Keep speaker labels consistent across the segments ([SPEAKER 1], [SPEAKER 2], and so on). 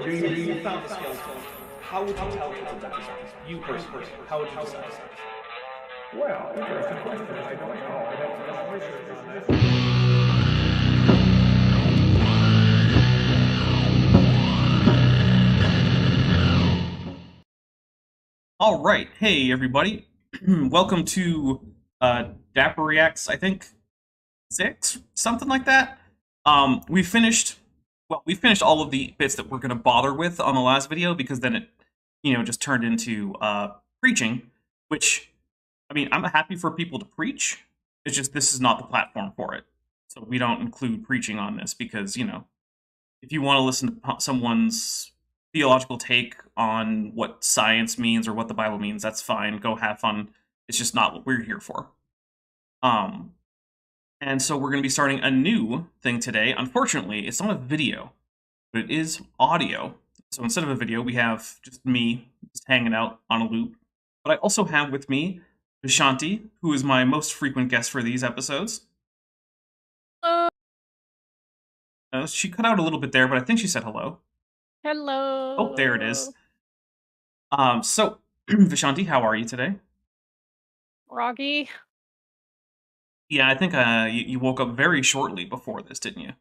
[SPEAKER 1] You found the skeleton. How would you tell it represents you personally? How would you decide?
[SPEAKER 2] Well, interesting question. I don't know. I'd have to do some research on that.
[SPEAKER 3] All right, hey everybody, welcome to Dapper Reacts. I think 6, something like that. We finished all of the bits that we're going to bother with on the last video because then it, just turned into preaching. Which, I mean, I'm happy for people to preach. It's just this is not the platform for it, so we don't include preaching on this because if you want to listen to someone's theological take on what science means or what the Bible means, that's fine. Go have fun. It's just not what we're here for. And so we're going to be starting a new thing today. Unfortunately, it's not a video, but it is audio. So instead of a video, we have just me just hanging out on a loop. But I also have with me Vishanti, who is my most frequent guest for these episodes. She cut out a little bit there, but I think she said hello.
[SPEAKER 4] Hello.
[SPEAKER 3] Oh, there it is. So, Vishanti, how are you today?
[SPEAKER 4] Groggy.
[SPEAKER 3] Yeah, I think you woke up very shortly before this, didn't you?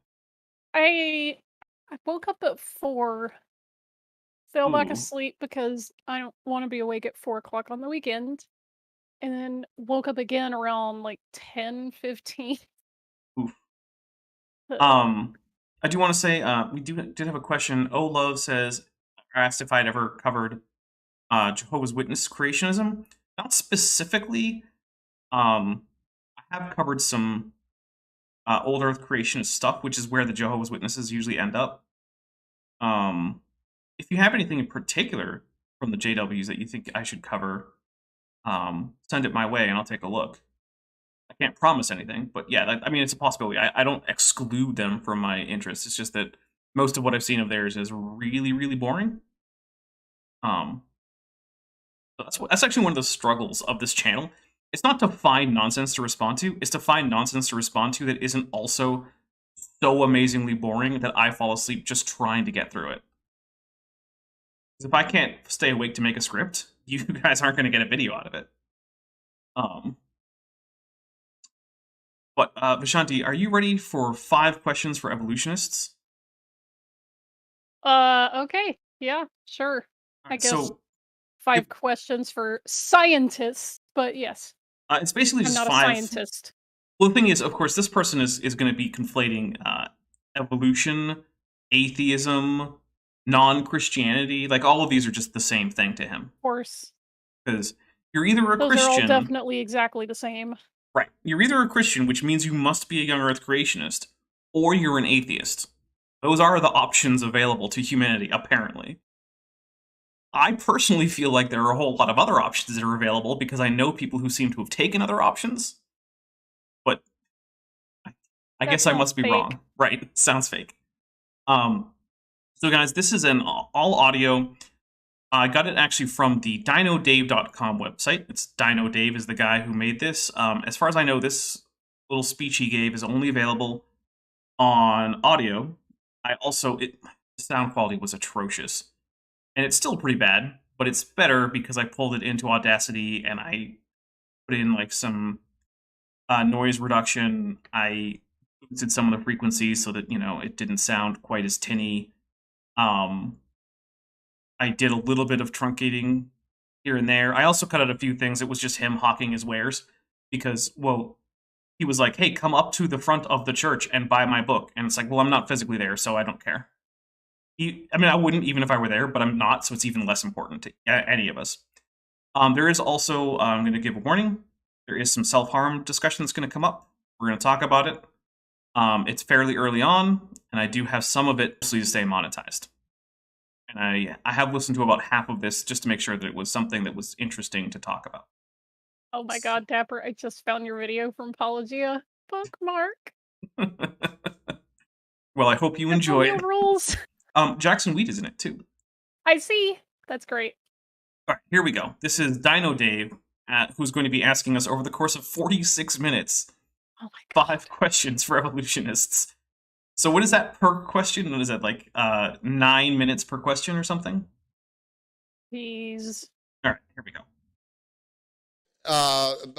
[SPEAKER 4] I woke up at 4. Fell back
[SPEAKER 3] Ooh.
[SPEAKER 4] asleep because I don't want to be awake at 4 o'clock on the weekend. And then woke up again around like 10:15.
[SPEAKER 3] Oof. I do want to say we did have a question. Love says, asked if I'd ever covered Jehovah's Witness creationism. Not specifically. I have covered some old Earth creationist stuff, which is where the Jehovah's Witnesses usually end up. If you have anything in particular from the JWs that you think I should cover, send it my way and I'll take a look. I can't promise anything, but yeah, I mean, it's a possibility. I don't exclude them from my interest. It's just that most of what I've seen of theirs is really, really boring. So that's actually one of the struggles of this channel. It's not to find nonsense to respond to. It's to find nonsense to respond to that isn't also so amazingly boring that I fall asleep just trying to get through it. Because if I can't stay awake to make a script, you guys aren't going to get a video out of it. But Vishanti, are you ready for 5 questions for evolutionists?
[SPEAKER 4] Okay. Yeah, sure. I guess
[SPEAKER 3] so
[SPEAKER 4] 5 questions for scientists, but yes.
[SPEAKER 3] It's basically just
[SPEAKER 4] I'm not
[SPEAKER 3] 5.
[SPEAKER 4] a scientist.
[SPEAKER 3] Well, the thing is, of course, this person is going to be conflating evolution, atheism, non-Christianity. Like, all of these are just the same thing to him.
[SPEAKER 4] Of course.
[SPEAKER 3] Because you're either a
[SPEAKER 4] Those
[SPEAKER 3] Christian...
[SPEAKER 4] are all definitely exactly the same.
[SPEAKER 3] Right. You're either a Christian, which means you must be a young Earth creationist, or you're an atheist. Those are the options available to humanity, apparently. I personally feel like there are a whole lot of other options that are available because I know people who seem to have taken other options. But I guess I must be wrong. Right. Sounds fake. So guys, this is an all audio. I got it actually from the DinoDave.com website. It's Dino Dave is the guy who made this. As far as I know, this little speech he gave is only available on audio. The sound quality was atrocious. And it's still pretty bad, but it's better because I pulled it into Audacity and I put in like some noise reduction. I boosted some of the frequencies so that, it didn't sound quite as tinny. I did a little bit of truncating here and there. I also cut out a few things. It was just him hawking his wares because, well, he was like, hey, come up to the front of the church and buy my book. And it's like, well, I'm not physically there, so I don't care. I wouldn't even if I were there, but I'm not, so it's even less important to any of us. There is also, I'm going to give a warning, there is some self-harm discussion that's going to come up. We're going to talk about it. It's fairly early on, and I do have some of it mostly to stay monetized. And I have listened to about half of this just to make sure that it was something that was interesting to talk about.
[SPEAKER 4] Oh my god, Dapper, I just found your video from Apologia. Bookmark.
[SPEAKER 3] Well, I hope you enjoy it.
[SPEAKER 4] Rules.
[SPEAKER 3] Jackson Wheat is in it, too.
[SPEAKER 4] I see. That's great.
[SPEAKER 3] All right, here we go. This is Dino Dave, who's going to be asking us over the course of 46 minutes,
[SPEAKER 4] oh my god,
[SPEAKER 3] 5 questions for evolutionists. So what is that per question? What is that, like 9 minutes per question or something?
[SPEAKER 4] Jeez.
[SPEAKER 3] All right, here we go.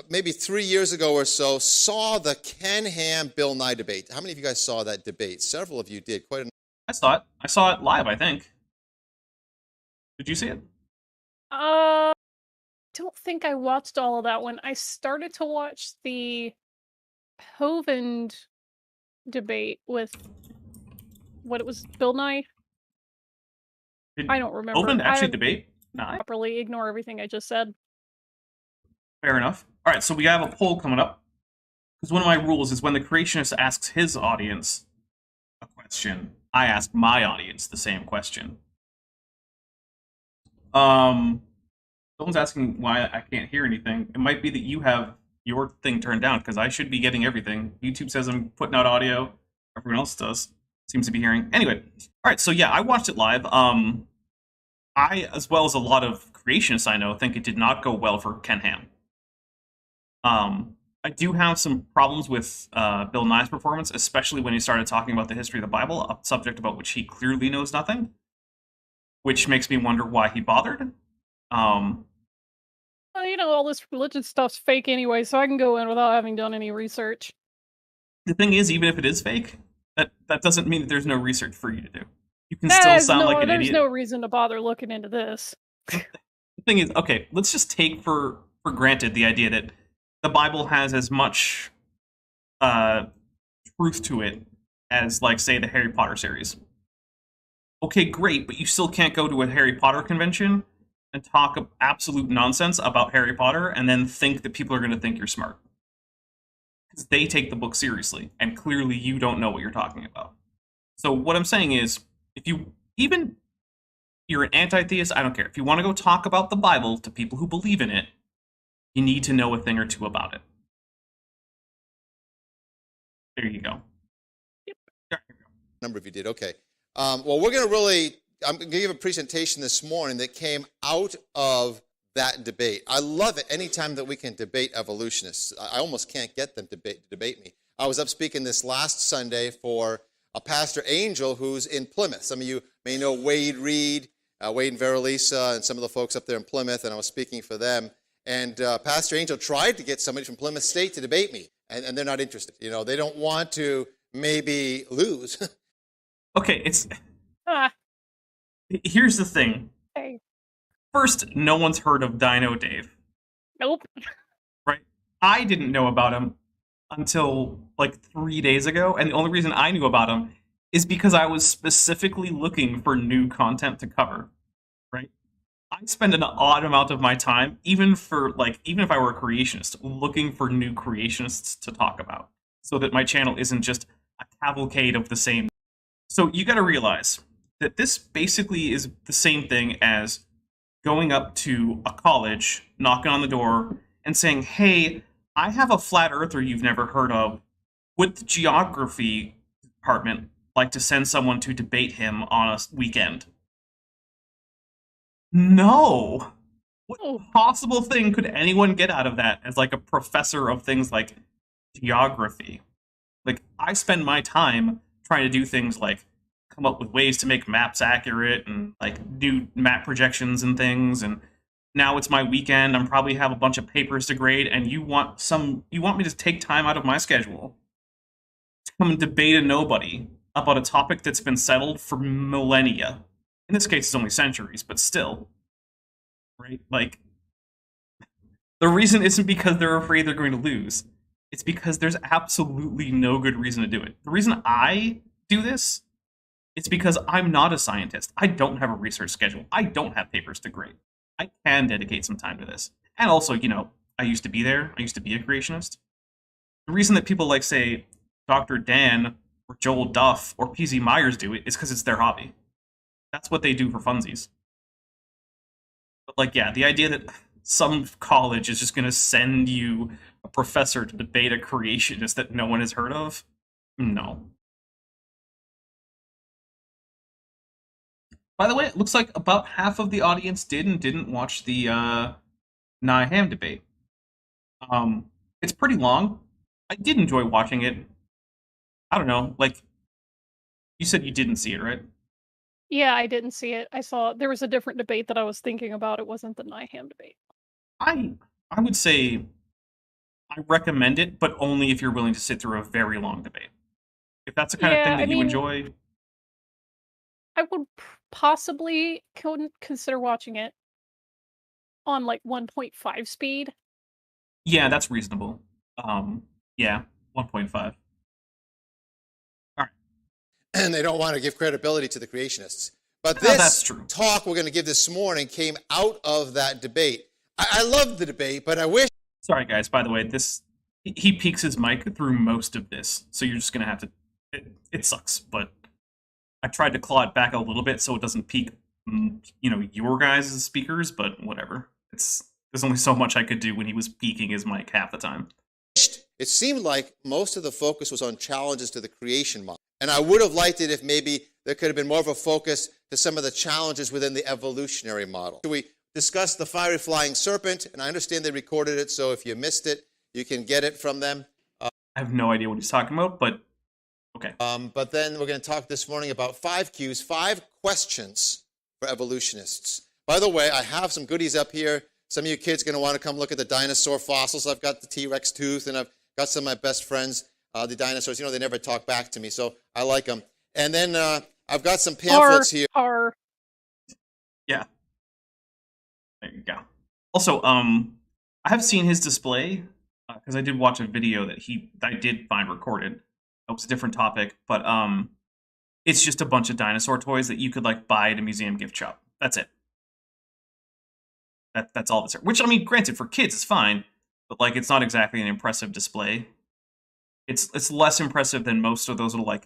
[SPEAKER 5] Maybe 3 years ago or so, saw the Ken Ham Bill Nye debate. How many of you guys saw that debate? Several of you did. Quite a
[SPEAKER 3] I saw it. I saw it live, I think. Did you see it?
[SPEAKER 4] Don't think I watched all of that one. I started to watch the Hovind debate with what it was, Bill Nye.
[SPEAKER 3] Did
[SPEAKER 4] I don't remember.
[SPEAKER 3] Open actually
[SPEAKER 4] I
[SPEAKER 3] debate? No.
[SPEAKER 4] properly ignore everything I just said.
[SPEAKER 3] Fair enough. All right, so we have a poll coming up. Because one of my rules is when the creationist asks his audience a question, I ask my audience the same question. Someone's asking why I can't hear anything. It might be that you have your thing turned down, because I should be getting everything. YouTube says I'm putting out audio. Everyone else does. Seems to be hearing. Anyway, all right, so yeah, I watched it live. I, as well as a lot of creationists I know, think it did not go well for Ken Ham. I do have some problems with Bill Nye's performance, especially when he started talking about the history of the Bible, a subject about which he clearly knows nothing, which makes me wonder why he bothered.
[SPEAKER 4] Well, you know, all this religion stuff's fake anyway, so I can go in without having done any research.
[SPEAKER 3] The thing is, even if it is fake, that doesn't mean that there's no research for you to do. You can still sound like an
[SPEAKER 4] There's
[SPEAKER 3] idiot.
[SPEAKER 4] no reason to bother looking into this.
[SPEAKER 3] The thing is, okay, let's just take for granted the idea that the Bible has as much truth to it as, like, say, the Harry Potter series. Okay, great, but you still can't go to a Harry Potter convention and talk absolute nonsense about Harry Potter and then think that people are going to think you're smart. Because they take the book seriously, and clearly you don't know what you're talking about. So what I'm saying is, if you, even you're an anti-theist, I don't care. If you want to go talk about the Bible to people who believe in it, you need to know a thing or two about it. There you go.
[SPEAKER 4] Yep.
[SPEAKER 3] There you go.
[SPEAKER 5] number of you did. Okay. Well, we're going to really, I'm going to give a presentation this morning that came out of that debate. I love it anytime that we can debate evolutionists. I almost can't get them to debate me. I was up speaking this last Sunday for a Pastor Angel who's in Plymouth. Some of you may know Wade Reed, Wade and Verilisa, and some of the folks up there in Plymouth, and I was speaking for them. And Pastor Angel tried to get somebody from Plymouth State to debate me, and they're not interested. You know, they don't want to maybe lose.
[SPEAKER 3] Okay, it's...
[SPEAKER 4] Ah,
[SPEAKER 3] Here's the thing.
[SPEAKER 4] hey.
[SPEAKER 3] First, no one's heard of Dino Dave,
[SPEAKER 4] Nope.
[SPEAKER 3] right? I didn't know about him until like 3 days ago, and the only reason I knew about him is because I was specifically looking for new content to cover, right? I spend an odd amount of my time, even if I were a creationist, looking for new creationists to talk about, so that my channel isn't just a cavalcade of the same. So you gotta realize that this basically is the same thing as going up to a college, knocking on the door, and saying, hey, I have a flat earther you've never heard of. Would the geography department like to send someone to debate him on a weekend? No! What possible thing could anyone get out of that as like a professor of things like geography? Like, I spend my time trying to do things like come up with ways to make maps accurate and like do map projections and things, and now it's my weekend. I'm probably have a bunch of papers to grade, and you want me to take time out of my schedule to come and debate a nobody about a topic that's been settled for millennia. In this case, it's only centuries, but still. Right? Like, the reason isn't because they're afraid they're going to lose. It's because there's absolutely no good reason to do it. The reason I do this, it's because I'm not a scientist. I don't have a research schedule. I don't have papers to grade. I can dedicate some time to this. And also, you know, I used to be there. I used to be a creationist. The reason that people like, say, Dr. Dan or Joel Duff or PZ Myers do it is because it's their hobby. That's what they do for funsies. But, like, yeah, the idea that some college is just going to send you a professor to debate a creationist that no one has heard of? No. By the way, it looks like about half of the audience did and didn't watch the Nye Ham debate. It's pretty long. I did enjoy watching it. I don't know, like, You said you didn't see it, right?
[SPEAKER 4] Yeah, I didn't see it. I saw there was a different debate that I was thinking about. It wasn't the Nyham debate.
[SPEAKER 3] I would say I recommend it, but only if you're willing to sit through a very long debate. If that's the kind of thing that you enjoy,
[SPEAKER 4] I would possibly consider watching it on like 1.5 speed.
[SPEAKER 3] yeah, that's reasonable. Yeah, 1.5.
[SPEAKER 5] And they don't want to give credibility to the creationists. But
[SPEAKER 3] No,
[SPEAKER 5] this
[SPEAKER 3] that's true.
[SPEAKER 5] talk we're going to give this morning came out of that debate. I loved the debate, but I wish...
[SPEAKER 3] Sorry, guys, by the way, he peaks his mic through most of this, so you're just going to have to... It sucks, but I tried to claw it back a little bit so it doesn't peak, your guys' speakers, but whatever. There's only so much I could do when he was peaking his mic half the time.
[SPEAKER 5] It seemed like most of the focus was on challenges to the creation model. And I would have liked it if maybe there could have been more of a focus to some of the challenges within the evolutionary model. We discussed the fiery flying serpent, and I understand they recorded it, so if you missed it, you can get it from them.
[SPEAKER 3] I have no idea what he's talking about, but okay.
[SPEAKER 5] But then we're going to talk this morning about 5 Qs, 5 questions for evolutionists. By the way, I have some goodies up here. Some of you kids are going to want to come look at the dinosaur fossils. I've got the T-Rex tooth, and I've got some of my best friends, the dinosaurs. They never talk back to me, so I like them. And then I've got some pamphlets here.
[SPEAKER 3] Yeah. There you go. Also, I have seen his display, because I did watch a video that I did find recorded. It was a different topic, but it's just a bunch of dinosaur toys that you could buy at a museum gift shop. That's it. That's all that's there. Which, I mean, granted, for kids it's fine, but it's not exactly an impressive display. It's less impressive than most of those little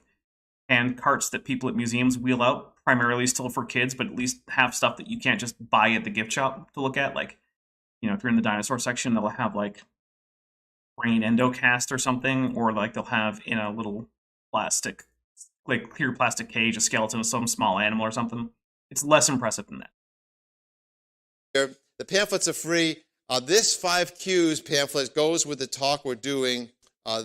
[SPEAKER 3] hand carts that people at museums wheel out, primarily still for kids, but at least have stuff that you can't just buy at the gift shop to look at. If you're in the dinosaur section, they'll have brain endocast or something, or they'll have in a little plastic, clear plastic cage, a skeleton of some small animal or something. It's less impressive than that.
[SPEAKER 5] The pamphlets are free. This 5 Qs pamphlet goes with the talk we're doing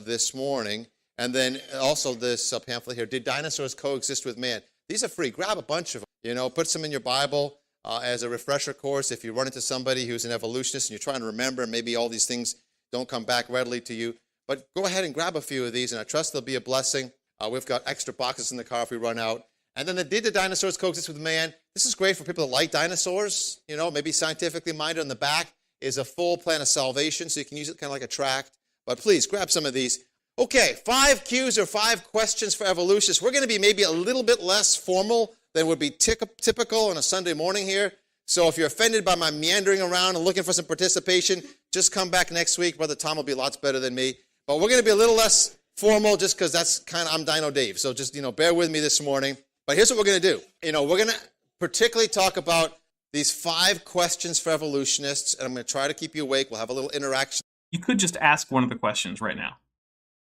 [SPEAKER 5] this morning. And then also this pamphlet here, Did Dinosaurs Coexist with Man? These are free. Grab a bunch of them. Put some in your Bible as a refresher course. If you run into somebody who's an evolutionist and you're trying to remember, maybe all these things don't come back readily to you. But go ahead and grab a few of these, and I trust they'll be a blessing. We've got extra boxes in the car if we run out. And then Did the Dinosaurs Coexist with Man? This is great for people that like dinosaurs, maybe scientifically minded. On the back is a full plan of salvation, so you can use it kind of like a tract. But please, grab some of these. Okay, 5 Qs or 5 questions for evolutionists. We're going to be maybe a little bit less formal than would be typical on a Sunday morning here. So if you're offended by my meandering around and looking for some participation, just come back next week. Brother Tom will be lots better than me. But we're going to be a little less formal just because I'm Dino Dave. So just, bear with me this morning. But here's what we're going to do. We're going to particularly talk about these 5 questions for evolutionists, and I'm going to try to keep you awake. We'll have a little interaction.
[SPEAKER 3] You could just ask one of the questions right now.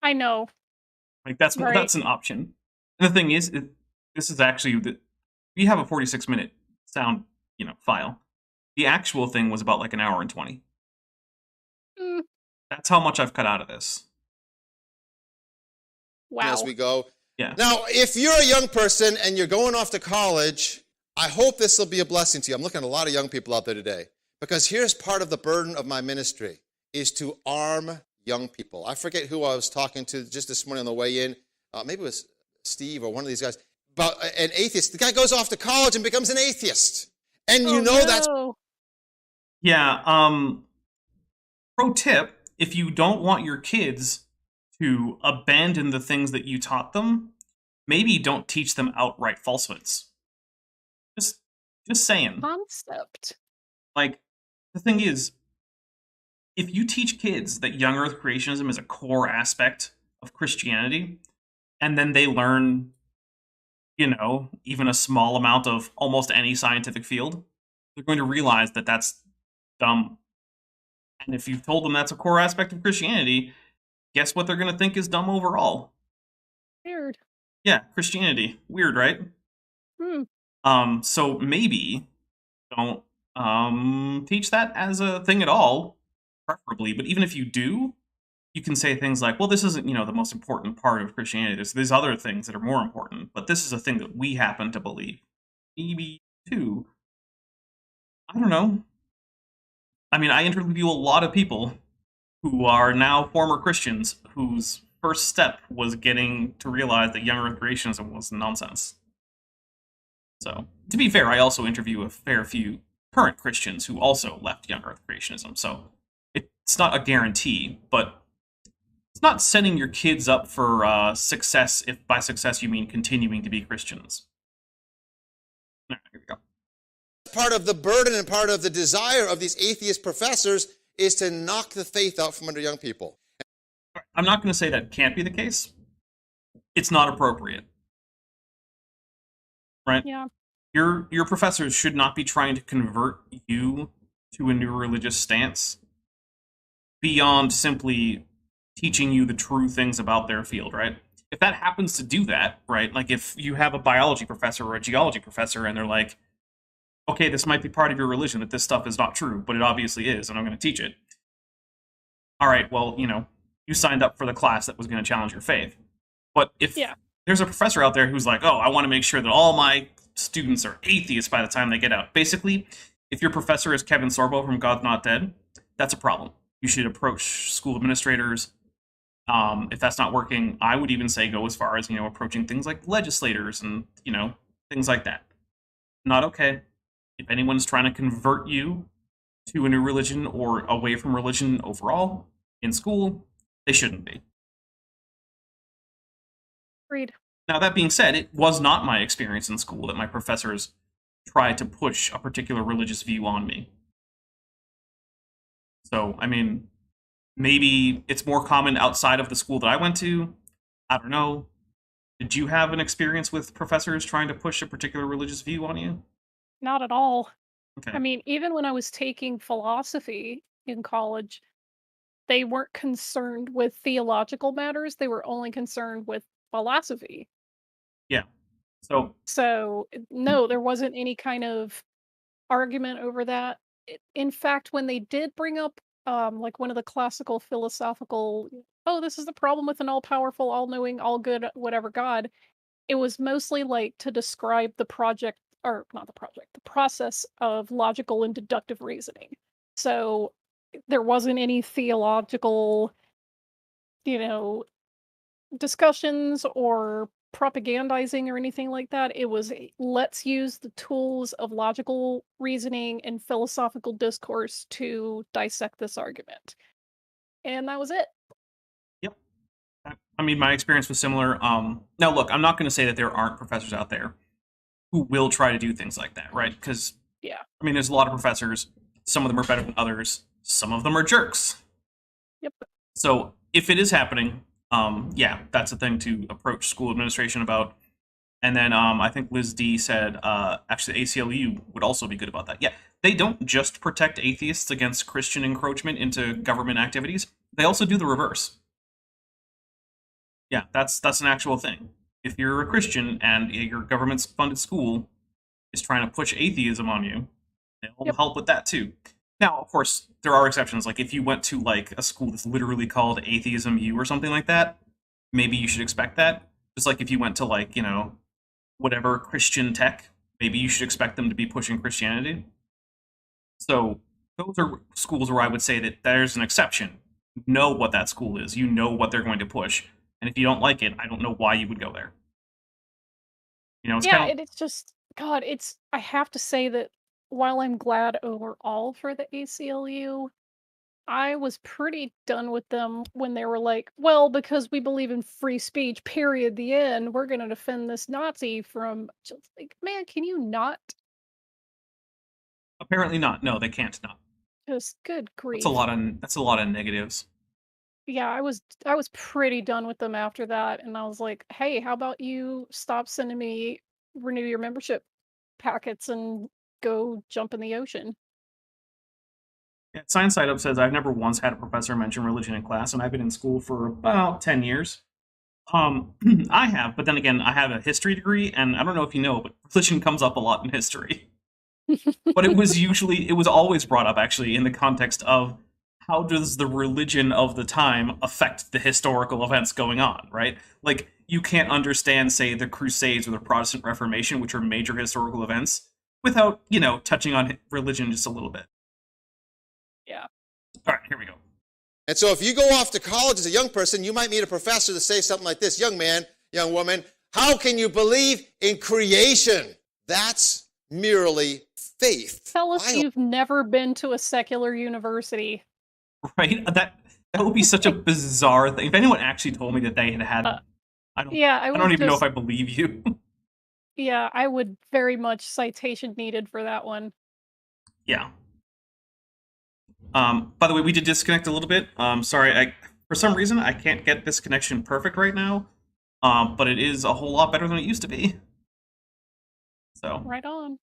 [SPEAKER 4] I know.
[SPEAKER 3] That's an option. And the thing is, this is actually we have a 46-minute sound, file. The actual thing was about an hour and 20. That's how much I've cut out of this.
[SPEAKER 4] Wow.
[SPEAKER 5] As we go.
[SPEAKER 3] Yeah.
[SPEAKER 5] Now, if you're a young person and you're going off to college, I hope this will be a blessing to you. I'm looking at a lot of young people out there today, because here's part of the burden of my ministry, is to arm young people. I forget who I was talking to just this morning on the way in. Maybe it was Steve or one of these guys. About an atheist. The guy goes off to college and becomes an atheist. And that's...
[SPEAKER 3] Yeah, pro tip, if you don't want your kids to abandon the things that you taught them, maybe don't teach them outright falsehoods. Just saying.
[SPEAKER 4] Concept.
[SPEAKER 3] The thing is, if you teach kids that young earth creationism is a core aspect of Christianity, and then they learn, even a small amount of almost any scientific field, they're going to realize that that's dumb. And if you've told them that's a core aspect of Christianity, guess what they're going to think is dumb overall?
[SPEAKER 4] Weird.
[SPEAKER 3] Yeah, Christianity. Weird, right? So maybe don't teach that as a thing at all, preferably. But even if you do, you can say things like, well, this isn't, the most important part of Christianity. There's these other things that are more important, but this is a thing that we happen to believe. Maybe too. I don't know. I mean, I interview a lot of people who are now former Christians whose first step was getting to realize that young earth creationism was nonsense. So, to be fair, I also interview a fair few current Christians who also left young earth creationism, so it's not a guarantee, but it's not setting your kids up for success if by success you mean continuing to be Christians. All right, here we go.
[SPEAKER 5] Part of the burden and part of the desire of these atheist professors is to knock the faith out from under young people.
[SPEAKER 3] I'm not going to say that can't be the case. It's not appropriate. Right?
[SPEAKER 4] Yeah.
[SPEAKER 3] Your professors should not be trying to convert you to a new religious stance beyond simply teaching you the true things about their field, right? If that happens to do that, right, like if you have a biology professor or a geology professor and they're like, okay, this might be part of your religion, that this stuff is not true, but it obviously is, and I'm going to teach it. All right, well, you signed up for the class that was going to challenge your faith. But if there's a professor out there who's like, oh, I want to make sure that all my students are atheists by the time they get out. Basically, if your professor is Kevin Sorbo from God's Not Dead, that's a problem. You should approach school administrators. If that's not working, I would even say go as far as, approaching things like legislators and, things like that. Not okay. If anyone's trying to convert you to a new religion or away from religion overall in school, they shouldn't be.
[SPEAKER 4] Agreed.
[SPEAKER 3] Now, that being said, it was not my experience in school that my professors tried to push a particular religious view on me. So, I mean, maybe it's more common outside of the school that I went to. I don't know. Did you have an experience with professors trying to push a particular religious view on you?
[SPEAKER 4] Not at all.
[SPEAKER 3] Okay.
[SPEAKER 4] I mean, even when I was taking philosophy in college, they weren't concerned with theological matters. They were only concerned with philosophy.
[SPEAKER 3] Yeah.
[SPEAKER 4] So, no, there wasn't any kind of argument over that. In fact, when they did bring up, like one of the classical philosophical, oh, this is the problem with an all-powerful, all-knowing, all-good, whatever God, it was mostly like to describe the process of logical and deductive reasoning. So there wasn't any theological, discussions or propagandizing or anything like that. It was let's use the tools of logical reasoning and philosophical discourse to dissect this argument. And that was it.
[SPEAKER 3] Yep. I mean, my experience was similar. Now, look, I'm not going to say that there aren't professors out there who will try to do things like that, right? Because, I mean, there's a lot of professors. Some of them are better than others. Some of them are jerks.
[SPEAKER 4] Yep.
[SPEAKER 3] So if it is happening, that's a thing to approach school administration about. And then I think Liz D said, actually, ACLU would also be good about that. Yeah, they don't just protect atheists against Christian encroachment into government activities. They also do the reverse. Yeah, that's an actual thing. If you're a Christian and your government-funded school is trying to push atheism on you, they'll help with that too. Now, of course, there are exceptions. Like if you went to like a school that's literally called Atheism U or something like that, maybe you should expect that. Just like if you went to like, whatever Christian tech, maybe you should expect them to be pushing Christianity. So those are schools where I would say that there's an exception. You know what that school is. You know what they're going to push. And if you don't like it, I don't know why you would go there.
[SPEAKER 4] It's just, God, I have to say that while I'm glad overall for the ACLU, I was pretty done with them when they were like, well, because we believe in free speech, period, the end, we're going to defend this Nazi from, just like, man, can you not?
[SPEAKER 3] Apparently not. No, they can't not.
[SPEAKER 4] Just good grief.
[SPEAKER 3] That's a lot of negatives.
[SPEAKER 4] Yeah, I was pretty done with them after that, and I was like, hey, how about you stop sending me renew your membership packets and go jump in the ocean.
[SPEAKER 3] Yeah, Science Side Up says, I've never once had a professor mention religion in class, and I've been in school for about 10 years. I have, but then again, I have a history degree, and I don't know if you know, but religion comes up a lot in history. But it was always brought up, actually, in the context of how does the religion of the time affect the historical events going on, right? Like, you can't understand, say, the Crusades or the Protestant Reformation, which are major historical events, without, touching on religion just a little bit.
[SPEAKER 4] Yeah.
[SPEAKER 3] All right, here we go.
[SPEAKER 5] And so if you go off to college as a young person, you might meet a professor to say something like this: young man, young woman, how can you believe in creation? That's merely faith.
[SPEAKER 4] Tell us you've never been to a secular university.
[SPEAKER 3] Right? That would be such a bizarre thing. If anyone actually told me that they had I don't even know if I believe you.
[SPEAKER 4] Yeah, I would very much citation needed for that one.
[SPEAKER 3] Yeah. By the way, we did disconnect a little bit. Sorry, for some reason I can't get this connection perfect right now. But it is a whole lot better than it used to be. So
[SPEAKER 4] right on.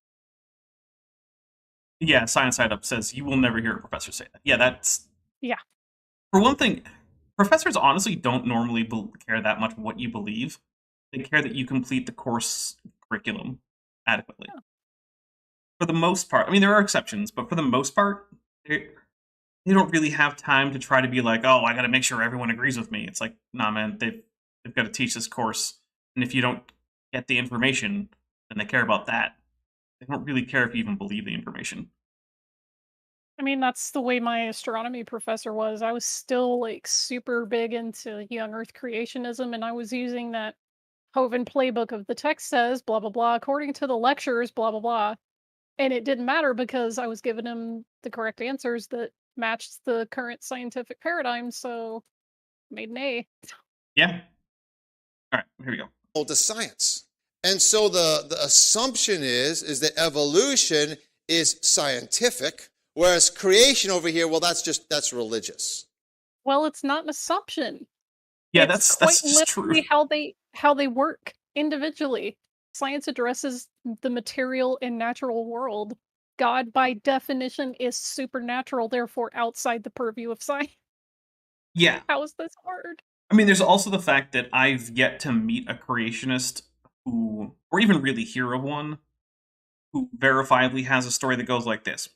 [SPEAKER 3] Yeah, Science Side Up says you will never hear a professor say that. Yeah, that's For one thing, professors honestly don't normally care that much what you believe. They care that you complete the course curriculum adequately.
[SPEAKER 4] Yeah.
[SPEAKER 3] For the most part, I mean, there are exceptions, but for the most part, they don't really have time to try to be like, oh, I got to make sure everyone agrees with me. It's like, nah, man, they've got to teach this course, and if you don't get the information, then they care about that. They don't really care if you even believe the information.
[SPEAKER 4] I mean, that's the way my astronomy professor was. I was still, like, super big into young Earth creationism, and I was using that Hovind playbook of the text says, blah, blah, blah, according to the lectures, blah, blah, blah. And it didn't matter because I was giving him the correct answers that matched the current scientific paradigm, so made an A.
[SPEAKER 3] Yeah. All right, here we go.
[SPEAKER 5] To science. And so the assumption is that evolution is scientific, whereas creation over here, well, that's religious.
[SPEAKER 4] Well, it's not an assumption.
[SPEAKER 3] Yeah,
[SPEAKER 4] it's
[SPEAKER 3] that's
[SPEAKER 4] quite
[SPEAKER 3] just true.
[SPEAKER 4] how they work individually. Science addresses the material and natural world. God, by definition, is supernatural, therefore outside the purview of science.
[SPEAKER 3] Yeah.
[SPEAKER 4] How is this hard?
[SPEAKER 3] I mean, there's also the fact that I've yet to meet a creationist or even really hear of one, who verifiably has a story that goes like this.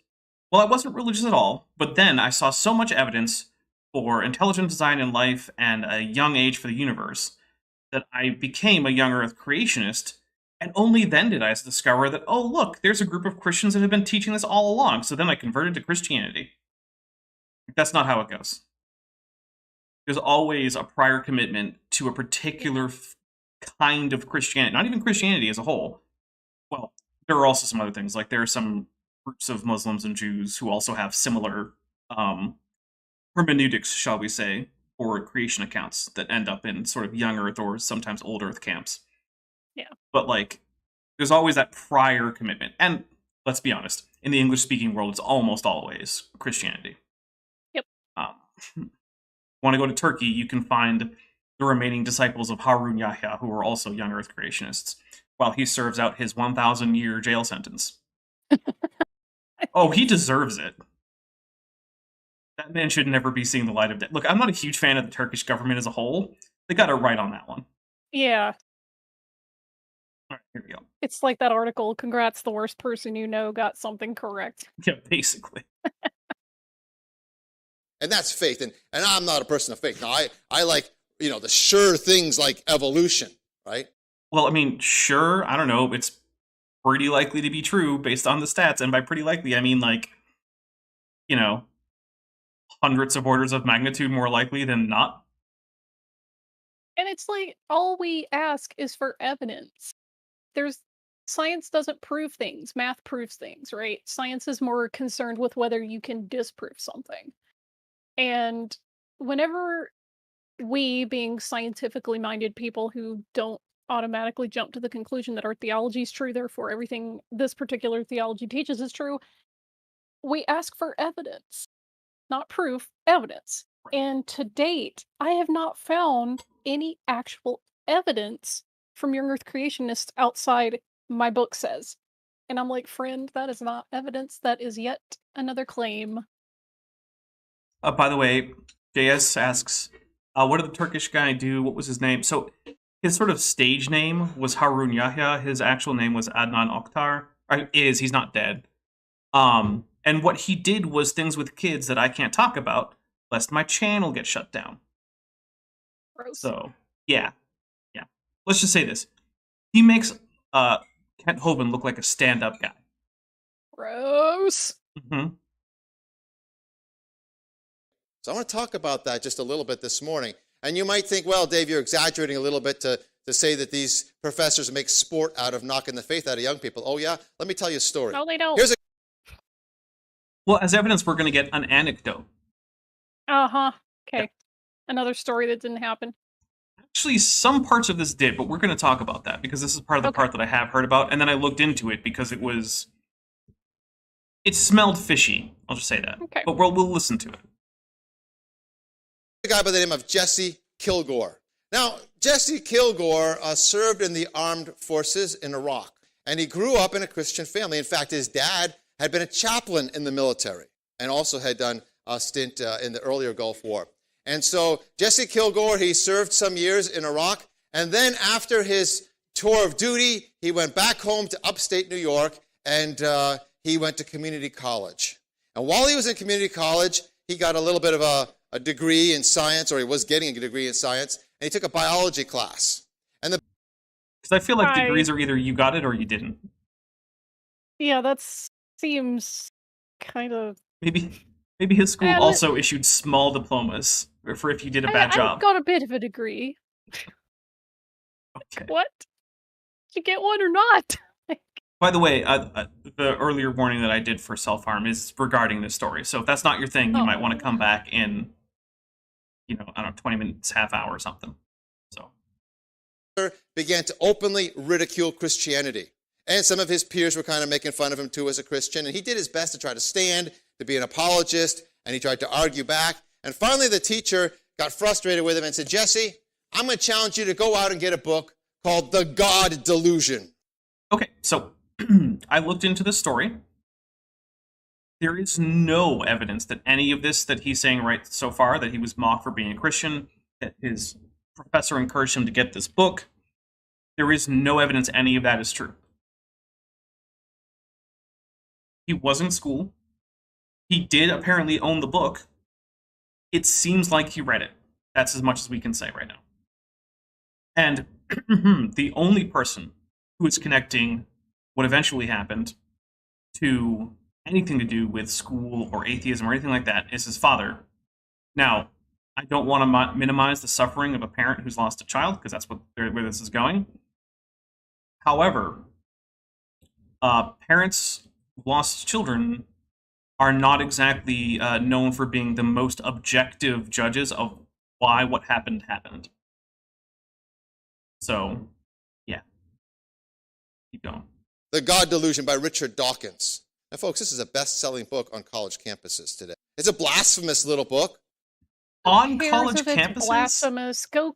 [SPEAKER 3] Well, I wasn't religious at all, but then I saw so much evidence for intelligent design in life and a young age for the universe that I became a young Earth creationist, and only then did I discover that, oh, look, there's a group of Christians that have been teaching this all along, so then I converted to Christianity. That's not how it goes. There's always a prior commitment to a particular kind of Christianity, not even Christianity as a whole. Well, there are also some other things, like there are some groups of Muslims and Jews who also have similar hermeneutics, shall we say, or creation accounts that end up in sort of young Earth or sometimes old Earth camps.
[SPEAKER 4] Yeah.
[SPEAKER 3] But, like, there's always that prior commitment. And let's be honest, in the English-speaking world, it's almost always Christianity.
[SPEAKER 4] Yep.
[SPEAKER 3] Want to go to Turkey, you can find the remaining disciples of Harun Yahya, who are also young Earth creationists, while he serves out his 1,000-year jail sentence. Oh, he deserves it. That man should never be seeing the light of day. Look, I'm not a huge fan of the Turkish government as a whole. They got it right on that one.
[SPEAKER 4] Yeah.
[SPEAKER 3] All right, here we go.
[SPEAKER 4] It's like that article, congrats, the worst person you know got something correct.
[SPEAKER 3] Yeah, basically.
[SPEAKER 5] And that's faith. And I'm not a person of faith. Now, I like, the sure things like evolution, right?
[SPEAKER 3] Well, I mean, sure, I don't know. It's pretty likely to be true based on the stats. And by pretty likely, I mean, like, hundreds of orders of magnitude more likely than not.
[SPEAKER 4] And it's like, all we ask is for evidence. Science doesn't prove things. Math proves things, right? Science is more concerned with whether you can disprove something. And whenever we, being scientifically minded people who don't automatically jump to the conclusion that our theology is true, therefore everything this particular theology teaches is true, we ask for evidence. Not proof, evidence. And to date, I have not found any actual evidence from young Earth creationists outside my book says. And I'm like, friend, that is not evidence. That is yet another claim.
[SPEAKER 3] By the way, JS asks, what did the Turkish guy do? What was his name? So his sort of stage name was Harun Yahya. His actual name was Adnan Oktar. He's not dead. And what he did was things with kids that I can't talk about, lest my channel get shut down.
[SPEAKER 4] Gross.
[SPEAKER 3] So, yeah. Let's just say this. He makes Kent Hovind look like a stand-up guy.
[SPEAKER 4] Gross.
[SPEAKER 3] Mm-hmm.
[SPEAKER 5] So I want to talk about that just a little bit this morning. And you might think, well, Dave, you're exaggerating a little bit to say that these professors make sport out of knocking the faith out of young people. Oh, yeah? Let me tell you a story.
[SPEAKER 4] No, they don't.
[SPEAKER 5] Here's a
[SPEAKER 3] Well, as evidence, we're going to get an anecdote.
[SPEAKER 4] Uh-huh. Okay.
[SPEAKER 3] Yeah.
[SPEAKER 4] Another story that didn't happen.
[SPEAKER 3] Actually, some parts of this did, but we're going to talk about that because this is part of the part that I have heard about, and then I looked into it because it smelled fishy. I'll just say that.
[SPEAKER 4] Okay.
[SPEAKER 3] But we'll listen to it.
[SPEAKER 5] A guy by the name of Jesse Kilgore. Now, Jesse Kilgore served in the armed forces in Iraq, and he grew up in a Christian family. In fact, his dad had been a chaplain in the military and also had done a stint in the earlier Gulf War. And so Jesse Kilgore, he served some years in Iraq, and then after his tour of duty, he went back home to upstate New York, and he went to community college. And while he was in community college, he got a little bit of a degree in science, or he was getting a degree in science, and he took a biology class. And
[SPEAKER 3] because I feel like degrees are either you got it or you didn't.
[SPEAKER 4] Yeah, that seems kind of...
[SPEAKER 3] Maybe his school also issued small diplomas for if you did a bad job.
[SPEAKER 4] I got a bit of a degree.
[SPEAKER 3] Okay.
[SPEAKER 4] What? Did you get one or not?
[SPEAKER 3] By the way, the earlier warning that I did for self-harm is regarding this story. So if that's not your thing, you might want to come back in, I don't know, 20 minutes, half hour or something. So
[SPEAKER 5] began to openly ridicule Christianity. And some of his peers were kind of making fun of him too as a Christian. And he did his best to try to stand, to be an apologist, and he tried to argue back. And finally the teacher got frustrated with him and said, Jesse, I'm going to challenge you to go out and get a book called The God Delusion.
[SPEAKER 3] Okay, so I looked into this story. There is no evidence that any of this that he's saying right so far, that he was mocked for being a Christian, that his professor encouraged him to get this book. There is no evidence any of that is true. He was in school. He did apparently own the book. It seems like he read it. That's as much as we can say right now. And the only person who is connecting what eventually happened to anything to do with school or atheism or anything like that is his father. Now, I don't want to minimize the suffering of a parent who's lost a child, because that's where this is going. However, parents who lost children are not exactly known for being the most objective judges of why what happened. So, yeah. Keep going.
[SPEAKER 5] The God Delusion by Richard Dawkins. Now, folks, this is a best-selling book on college campuses today. It's a blasphemous little book.
[SPEAKER 3] On college campuses?
[SPEAKER 4] Blasphemous. Go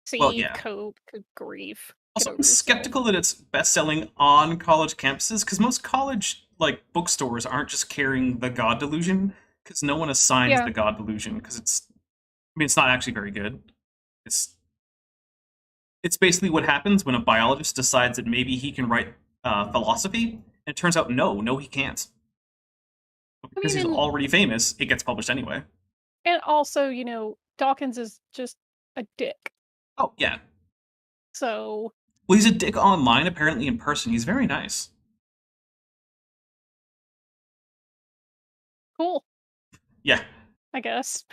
[SPEAKER 4] see Code. Good grief.
[SPEAKER 3] Also, I'm skeptical that it's best-selling on college campuses, because most college bookstores aren't just carrying The God Delusion, because no one assigns The God Delusion, because it's not actually very good. It's basically what happens when a biologist decides that maybe he can write philosophy, and it turns out no, he can't. But because he's already famous, it gets published anyway.
[SPEAKER 4] And also, Dawkins is just a dick.
[SPEAKER 3] Oh, yeah.
[SPEAKER 4] So...
[SPEAKER 3] Well, he's a dick online, apparently in person. He's very nice.
[SPEAKER 4] Cool.
[SPEAKER 3] Yeah.
[SPEAKER 4] I guess.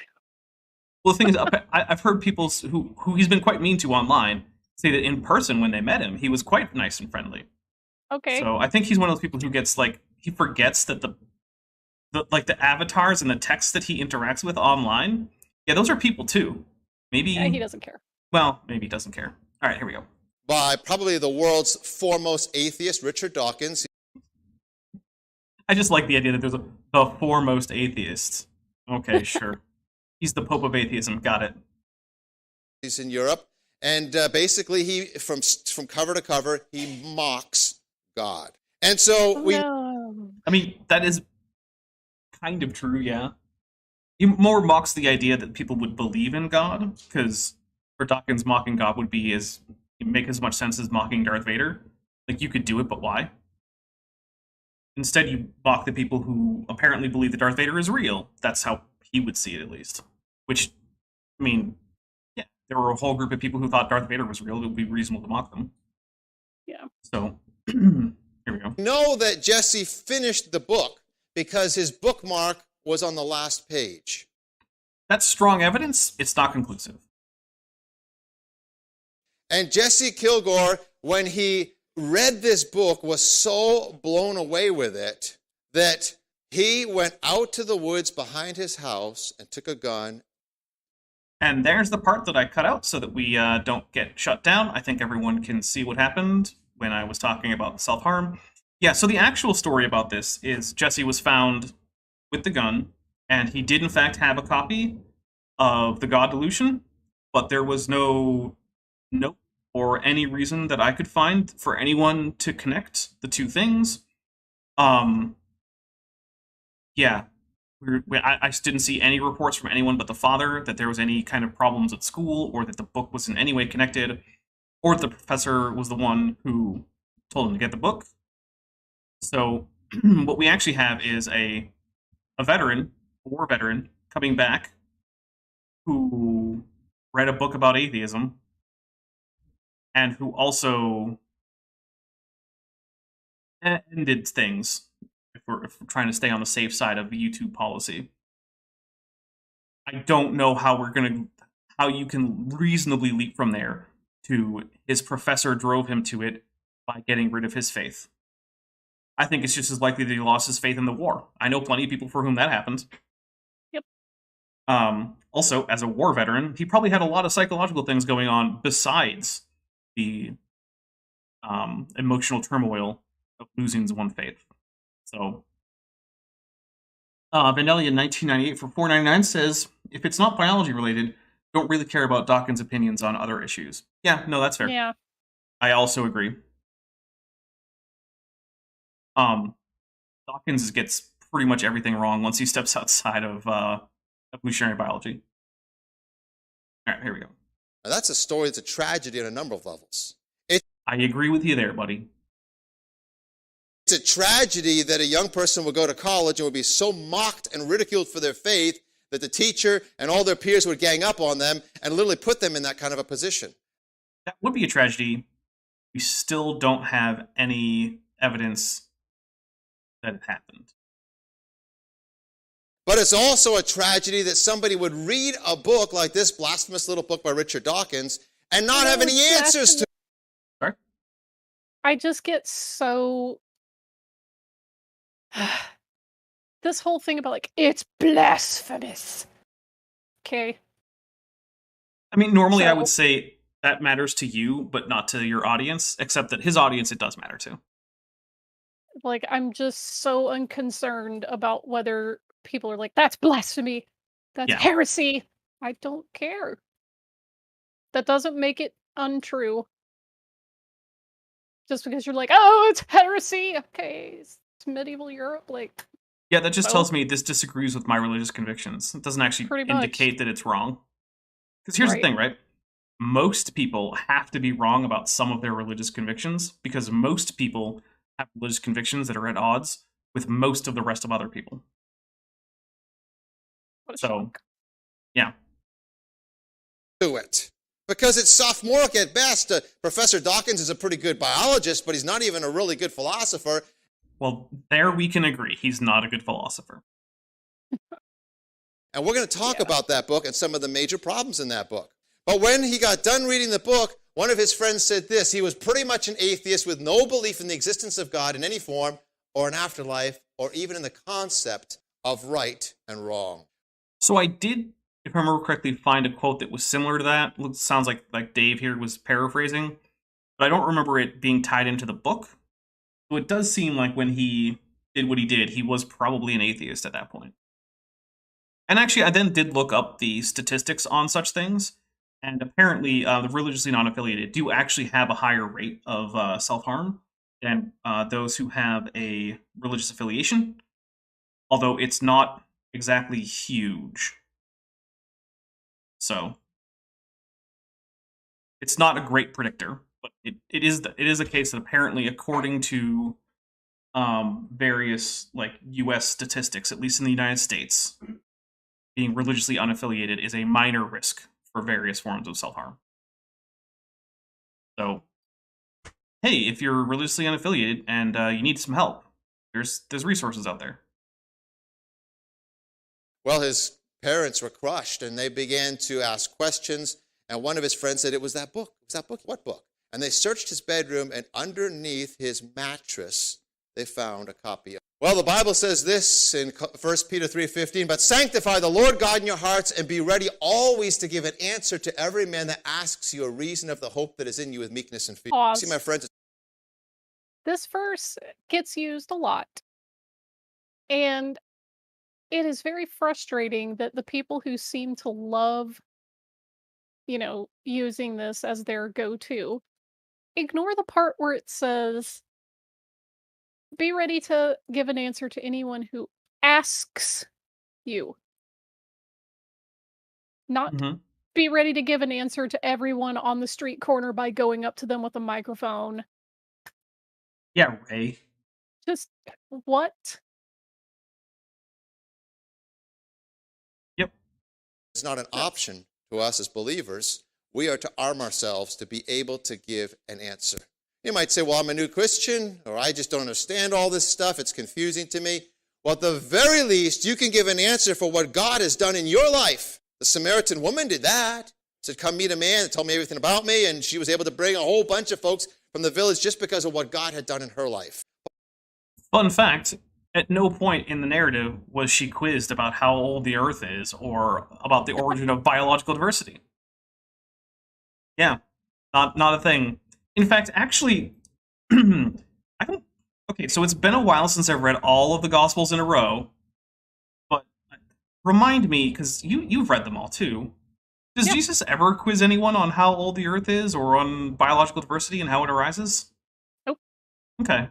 [SPEAKER 3] Well, the thing is, I've heard people who he's been quite mean to online say that in person, when they met him, he was quite nice and friendly.
[SPEAKER 4] Okay.
[SPEAKER 3] So I think he's one of those people who gets, he forgets that the avatars and the text that he interacts with online, those are people too. Maybe...
[SPEAKER 4] Yeah, he doesn't care.
[SPEAKER 3] Well, maybe he doesn't care. All right, here we go.
[SPEAKER 5] By probably the world's foremost atheist, Richard Dawkins.
[SPEAKER 3] I just like the idea that there's the foremost atheist. Okay, sure. He's the Pope of atheism. Got it.
[SPEAKER 5] He's in Europe, and basically, he from cover to cover, he mocks God. And so
[SPEAKER 3] I mean, that is kind of true, yeah. He more mocks the idea that people would believe in God, because for Dawkins, mocking God would make as much sense as mocking Darth Vader. You could do it, but why? Instead, you mock the people who apparently believe that Darth Vader is real. That's how he would see it, at least. Which, I mean, yeah, there were a whole group of people who thought Darth Vader was real. It would be reasonable to mock them.
[SPEAKER 4] Yeah.
[SPEAKER 3] So, here we go.
[SPEAKER 5] Know that Jesse finished the book because his bookmark was on the last page.
[SPEAKER 3] That's strong evidence. It's not conclusive.
[SPEAKER 5] And Jesse Kilgore, when he read this book, was so blown away with it that he went out to the woods behind his house and took a gun.
[SPEAKER 3] And there's the part that I cut out so that we don't get shut down. I think everyone can see what happened when I was talking about self-harm. Yeah, so the actual story about this is Jesse was found with the gun, and he did in fact have a copy of the God Delusion, but there was no note or any reason that I could find for anyone to connect the two things. Yeah, I just didn't see any reports from anyone but the father that there was any kind of problems at school, or that the book was in any way connected, or that the professor was the one who told him to get the book. So what we actually have is a veteran, a war veteran, coming back, who read a book about atheism, and who also ended things, if we're trying to stay on the safe side of the YouTube policy. I don't know how you can reasonably leap from there to his professor drove him to it by getting rid of his faith. I think it's just as likely that he lost his faith in the war. I know plenty of people for whom that happened.
[SPEAKER 4] Yep.
[SPEAKER 3] Also, as a war veteran, he probably had a lot of psychological things going on besides the emotional turmoil of losing his one faith. So, Vanelli in 1998 for $4.99 says, if it's not biology related, don't really care about Dawkins' opinions on other issues. Yeah, no, that's fair.
[SPEAKER 4] Yeah.
[SPEAKER 3] I also agree. Dawkins gets pretty much everything wrong once he steps outside of evolutionary biology. All right, here we go.
[SPEAKER 5] Now, that's a story that's a tragedy on a number of levels.
[SPEAKER 3] I agree with you there, buddy.
[SPEAKER 5] It's a tragedy that a young person would go to college and would be so mocked and ridiculed for their faith that the teacher and all their peers would gang up on them and literally put them in that kind of a position.
[SPEAKER 3] That would be a tragedy. We still don't have any evidence that it happened.
[SPEAKER 5] But it's also a tragedy that somebody would read a book like this blasphemous little book by Richard Dawkins and not have any answers to.
[SPEAKER 3] Sorry?
[SPEAKER 4] I just get so... this whole thing about, like, it's blasphemous. Okay.
[SPEAKER 3] I mean, normally I would say that matters to you, but not to your audience, except that his audience it does matter to.
[SPEAKER 4] Like, I'm just so unconcerned about whether people are like, that's blasphemy, that's heresy. I don't care. That doesn't make it untrue. Just because you're like, oh, it's heresy. Okay, it's medieval Europe. Like,
[SPEAKER 3] yeah, that just tells me this disagrees with my religious convictions. It doesn't actually indicate that it's wrong. Because here's the thing, right? Most people have to be wrong about some of their religious convictions, because most people have religious convictions that are at odds with most of the rest of other people. So, yeah.
[SPEAKER 5] Do it. Because it's sophomoric at best. Professor Dawkins is a pretty good biologist, but he's not even a really good philosopher.
[SPEAKER 3] Well, there we can agree. He's not a good philosopher.
[SPEAKER 5] And we're going to talk about that book and some of the major problems in that book. But when he got done reading the book, one of his friends said this: he was pretty much an atheist with no belief in the existence of God in any form, or an afterlife, or even in the concept of right and wrong.
[SPEAKER 3] So I did, if I remember correctly, find a quote that was similar to that. It sounds like Dave here was paraphrasing, but I don't remember it being tied into the book. So it does seem like when he did what he did, he was probably an atheist at that point. And actually, I then did look up the statistics on such things, and apparently the religiously non-affiliated do actually have a higher rate of self-harm than those who have a religious affiliation, although it's not exactly huge. So it's not a great predictor, but it is a case that apparently, according to various like U.S. statistics, at least in the United States, being religiously unaffiliated is a minor risk for various forms of self-harm. So, hey, if you're religiously unaffiliated and you need some help, there's resources out there.
[SPEAKER 5] Well, his parents were crushed, and they began to ask questions. And one of his friends said, it was that book. It was that book. What book? And they searched his bedroom, and underneath his mattress, they found a copy of it. Well, the Bible says this in 1 Peter 3:15, but sanctify the Lord God in your hearts, and be ready always to give an answer to every man that asks you a reason of the hope that is in you with meekness and fear.
[SPEAKER 4] Pause.
[SPEAKER 5] See, my friends,
[SPEAKER 4] This verse gets used a lot. And it is very frustrating that the people who seem to love, using this as their go-to, ignore the part where it says, be ready to give an answer to anyone who asks you. Not be ready to give an answer to everyone on the street corner by going up to them with a microphone.
[SPEAKER 3] Yeah, Ray.
[SPEAKER 4] Just, what?
[SPEAKER 3] Yep.
[SPEAKER 5] it's not an option to us as believers. We are to arm ourselves to be able to give an answer. You might say, well, I'm a new Christian, or I just don't understand all this stuff. It's confusing to me. Well, at the very least, you can give an answer for what God has done in your life. The Samaritan woman did that. Said, come meet a man that told me everything about me, and she was able to bring a whole bunch of folks from the village just because of what God had done in her life.
[SPEAKER 3] Fun fact, at no point in the narrative was she quizzed about how old the Earth is or about the origin of biological diversity. Yeah, not a thing. In fact, actually, I don't... Okay, so it's been a while since I've read all of the Gospels in a row, but remind me, because you've read them all too. Does Jesus ever quiz anyone on how old the Earth is or on biological diversity and how it arises?
[SPEAKER 4] Nope.
[SPEAKER 3] Okay.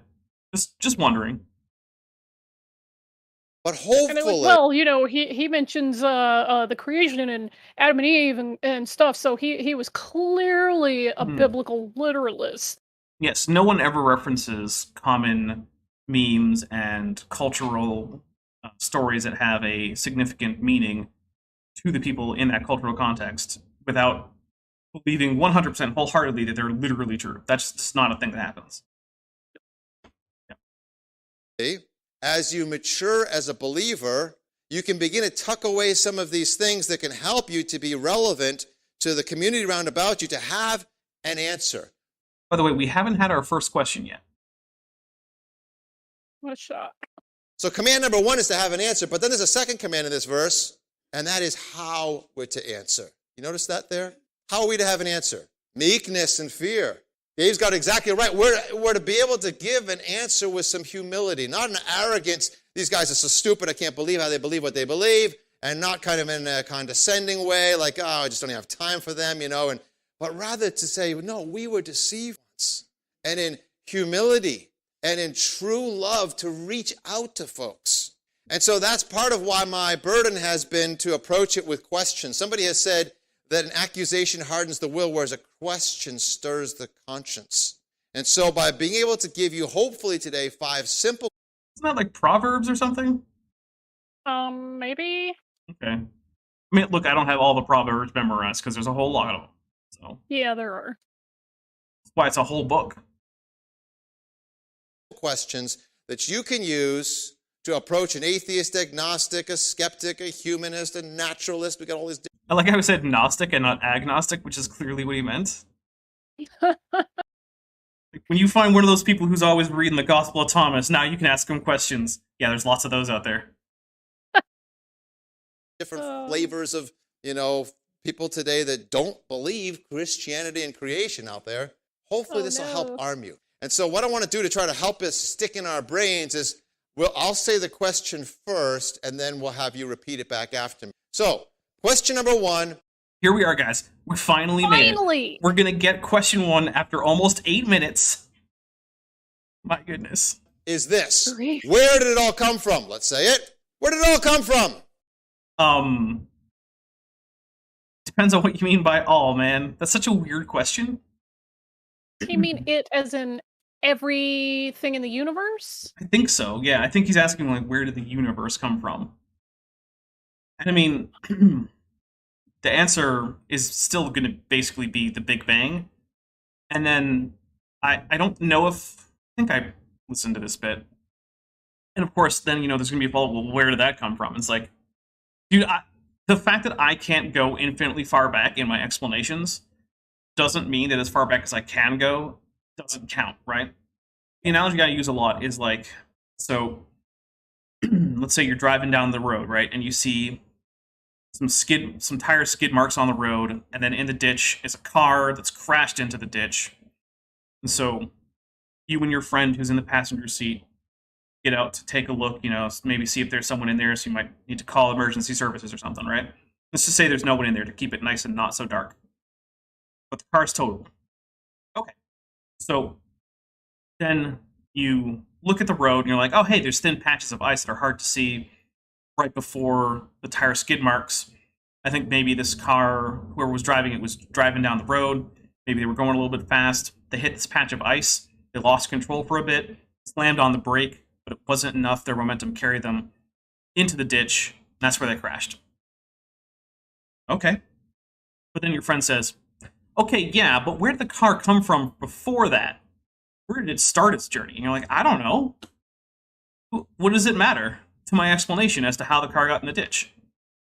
[SPEAKER 3] Just wondering.
[SPEAKER 5] But hopefully...
[SPEAKER 4] Well, he mentions the creation and Adam and Eve and stuff, so he was clearly a biblical literalist.
[SPEAKER 3] Yes, no one ever references common memes and cultural stories that have a significant meaning to the people in that cultural context without believing 100% wholeheartedly that they're literally true. That's just not a thing that happens.
[SPEAKER 5] Yeah. As you mature as a believer, you can begin to tuck away some of these things that can help you to be relevant to the community around about you, to have an answer.
[SPEAKER 3] By the way, we haven't had our first question yet.
[SPEAKER 4] What a shock.
[SPEAKER 5] So command number 1 is to have an answer, but then there's a second command in this verse, and that is how we're to answer. You notice that there? How are we to have an answer? Meekness and fear. Dave's got it exactly right. We're to be able to give an answer with some humility, not an arrogance. These guys are so stupid, I can't believe how they believe what they believe, and not kind of in a condescending way, like, oh, I just don't have time for them, but rather to say, no, we were deceived once. And in humility and in true love to reach out to folks. And so that's part of why my burden has been to approach it with questions. Somebody has said that an accusation hardens the will, whereas a question stirs the conscience. And so by being able to give you, hopefully today, 5 simple...
[SPEAKER 3] Isn't that like Proverbs or something?
[SPEAKER 4] Maybe.
[SPEAKER 3] Okay. I mean, look, I don't have all the Proverbs memorized because there's a whole lot of them. So
[SPEAKER 4] Yeah, there are.
[SPEAKER 3] that's why it's a whole book.
[SPEAKER 5] Questions that you can use to approach an atheist, agnostic, a skeptic, a humanist, a naturalist. We got all these...
[SPEAKER 3] I like how he said Gnostic and not agnostic, which is clearly what he meant. Like, when you find one of those people who's always reading the Gospel of Thomas, now you can ask him questions. Yeah, there's lots of those out there.
[SPEAKER 5] Different flavors of, people today that don't believe Christianity and creation out there. Hopefully this will help arm you. And so what I want to do to try to help us stick in our brains is, I'll say the question first, and then we'll have you repeat it back after me. So, question number 1.
[SPEAKER 3] Here we are, guys. We finally made it. We're going to get question 1 after almost 8 minutes. My goodness.
[SPEAKER 5] Is this. Where did it all come from? Let's say it. Where did it all come from?
[SPEAKER 3] Depends on what you mean by all, man. That's such a weird question.
[SPEAKER 4] You mean it as in everything in the universe?
[SPEAKER 3] I think so, yeah. I think he's asking, like, where did the universe come from? And I mean, the answer is still going to basically be the Big Bang. And then I don't know if I think I listened to this bit. And of course, then there's going to be a follow-up. Well, where did that come from? It's like, dude, the fact that I can't go infinitely far back in my explanations doesn't mean that as far back as I can go doesn't count, right? The analogy I use a lot is like, so let's say you're driving down the road, right, and you see some tire skid marks on the road, and then in the ditch is a car that's crashed into the ditch. And so you and your friend who's in the passenger seat get out to take a look, maybe see if there's someone in there, so you might need to call emergency services or something, right? Let's just say there's no one in there to keep it nice and not so dark. But the car's totaled. Okay. So then you look at the road and you're like, oh, hey, there's thin patches of ice that are hard to see right before the tire skid marks. I think maybe this car, whoever was driving it, was driving down the road. Maybe they were going a little bit fast. They hit this patch of ice. They lost control for a bit, slammed on the brake, but it wasn't enough. Their momentum carried them into the ditch. And that's where they crashed. Okay. But then your friend says, okay, yeah, but where did the car come from before that? Where did it start its journey? And you're like, I don't know. What does it matter to my explanation as to how the car got in the ditch?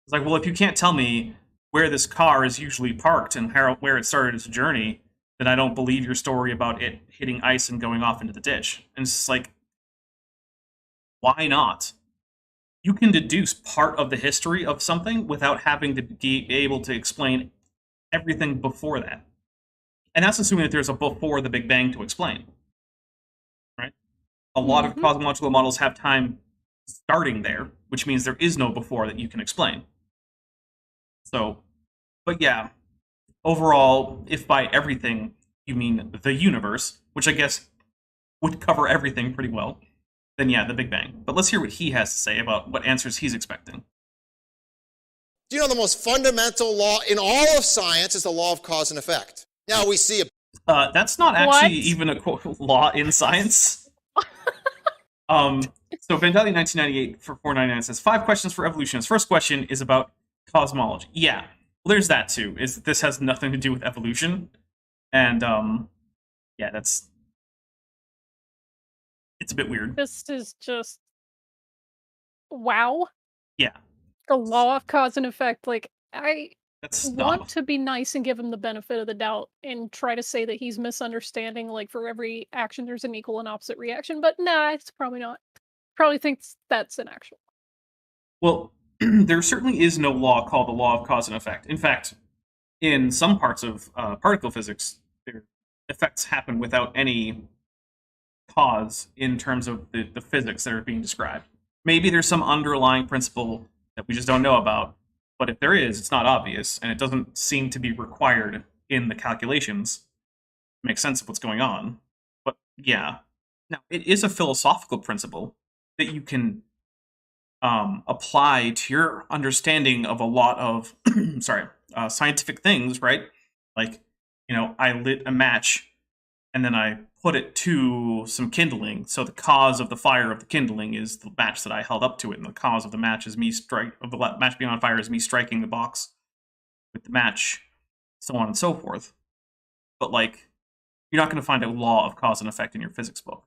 [SPEAKER 3] It's like, well, if you can't tell me where this car is usually parked and where it started its journey, then I don't believe your story about it hitting ice and going off into the ditch. And it's just like, why not? You can deduce part of the history of something without having to be able to explain everything before that. And that's assuming that there's a before the Big Bang to explain. Right? A lot of cosmological models have time starting there, which means there is no before that you can explain. So, but yeah, overall, if by everything you mean the universe, which I guess would cover everything pretty well, then yeah, the Big Bang. But let's hear what he has to say about what answers he's expecting.
[SPEAKER 5] Do you know the most fundamental law in all of science is the law of cause and effect? Now we see
[SPEAKER 3] that's not actually even a quote law in science. So Vishanti 1998 for 499 says 5 questions for evolutionists. First question is about cosmology. Yeah, well, there's that too. This has nothing to do with evolution, and yeah, it's a bit weird.
[SPEAKER 4] This is just wow.
[SPEAKER 3] Yeah,
[SPEAKER 4] The law of cause and effect. Like, I
[SPEAKER 3] that's
[SPEAKER 4] want to be nice and give him the benefit of the doubt and try to say that he's misunderstanding, like, for every action there's an equal and opposite reaction, but nah, it's probably not. Probably thinks that's an actual.
[SPEAKER 3] Well, there certainly is no law called the law of cause and effect. In fact, in some parts of particle physics, their effects happen without any cause in terms of the physics that are being described. Maybe there's some underlying principle that we just don't know about, but if there is, it's not obvious, and it doesn't seem to be required in the calculations to make sense of what's going on. But yeah. Now, it is a philosophical principle that you can apply to your understanding of a lot of scientific things, right? Like, I lit a match and then I put it to some kindling, so the cause of the fire of the kindling is the match that I held up to it, and the cause of the match is the match being on fire is me striking the box with the match, so on and so forth. But like, you're not going to find a law of cause and effect in your physics book.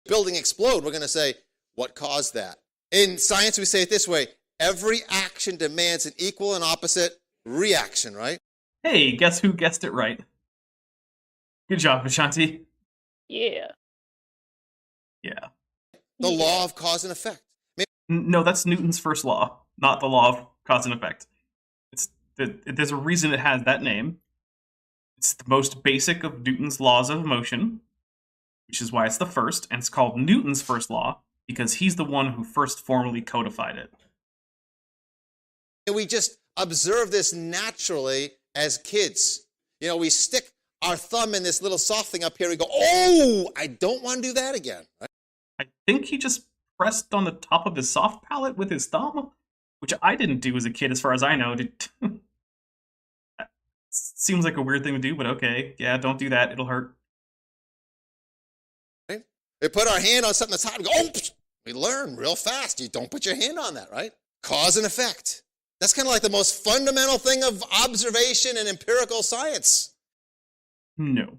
[SPEAKER 5] building explode, we're going to say, what caused that? In science, we say it this way: every action demands an equal and opposite reaction, right?
[SPEAKER 3] Hey, guess who guessed it right? Good job, Vishanti.
[SPEAKER 4] Yeah.
[SPEAKER 3] Yeah.
[SPEAKER 5] The law of cause and effect.
[SPEAKER 3] No, that's Newton's first law, not the law of cause and effect. There's a reason it has that name. It's the most basic of Newton's laws of motion, which is why it's the first, and it's called Newton's first law because he's the one who first formally codified it.
[SPEAKER 5] And we just observe this naturally as kids. You know, we stick our thumb in this little soft thing up here and go, oh, I don't want to do that again. Right?
[SPEAKER 3] I think he just pressed on the top of his soft palate with his thumb, which I didn't do as a kid as far as I know. Seems like a weird thing to do, but okay. Yeah, don't do that. It'll hurt.
[SPEAKER 5] Right? We put our hand on something that's hot and go, oh, we learn real fast. You don't put your hand on that, right? Cause and effect. That's kind of like the most fundamental thing of observation and empirical science.
[SPEAKER 3] No.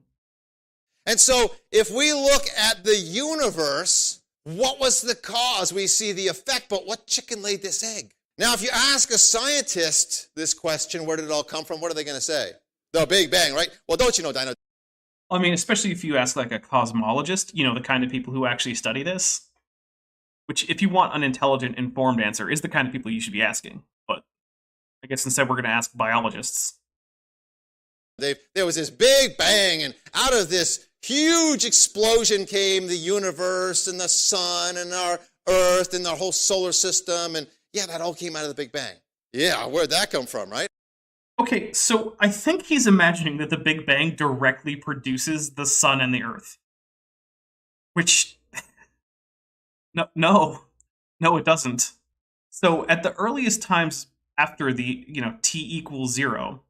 [SPEAKER 5] And so if we look at the universe, what was the cause? We see the effect, but what chicken laid this egg? Now, if you ask a scientist this question, where did it all come from? What are they going to say? The Big Bang, right? Well, don't you know, Dino?
[SPEAKER 3] I mean, especially if you ask like a cosmologist, you know, the kind of people who actually study this, which if you want an intelligent, informed answer, is the kind of people you should be asking. But I guess instead we're going to ask biologists.
[SPEAKER 5] There was this big bang, and out of this huge explosion came the universe and the sun and our earth and our whole solar system. And yeah, that all came out of the Big Bang. Yeah, where'd that come from, right?
[SPEAKER 3] Okay, so I think he's imagining that the Big Bang directly produces the sun and the earth. Which, no, it doesn't. So at the earliest times after the, T equals 0,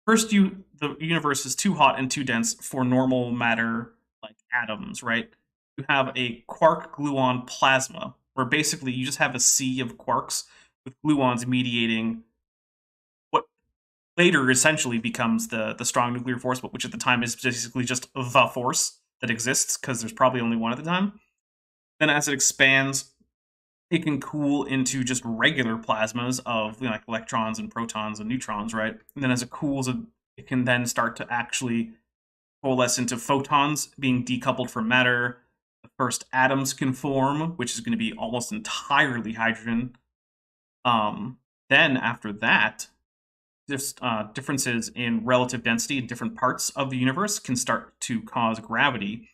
[SPEAKER 3] first the universe is too hot and too dense for normal matter, like atoms, right? You have a quark-gluon plasma, where basically you just have a sea of quarks with gluons mediating what later essentially becomes the strong nuclear force, but which at the time is basically just the force that exists, because there's probably only one at the time. Then as it expands, it can cool into just regular plasmas of like electrons and protons and neutrons, right? And then as it cools, it can then start to actually coalesce into photons being decoupled from matter. The first atoms can form, which is going to be almost entirely hydrogen. Then after that, just differences in relative density in different parts of the universe can start to cause gravity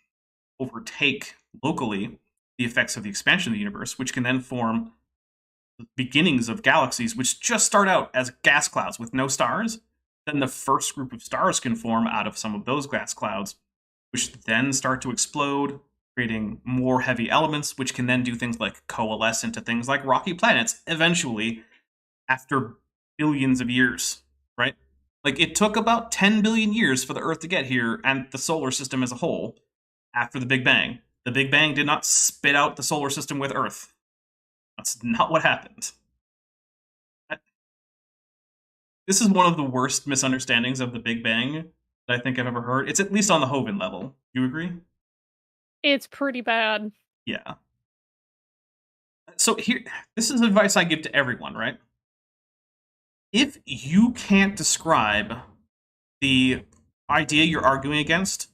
[SPEAKER 3] overtake locally the effects of the expansion of the universe, which can then form the beginnings of galaxies, which just start out as gas clouds with no stars. Then the first group of stars can form out of some of those gas clouds, which then start to explode, creating more heavy elements, which can then do things like coalesce into things like rocky planets, eventually, after billions of years, right? Like, it took about 10 billion years for the Earth to get here, and the solar system as a whole, after the Big Bang. The Big Bang did not spit out the solar system with Earth. That's not what happened. This is one of the worst misunderstandings of the Big Bang that I think I've ever heard. It's at least on the Hovind level. Do you agree?
[SPEAKER 4] It's pretty bad.
[SPEAKER 3] Yeah. So this is advice I give to everyone, right? If you can't describe the idea you're arguing against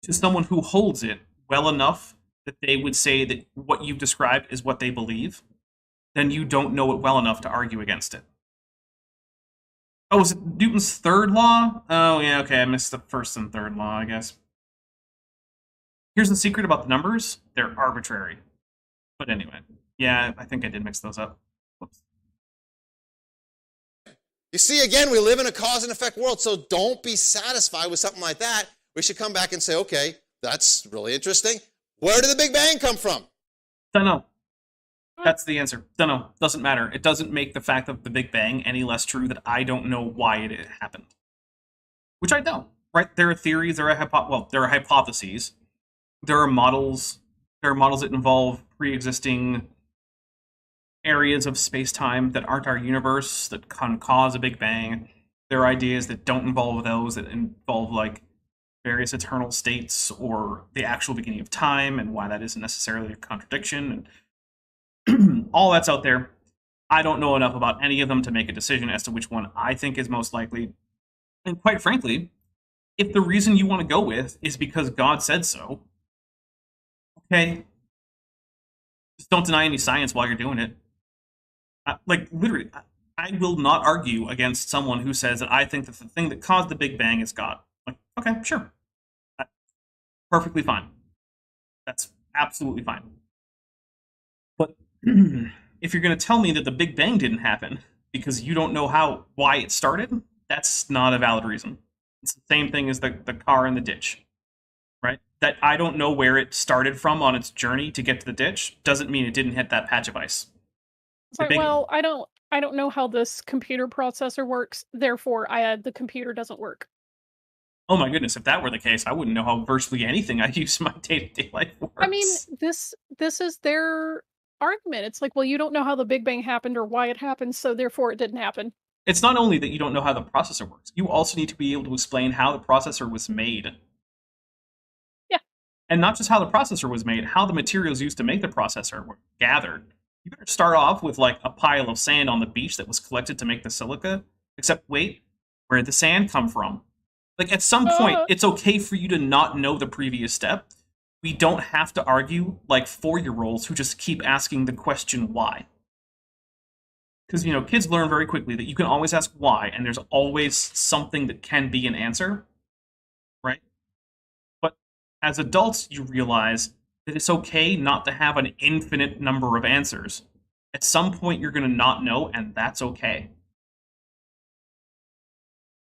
[SPEAKER 3] to someone who holds it well enough that they would say that what you've described is what they believe, then you don't know it well enough to argue against it. Oh, is it Newton's third law? Oh, yeah, okay, I missed the first and third law, I guess. Here's the secret about the numbers. They're arbitrary. But anyway, yeah, I think I did mix those up. Whoops.
[SPEAKER 5] You see, again, we live in a cause and effect world, so don't be satisfied with something like that. We should come back and say, okay, that's really interesting. Where did the Big Bang come from?
[SPEAKER 3] Don't know. That's the answer. Don't know. Doesn't matter. It doesn't make the fact of the Big Bang any less true that I don't know why it happened. Which I don't, right? There are theories, there are hypotheses, there are models that involve pre-existing areas of space-time that aren't our universe, that can cause a Big Bang. There are ideas that don't involve those, that involve, like, various eternal states or the actual beginning of time, and why that isn't necessarily a contradiction, and all that's out there. I don't know enough about any of them to make a decision as to which one I think is most likely. And quite frankly, if the reason you want to go with is because God said so, okay, just don't deny any science while you're doing it. Literally, I will not argue against someone who says that I think that the thing that caused the Big Bang is God. Like, okay, sure. Perfectly fine. That's absolutely fine. But if you're going to tell me that the Big Bang didn't happen because you don't know why it started, that's not a valid reason. It's the same thing as the car in the ditch, right? That I don't know where it started from on its journey to get to the ditch doesn't mean it didn't hit that patch of ice.
[SPEAKER 4] Well, I don't know how this computer processor works, therefore the computer doesn't work.
[SPEAKER 3] Oh my goodness, if that were the case, I wouldn't know how virtually anything I use in my day-to-day life works.
[SPEAKER 4] I mean, this is their argument. It's like, well, you don't know how the Big Bang happened or why it happened, so therefore it didn't happen.
[SPEAKER 3] It's not only that you don't know how the processor works, you also need to be able to explain how the processor was made.
[SPEAKER 4] Yeah.
[SPEAKER 3] And not just how the processor was made, how the materials used to make the processor were gathered. You better start off with like a pile of sand on the beach that was collected to make the silica. Except, wait, where did the sand come from? Like, at some point, it's okay for you to not know the previous step. We don't have to argue like 4-year-olds who just keep asking the question why. Because, kids learn very quickly that you can always ask why, and there's always something that can be an answer, right? But as adults, you realize that it's okay not to have an infinite number of answers. At some point, you're going to not know, and that's okay.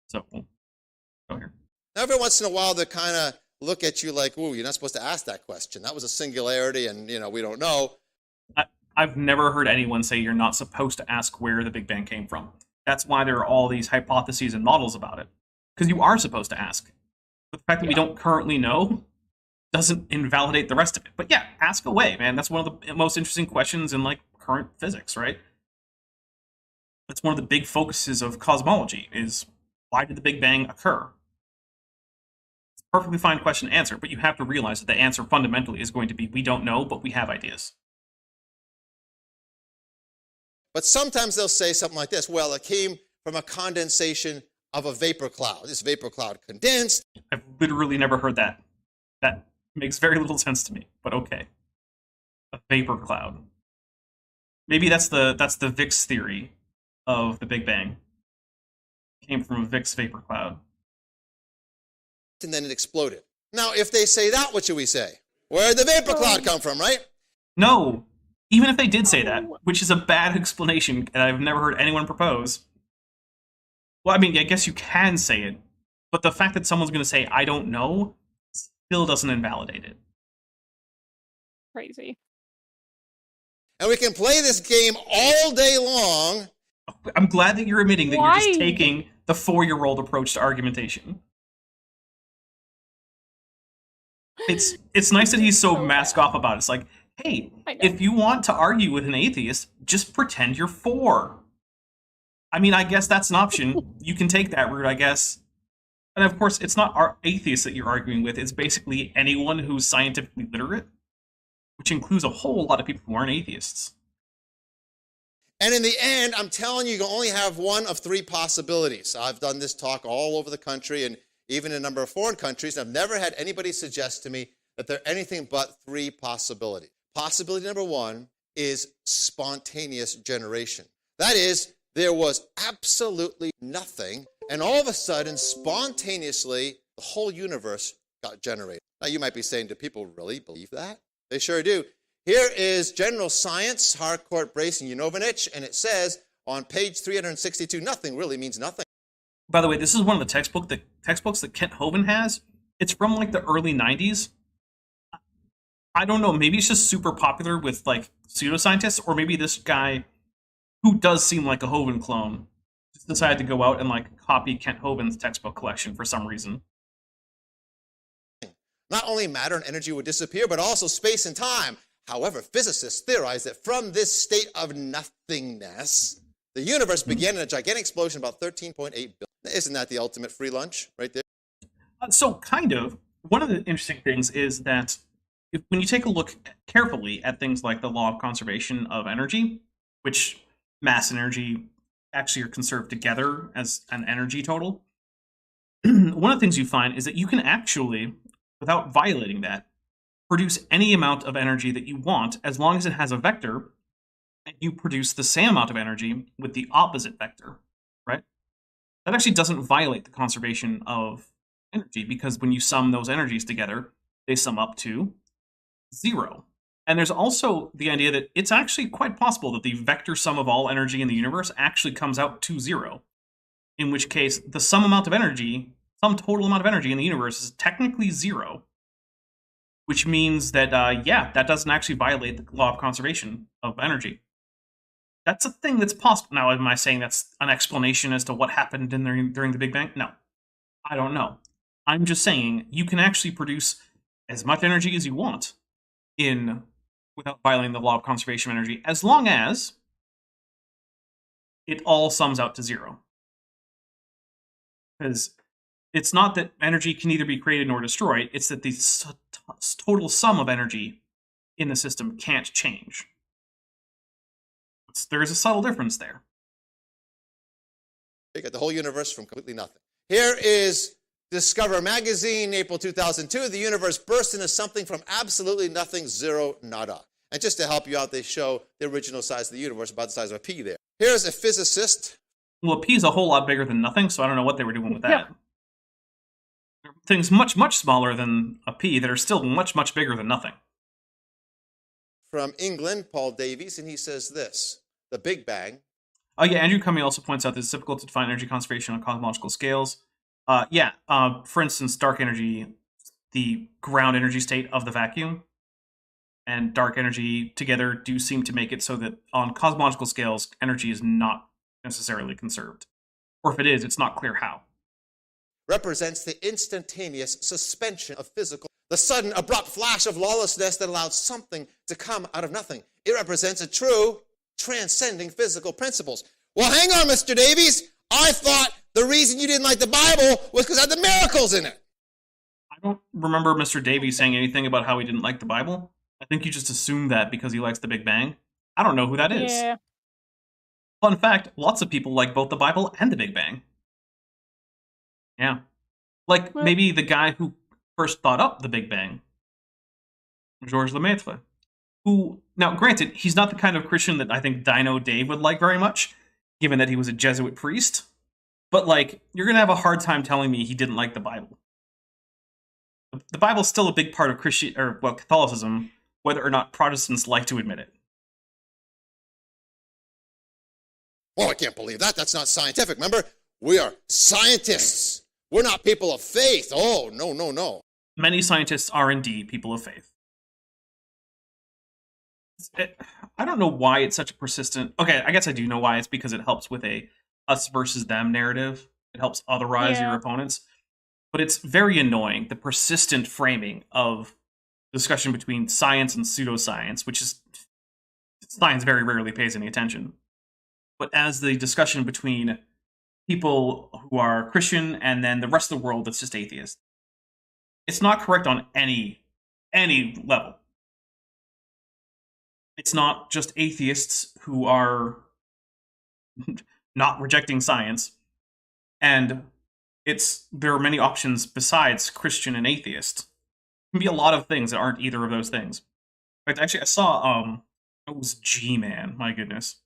[SPEAKER 3] So, go here.
[SPEAKER 5] Now, every once in a while, they kind of look at you like, ooh, you're not supposed to ask that question. That was a singularity, and, we don't know.
[SPEAKER 3] I've never heard anyone say you're not supposed to ask where the Big Bang came from. That's why there are all these hypotheses and models about it. Because you are supposed to ask. But the fact that we don't currently know doesn't invalidate the rest of it. But yeah, ask away, man. That's one of the most interesting questions in, like, current physics, right? That's one of the big focuses of cosmology, is why did the Big Bang occur? It's a perfectly fine question to answer, but you have to realize that the answer fundamentally is going to be, we don't know, but we have ideas.
[SPEAKER 5] But sometimes they'll say something like this, well, it came from a condensation of a vapor cloud. This vapor cloud condensed.
[SPEAKER 3] I've literally never heard that. That makes very little sense to me, but okay. A vapor cloud. Maybe that's the VIX theory of the Big Bang. It came from a VIX vapor cloud.
[SPEAKER 5] And then it exploded. Now, if they say that, what should we say? Where did the vapor cloud come from, right?
[SPEAKER 3] No. Even if they did say that, which is a bad explanation, and I've never heard anyone propose. Well, I mean, I guess you can say it, but the fact that someone's going to say, I don't know, still doesn't invalidate it.
[SPEAKER 4] Crazy.
[SPEAKER 5] And we can play this game all day long.
[SPEAKER 3] I'm glad that you're admitting that
[SPEAKER 4] Why?
[SPEAKER 3] you're just taking the 4-year-old approach to argumentation. It's nice that he's so mask off about it. It's like, hey, if you want to argue with an atheist, just pretend you're 4. I mean, I guess that's an option. You can take that route, I guess. And of course, it's not our atheists that you're arguing with. It's basically anyone who's scientifically literate, which includes a whole lot of people who aren't atheists.
[SPEAKER 5] And in the end, I'm telling you, you can only have one of 3 possibilities. I've done this talk all over the country and even in a number of foreign countries. I've never had anybody suggest to me that there are anything but 3 possibilities. Possibility number 1 is spontaneous generation. That is, there was absolutely nothing, and all of a sudden, spontaneously, the whole universe got generated. Now, you might be saying, do people really believe that? They sure do. Here is General Science, Harcourt, Brace, and Yovanovitch, and it says on page 362, nothing really means nothing.
[SPEAKER 3] By the way, this is one of the textbooks that Kent Hovind has. It's from like the early 90s. I don't know, maybe it's just super popular with like pseudoscientists, or maybe this guy, who does seem like a Hovind clone, just decided to go out and like copy Kent Hovind's textbook collection for some reason.
[SPEAKER 5] Not only matter and energy would disappear, but also space and time. However, physicists theorize that from this state of nothingness, the universe began in a gigantic explosion about 13.8 billion. Isn't that the ultimate free lunch right there?
[SPEAKER 3] So kind of. One of the interesting things is that when you take a look carefully at things like the law of conservation of energy, which mass and energy actually are conserved together as an energy total, one of the things you find is that you can actually, without violating that, produce any amount of energy that you want as long as it has a vector, and you produce the same amount of energy with the opposite vector, right? That actually doesn't violate the conservation of energy, because when you sum those energies together, they sum up to 0. And there's also the idea that it's actually quite possible that the vector sum of all energy in the universe actually comes out to 0, in which case the sum amount of energy, some total amount of energy in the universe is technically 0, which means that, yeah, that doesn't actually violate the law of conservation of energy. That's a thing that's possible. Now, am I saying that's an explanation as to what happened during the Big Bang? No. I don't know. I'm just saying you can actually produce as much energy as you want in without violating the law of conservation of energy, as long as it all sums out to zero. Because it's not that energy can neither be created nor destroyed, it's that the total sum of energy in the system can't change. There is a subtle difference there.
[SPEAKER 5] You got the whole universe from completely nothing. Here is Discover Magazine, April 2002. The universe burst into something from absolutely nothing, zero, nada. And just to help you out, they show the original size of the universe, about the size of a pea there. Here's a physicist.
[SPEAKER 3] Well, a pea is a whole lot bigger than nothing, so I don't know what they were doing with that. There are things much, much smaller than a pea that are still much, much bigger than nothing.
[SPEAKER 5] From England, Paul Davies, and he says this, the Big Bang.
[SPEAKER 3] Oh yeah, Andrew Cummey also points out that it's difficult to define energy conservation on cosmological scales. For instance, dark energy, the ground energy state of the vacuum, and dark energy together do seem to make it so that on cosmological scales, energy is not necessarily conserved. Or if it is, it's not clear how.
[SPEAKER 5] Represents the instantaneous suspension of physical, the sudden abrupt flash of lawlessness that allowed something to come out of nothing. It represents a true transcending physical principles. Well, hang on, Mr. Davies. I thought the reason you didn't like the Bible was because it had the miracles in it.
[SPEAKER 3] I don't remember Mr. Davies saying anything about how he didn't like the Bible. I think you just assumed that because he likes the Big Bang. I don't know who that is.
[SPEAKER 4] Yeah.
[SPEAKER 3] Fun fact, lots of people like both the Bible and the Big Bang. Yeah. Like, maybe the guy who first thought up the Big Bang, Georges Lemaitre, who, now granted, he's not the kind of Christian that I think Dino Dave would like very much, given that he was a Jesuit priest, but, like, you're going to have a hard time telling me he didn't like the Bible. The Bible's still a big part of Catholicism, whether or not Protestants like to admit it.
[SPEAKER 5] Oh, I can't believe that. That's not scientific. Remember, we are scientists. We're not people of faith. Oh, no, no, no.
[SPEAKER 3] Many scientists are indeed people of faith. I don't know why it's such a persistent... Okay, I guess I do know why. It's because it helps with a us versus them narrative. It helps otherize your opponents. But it's very annoying, the persistent framing of discussion between science and pseudoscience, which is... Science very rarely pays any attention. But as the discussion between people who are Christian and then the rest of the world that's just atheist. It's not correct on any level. It's not just atheists who are not rejecting science. And there are many options besides Christian and atheist. It can be a lot of things that aren't either of those things. In fact, actually, I saw, it was G-Man, my goodness.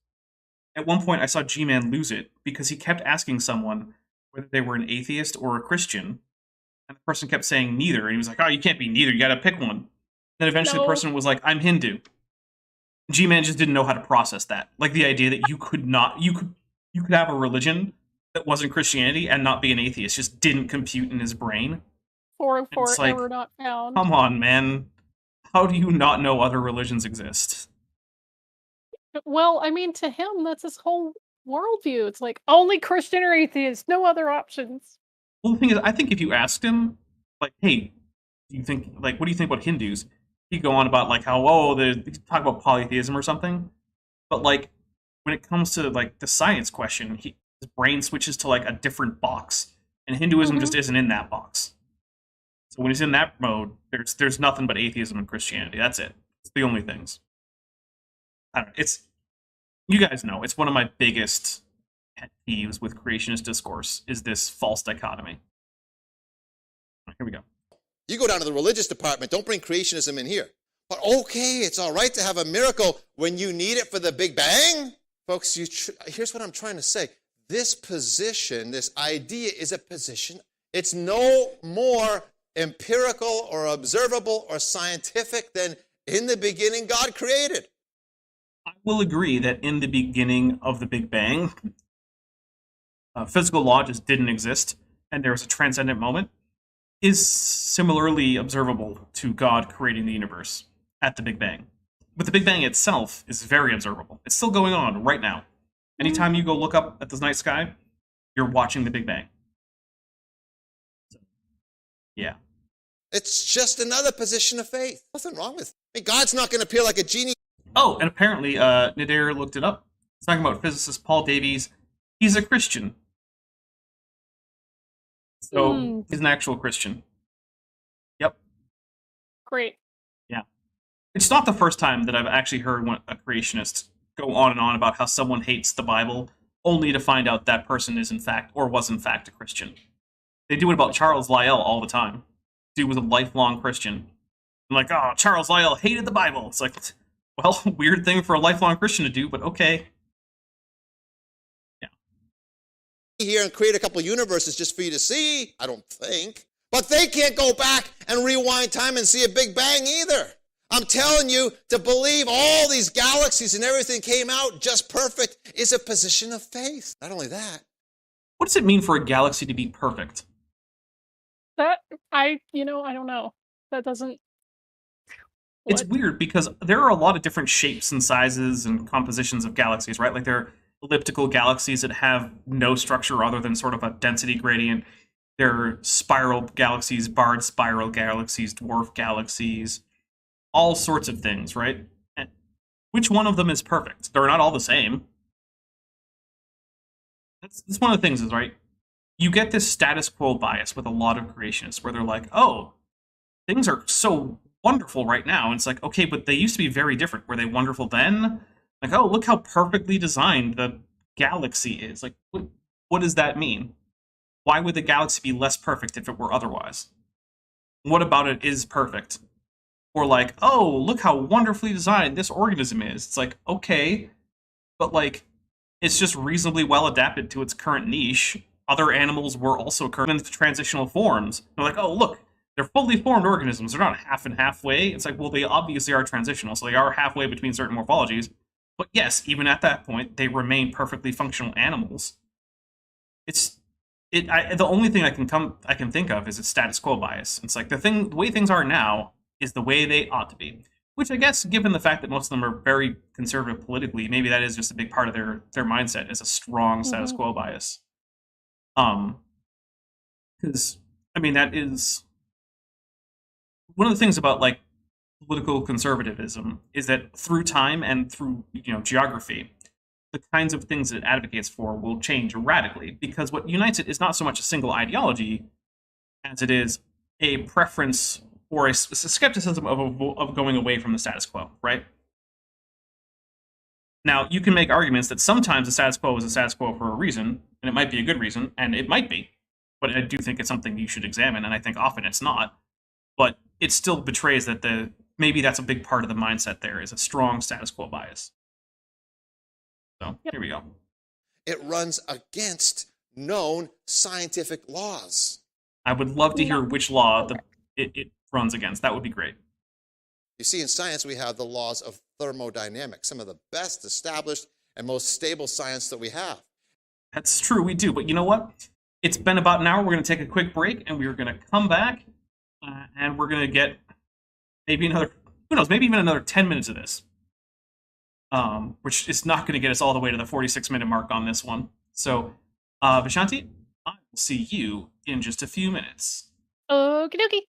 [SPEAKER 3] At one point, I saw G-Man lose it because he kept asking someone whether they were an atheist or a Christian, and the person kept saying neither, and he was like, oh, you can't be neither, you gotta pick one. Then eventually the person was like, I'm Hindu. G-Man just didn't know how to process that. Like the idea that you could have a religion that wasn't Christianity and not be an atheist just didn't compute in his brain.
[SPEAKER 4] 404
[SPEAKER 3] like,
[SPEAKER 4] error not found.
[SPEAKER 3] Come on, man. How do you not know other religions exist?
[SPEAKER 4] Well, I mean, to him, that's his whole worldview. It's like, only Christian or atheist, no other options.
[SPEAKER 3] Well, the thing is, I think if you asked him, like, hey, do you think, like, what do you think about Hindus? He'd go on about, like, how, they talk about polytheism or something. But, like, when it comes to, like, the science question, his brain switches to, like, a different box. And Hinduism just isn't in that box. So when he's in that mode, there's nothing but atheism and Christianity. That's it. It's the only things. I don't know, you guys know, it's one of my biggest pet peeves with creationist discourse, is this false dichotomy. Here we go.
[SPEAKER 5] You go down to the religious department, don't bring creationism in here. But okay, it's all right to have a miracle when you need it for the Big Bang? Folks, here's what I'm trying to say. This position, this idea is a position. It's no more empirical or observable or scientific than in the beginning God created.
[SPEAKER 3] I will agree that in the beginning of the Big Bang, physical law just didn't exist, and there was a transcendent moment, is similarly observable to God creating the universe at the Big Bang. But the Big Bang itself is very observable. It's still going on right now. Anytime you go look up at the night sky, you're watching the Big Bang. So, yeah.
[SPEAKER 5] It's just another position of faith. Nothing wrong with it. I mean, God's not going to appear like a genie.
[SPEAKER 3] Oh, and apparently, Nadir looked it up. It's talking about physicist Paul Davies. He's a Christian. So, he's an actual Christian. Yep.
[SPEAKER 4] Great.
[SPEAKER 3] Yeah. It's not the first time that I've actually heard a creationist go on and on about how someone hates the Bible, only to find out that person is in fact, or was in fact, a Christian. They do it about Charles Lyell all the time. Dude was a lifelong Christian. I'm like, oh, Charles Lyell hated the Bible. It's like, well, weird thing for a lifelong Christian to do, but okay. Yeah.
[SPEAKER 5] Here and create a couple universes just for you to see, I don't think. But they can't go back and rewind time and see a Big Bang either. I'm telling you, to believe all these galaxies and everything came out just perfect is a position of faith. Not only that.
[SPEAKER 3] What does it mean for a galaxy to be perfect?
[SPEAKER 4] That, I don't know. That doesn't...
[SPEAKER 3] It's weird because there are a lot of different shapes and sizes and compositions of galaxies, right? Like there are elliptical galaxies that have no structure other than sort of a density gradient. There are spiral galaxies, barred spiral galaxies, dwarf galaxies, all sorts of things, right? And which one of them is perfect? They're not all the same. That's one of the things is, right? You get this status quo bias with a lot of creationists where they're like, oh, things are so wonderful right now. And it's like, okay, but they used to be very different. Were they wonderful then? Like, oh, look how perfectly designed the galaxy is. Like, what does that mean? Why would the galaxy be less perfect if it were otherwise? What about it is perfect? Or like, oh, look how wonderfully designed this organism is. It's like, okay, but like, it's just reasonably well adapted to its current niche. Other animals were also current in transitional forms. They're like, oh, look, they're fully formed organisms. They're not half and halfway. It's like, well, they obviously are transitional, so they are halfway between certain morphologies. But yes, even at that point, they remain perfectly functional animals. The only thing I can think of is its status quo bias. It's like the way things are now is the way they ought to be. Which I guess, given the fact that most of them are very conservative politically, maybe that is just a big part of their mindset is a strong status quo bias. Because I mean that is one of the things about like political conservatism is that through time and through geography, the kinds of things it advocates for will change radically, because what unites it is not so much a single ideology as it is a preference or a skepticism of going away from the status quo, right? Now, you can make arguments that sometimes the status quo is a status quo for a reason, and it might be a good reason, and it might be, but I do think it's something you should examine, and I think often it's not. But it still betrays that maybe that's a big part of the mindset there, is a strong status quo bias. So, Here we go.
[SPEAKER 5] It runs against known scientific laws.
[SPEAKER 3] I would love to hear which law it runs against. That would be great.
[SPEAKER 5] You see, in science, we have the laws of thermodynamics, some of the best established and most stable science that we have.
[SPEAKER 3] That's true, we do. But you know what? It's been about an hour. We're going to take a quick break, and we're going to come back, and we're going to get maybe another, who knows, maybe even another 10 minutes of this, which is not going to get us all the way to the 46-minute mark on this one. So, Vishanti, I will see you in just a few minutes.
[SPEAKER 4] Okie dokie.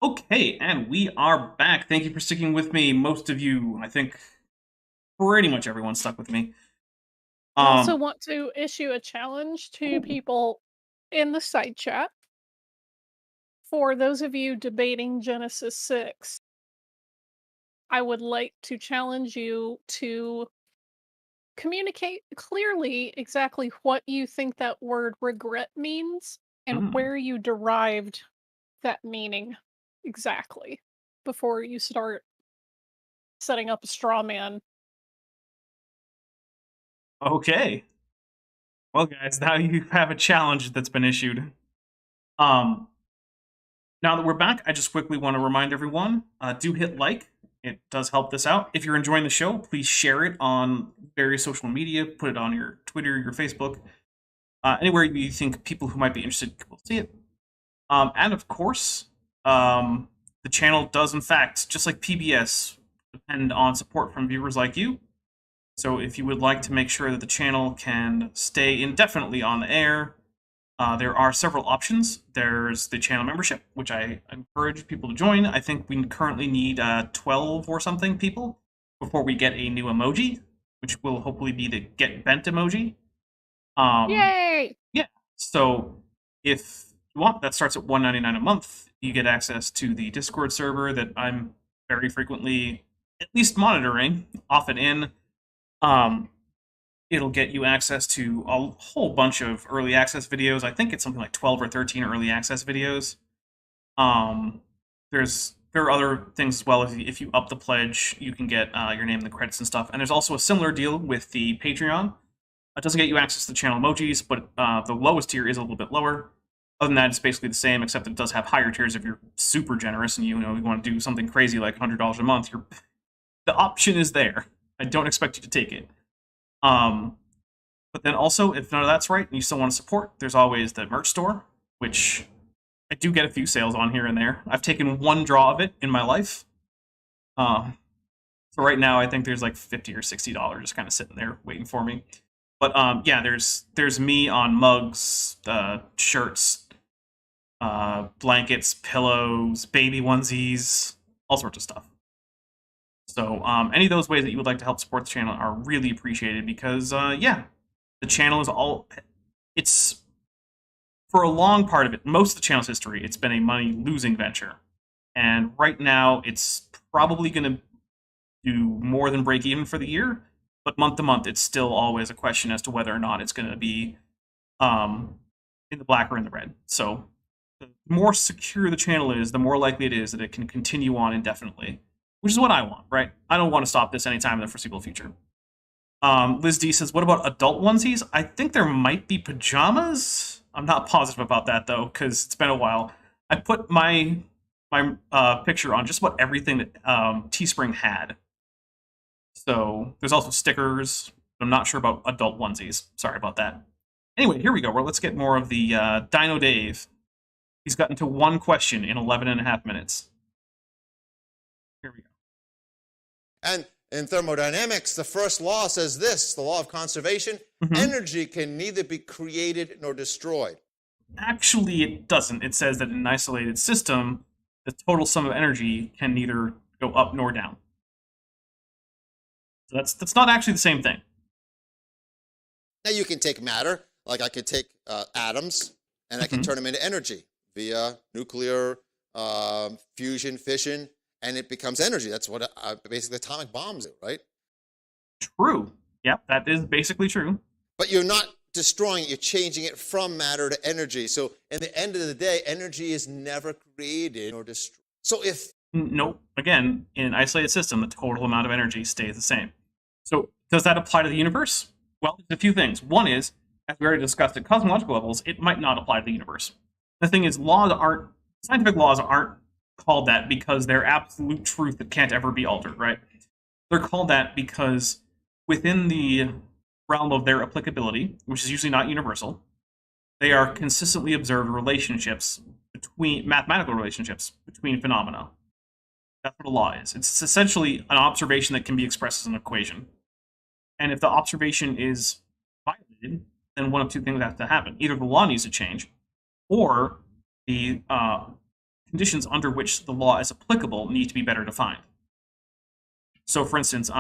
[SPEAKER 3] Okay, and we are back. Thank you for sticking with me. Most of you, I think, pretty much everyone stuck with me.
[SPEAKER 4] I also want to issue a challenge to people in the side chat. For those of you debating Genesis 6, I would like to challenge you to communicate clearly exactly what you think that word regret means and where you derived that meaning exactly before you start setting up a straw man.
[SPEAKER 3] Okay. Well, guys, now you have a challenge that's been issued. Now that we're back, I just quickly want to remind everyone, do hit like. It does help this out. If you're enjoying the show, please share it on various social media. Put it on your Twitter, your Facebook, anywhere you think people who might be interested will see it. And of course, the channel does, in fact, just like PBS, depend on support from viewers like you. So if you would like to make sure that the channel can stay indefinitely on the air, there are several options. There's the channel membership, which I encourage people to join. I think we currently need 12 or something people before we get a new emoji, which will hopefully be the Get Bent emoji.
[SPEAKER 4] Yay!
[SPEAKER 3] Yeah, so if you want, that starts at $1.99 a month. You get access to the Discord server that I'm very frequently at least monitoring, off and in. It'll get you access to a whole bunch of early access videos. I think it's something like 12 or 13 early access videos. There are other things as well. If you up the pledge, you can get your name in the credits and stuff. And there's also a similar deal with the Patreon. It doesn't get you access to the channel emojis, but the lowest tier is a little bit lower. Other than that, it's basically the same, except that it does have higher tiers if you're super generous and you want to do something crazy like $100 a month. The option is there. I don't expect you to take it. But then also, if none of that's right and you still want to support, there's always the merch store, which I do get a few sales on here and there. I've taken one draw of it in my life. So right now, I think there's like $50 or $60 just kind of sitting there waiting for me. But yeah, there's me on mugs, shirts, blankets, pillows, baby onesies, all sorts of stuff. So any of those ways that you would like to help support the channel are really appreciated because, yeah, the channel is it's, for a long part of it, most of the channel's history, it's been a money-losing venture. And right now, it's probably going to do more than break even for the year, but month to month, it's still always a question as to whether or not it's going to be in the black or in the red. So the more secure the channel is, the more likely it is that it can continue on indefinitely. Which is what I want, right? I don't want to stop this anytime in the foreseeable future. Liz D says, what about adult onesies? I think there might be pajamas. I'm not positive about that, though, because it's been a while. I put my picture on just about everything that Teespring had. So there's also stickers. I'm not sure about adult onesies. Sorry about that. Anyway, here we go. Well, let's get more of the Dino Dave. He's gotten to one question in 11 and a half minutes. Here we go.
[SPEAKER 5] And in thermodynamics, the first law says this, the law of conservation, energy can neither be created nor destroyed.
[SPEAKER 3] Actually, it doesn't. It says that in an isolated system, the total sum of energy can neither go up nor down. So that's not actually the same thing.
[SPEAKER 5] Now you can take matter, like I could take atoms, and I can turn them into energy via nuclear fusion, fission, and it becomes energy. That's what basically atomic bombs do, right?
[SPEAKER 3] True. Yep, that is basically true.
[SPEAKER 5] But you're not destroying it, you're changing it from matter to energy. So in the end of the day, energy is never created or destroyed. So if...
[SPEAKER 3] Nope. Again, in an isolated system, the total amount of energy stays the same. So does that apply to the universe? Well, there's a few things. One is, as we already discussed at cosmological levels, it might not apply to the universe. The thing is, scientific laws aren't called that because they're absolute truth that can't ever be altered, right? They're called that because within the realm of their applicability, which is usually not universal, they are consistently observed relationships mathematical relationships between phenomena. That's what a law is. It's essentially an observation that can be expressed as an equation. And if the observation is violated, then one of two things have to happen. Either the law needs to change, or the conditions under which the law is applicable need to be better defined. So, for instance,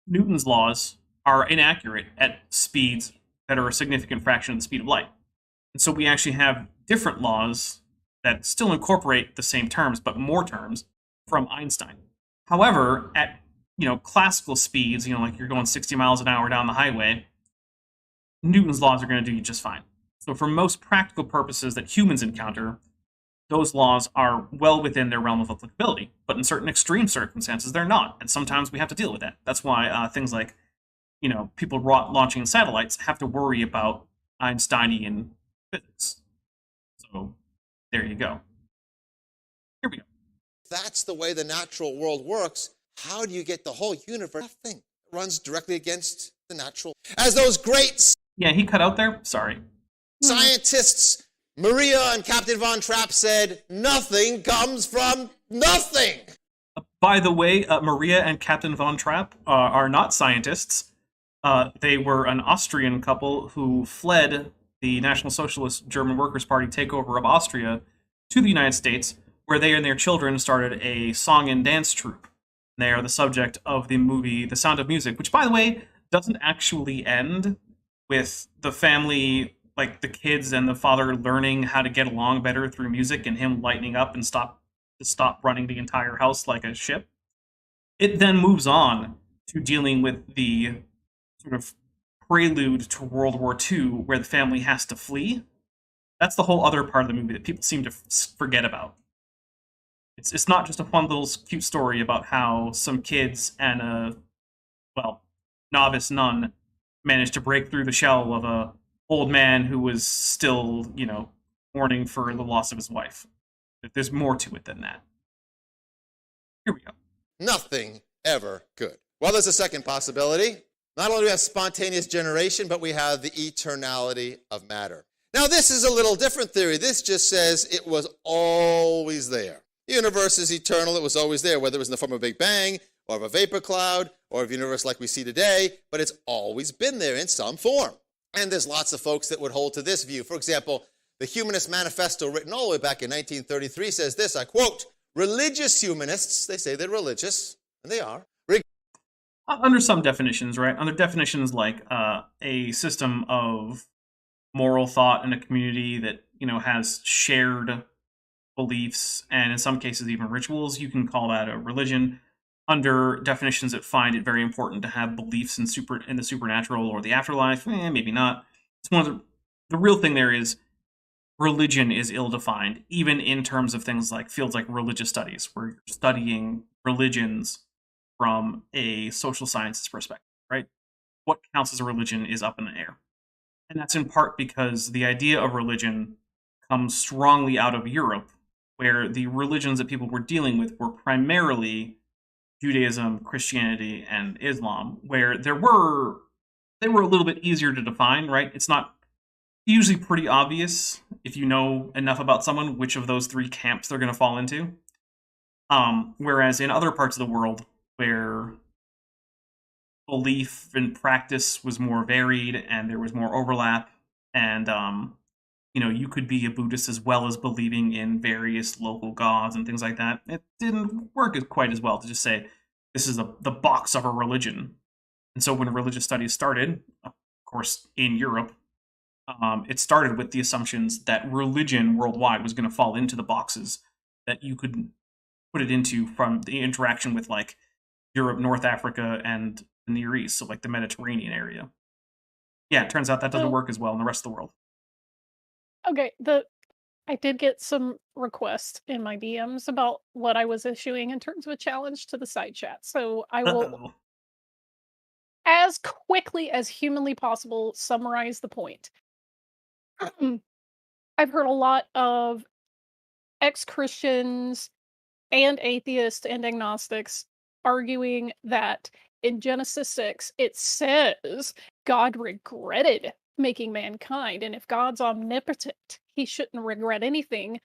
[SPEAKER 3] Newton's laws are inaccurate at speeds that are a significant fraction of the speed of light. And so we actually have different laws that still incorporate the same terms, but more terms from Einstein. However, at classical speeds, like you're going 60 miles an hour down the highway, Newton's laws are going to do you just fine. So for most practical purposes that humans encounter, those laws are well within their realm of applicability. But in certain extreme circumstances, they're not. And sometimes we have to deal with that. That's why things like, people launching satellites have to worry about Einsteinian physics. So there you go. Here we go.
[SPEAKER 5] That's the way the natural world works. How do you get the whole universe? Nothing. It runs directly against the natural. As those great
[SPEAKER 3] Yeah, he cut out there. Sorry.
[SPEAKER 5] scientists, Maria and Captain Von Trapp, said, nothing comes from nothing.
[SPEAKER 3] By the way, Maria and Captain Von Trapp are not scientists. They were an Austrian couple who fled the National Socialist German Workers' Party takeover of Austria to the United States, where they and their children started a song and dance troupe. They are the subject of the movie The Sound of Music, which, by the way, doesn't actually end with the family, like the kids and the father learning how to get along better through music and him lightening up and stop running the entire house like a ship. It then moves on to dealing with the sort of prelude to World War II, where the family has to flee. That's the whole other part of the movie that people seem to forget about. It's not just a fun little cute story about how some kids and a, novice nun managed to break through the shell of a old man who was still, mourning for the loss of his wife. There's more to it than that. Here we go.
[SPEAKER 5] Nothing ever could. Well, there's a second possibility. Not only do we have spontaneous generation, but we have the eternality of matter. Now, this is a little different theory. This just says it was always there. The universe is eternal. It was always there, whether it was in the form of a Big Bang or of a vapor cloud or of a universe like we see today, but it's always been there in some form. And there's lots of folks that would hold to this view. For example, the Humanist Manifesto, written all the way back in 1933, says this, I quote, religious humanists, they say they're religious, and they are.
[SPEAKER 3] Under some definitions, right? Under definitions like a system of moral thought in a community that, has shared beliefs and in some cases even rituals, you can call that a religion. Under definitions that find it very important to have beliefs in the supernatural or the afterlife, maybe not. It's one of the real thing there is religion is ill-defined, even in terms of things like fields like religious studies, where you're studying religions from a social sciences perspective, right? What counts as a religion is up in the air. And that's in part because the idea of religion comes strongly out of Europe, where the religions that people were dealing with were primarily Judaism, Christianity, and Islam, where they were a little bit easier to define, right? It's not usually pretty obvious if you know enough about someone which of those three camps they're going to fall into. Whereas in other parts of the world where belief and practice was more varied and there was more overlap, and you could be a Buddhist as well as believing in various local gods and things like that. It didn't work quite as well to just say, this is the box of a religion. And so when religious studies started, of course, in Europe, it started with the assumptions that religion worldwide was going to fall into the boxes that you could put it into from the interaction with, like, Europe, North Africa, and the Near East, so like the Mediterranean area. Yeah, it turns out that doesn't work as well in the rest of the world.
[SPEAKER 4] Okay, I did get some requests in my DMs about what I was issuing in terms of a challenge to the side chat. So I will, as quickly as humanly possible, summarize the point. I've heard a lot of ex-Christians and atheists and agnostics arguing that in Genesis 6, it says God regretted making mankind, and if God's omnipotent, he shouldn't regret anything.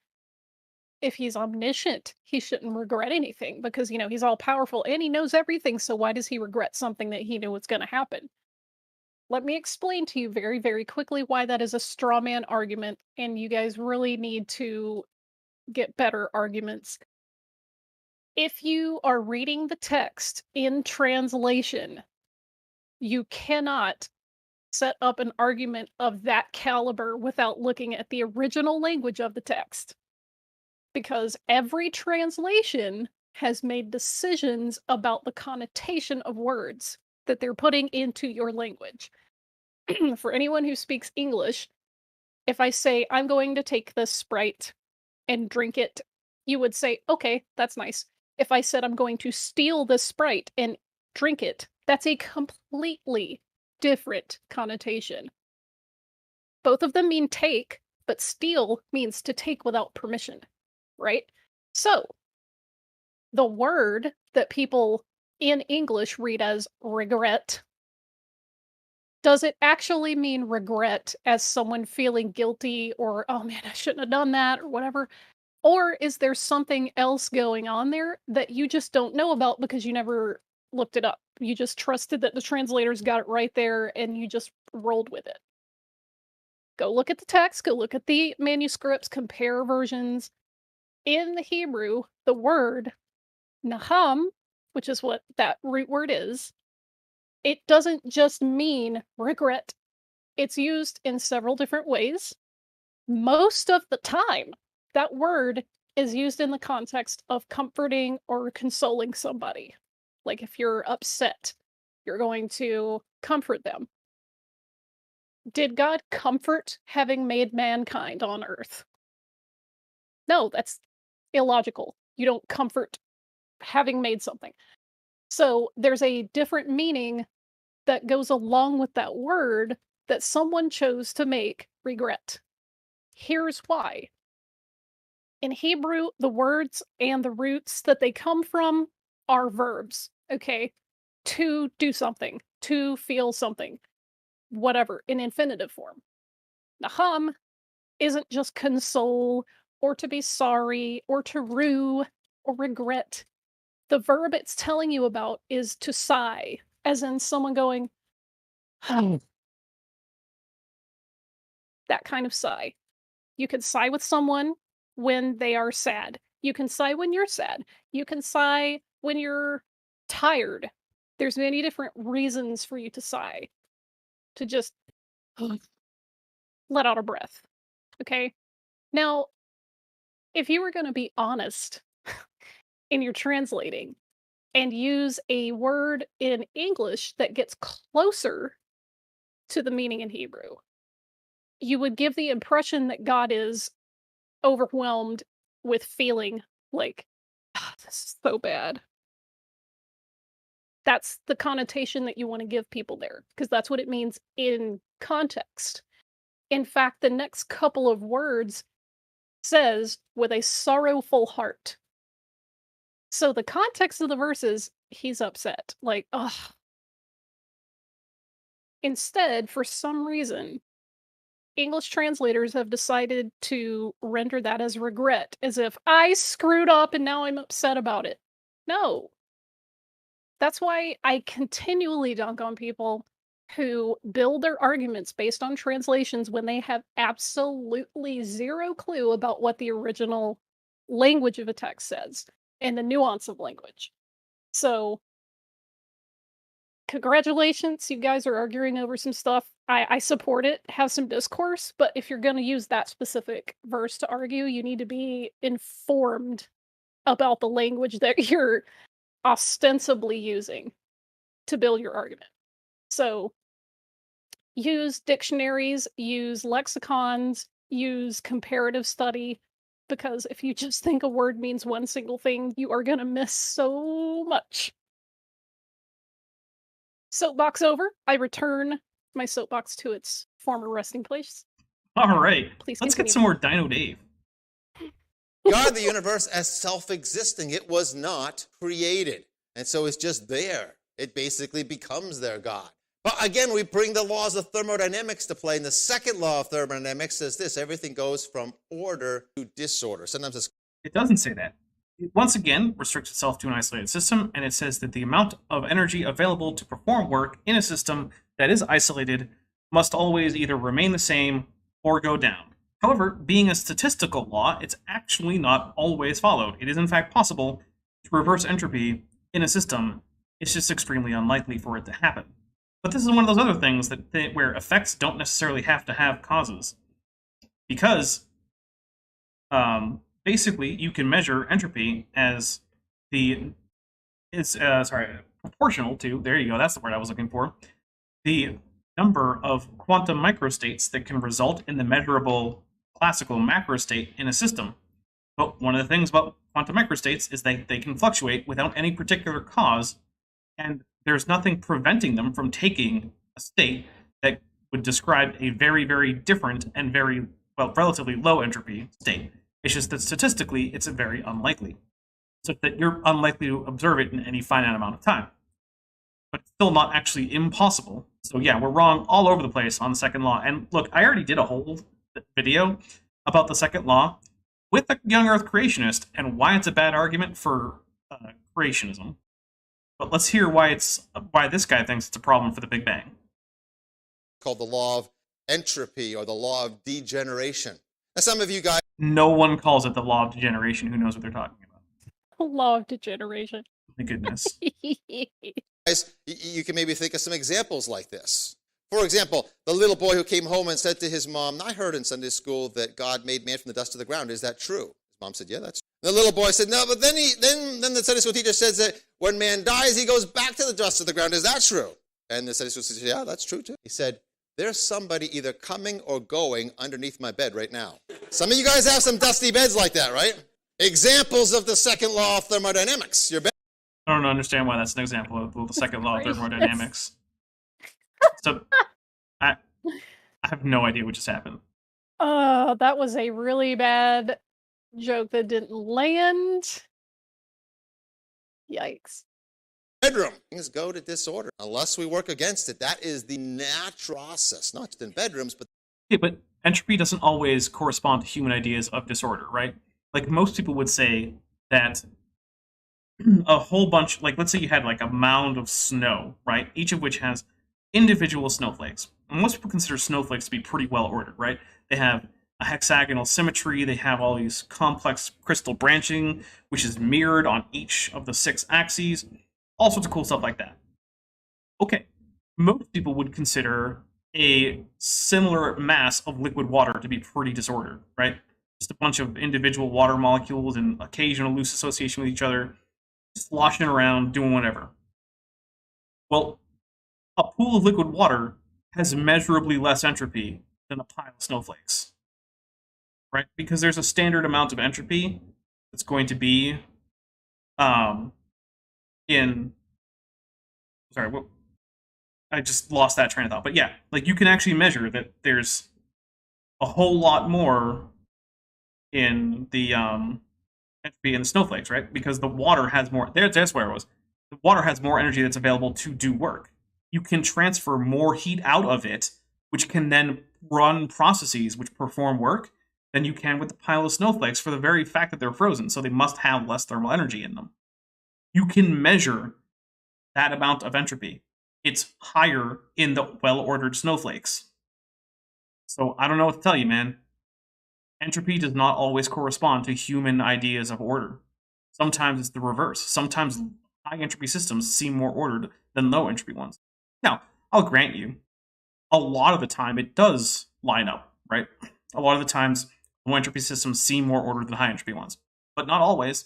[SPEAKER 4] If he's omniscient, he shouldn't regret anything because, he's all powerful and he knows everything, so why does he regret something that he knew was going to happen? Let me explain to you very, very quickly why that is a straw man argument, and you guys really need to get better arguments. If you are reading the text in translation, you cannot set up an argument of that caliber without looking at the original language of the text. Because every translation has made decisions about the connotation of words that they're putting into your language. For anyone who speaks English, if I say, I'm going to take this Sprite and drink it, you would say, okay, that's nice. If I said I'm going to steal this Sprite and drink it, that's a completely different connotation. Both of them mean take, but steal means to take without permission, right? So, the word that people in English read as regret, does it actually mean regret as someone feeling guilty or, oh man, I shouldn't have done that or whatever? Or is there something else going on there that you just don't know about because you never looked it up? You just trusted that the translators got it right there and you just rolled with it. Go look at the text, go look at the manuscripts, compare versions. In the Hebrew, the word naham, which is what that root word is, it doesn't just mean regret. It's used in several different ways. Most of the time, that word is used in the context of comforting or consoling somebody. Like if you're upset, you're going to comfort them. Did God comfort having made mankind on earth? No, that's illogical. You don't comfort having made something. So there's a different meaning that goes along with that word that someone chose to make regret. Here's why. In Hebrew, the words and the roots that they come from are verbs, okay? To do something, to feel something, whatever, in infinitive form. Naham isn't just console, or to be sorry, or to rue, or regret. The verb it's telling you about is to sigh, as in someone going, that kind of sigh. You can sigh with someone when they are sad. You can sigh when you're sad. You can sigh when you're tired. There's many different reasons for you to sigh. To just let out a breath. Okay? Now, if you were going to be honest in your translating and use a word in English that gets closer to the meaning in Hebrew, you would give the impression that God is overwhelmed with feeling like, this is so bad. That's the connotation that you want to give people there, because that's what it means in context. In fact, the next couple of words says, with a sorrowful heart. So the context of the verse is, he's upset. Like, ugh. Instead, for some reason, English translators have decided to render that as regret, as if I screwed up and now I'm upset about it. No. That's why I continually dunk on people who build their arguments based on translations when they have absolutely zero clue about what the original language of a text says and the nuance of language. So, congratulations, you guys are arguing over some stuff. I support it, have some discourse, but if you're going to use that specific verse to argue, you need to be informed about the language that you're ostensibly using to build your argument. So, use dictionaries, use lexicons, use comparative study, because if you just think a word means one single thing, you are going to miss so much. Soapbox over. I return my soapbox to its former resting place.
[SPEAKER 3] All right.
[SPEAKER 4] Please
[SPEAKER 3] Let's
[SPEAKER 4] continue.
[SPEAKER 3] get some more Dino Dave.
[SPEAKER 5] God, the universe, as self-existing, it was not created. And so it's just there. It basically becomes their God. But again, we bring the laws of thermodynamics to play. And the second law of thermodynamics says this: everything goes from order to disorder. Sometimes it's...
[SPEAKER 3] It doesn't say that. It once again restricts itself to an isolated system, and it says that the amount of energy available to perform work in a system that is isolated must always either remain the same or go down. However, being a statistical law, it's actually not always followed. It is in fact possible to reverse entropy in a system. It's just extremely unlikely for it to happen. But this is one of those other things where effects don't necessarily have to have causes. Because, basically, you can measure entropy as proportional to, there you go, that's the word I was looking for, the number of quantum microstates that can result in the measurable classical macrostate in a system. But one of the things about quantum microstates is they can fluctuate without any particular cause, and there's nothing preventing them from taking a state that would describe a very, very different and very, well, relatively low entropy state. It's just that statistically, it's very unlikely. So that you're unlikely to observe it in any finite amount of time. But it's still not actually impossible. So yeah, we're wrong all over the place on the second law. And look, I already did a whole video about the second law with a young Earth creationist and why it's a bad argument for creationism. But let's hear why this guy thinks it's a problem for the Big Bang.
[SPEAKER 5] Called the law of entropy or the law of degeneration. Now, some of you guys.
[SPEAKER 3] No one calls it the law of degeneration. Who knows what they're talking about?
[SPEAKER 4] The law of degeneration.
[SPEAKER 3] My goodness.
[SPEAKER 5] Guys, you can maybe think of some examples like this. For example, the little boy who came home and said to his mom, I heard in Sunday school that God made man from the dust of the ground. Is that true? His mom said, yeah, that's true. The little boy said, no, but then the Sunday school teacher says that when man dies, he goes back to the dust of the ground. Is that true? And the Sunday school teacher said, yeah, that's true too. He said, there's somebody either coming or going underneath my bed right now. Some of you guys have some dusty beds like that, right? Examples of the second law of thermodynamics. Your bed.
[SPEAKER 3] I don't understand why that's an example of the second law of thermodynamics. So, I have no idea what just happened.
[SPEAKER 4] That was a really bad joke that didn't land. Yikes.
[SPEAKER 5] Bedroom. Things go to disorder unless we work against it. That is the natural process, not just in bedrooms, but...
[SPEAKER 3] Okay, but entropy doesn't always correspond to human ideas of disorder, right? Like, most people would say that a whole bunch, like, let's say you had, like, a mound of snow, right? Each of which has individual snowflakes. And most people consider snowflakes to be pretty well ordered, right? They have a hexagonal symmetry, they have all these complex crystal branching, which is mirrored on each of the 6 axes, all sorts of cool stuff like that. Okay, most people would consider a similar mass of liquid water to be pretty disordered, right? Just a bunch of individual water molecules and occasional loose association with each other, sloshing around, doing whatever. Well, a pool of liquid water has measurably less entropy than a pile of snowflakes, right? Because there's a standard amount of entropy that's going to be I just lost that train of thought. But yeah, like you can actually measure that there's a whole lot more in the entropy in the snowflakes, right? Because the water has more. That's where it was. The water has more energy that's available to do work. You can transfer more heat out of it, which can then run processes which perform work than you can with the pile of snowflakes for the very fact that they're frozen, so they must have less thermal energy in them. You can measure that amount of entropy. It's higher in the well-ordered snowflakes. So I don't know what to tell you, man. Entropy does not always correspond to human ideas of order. Sometimes it's the reverse. Sometimes high entropy systems seem more ordered than low entropy ones. Now, I'll grant you, a lot of the time it does line up, right? A lot of the times, low entropy systems seem more ordered than high entropy ones, but not always.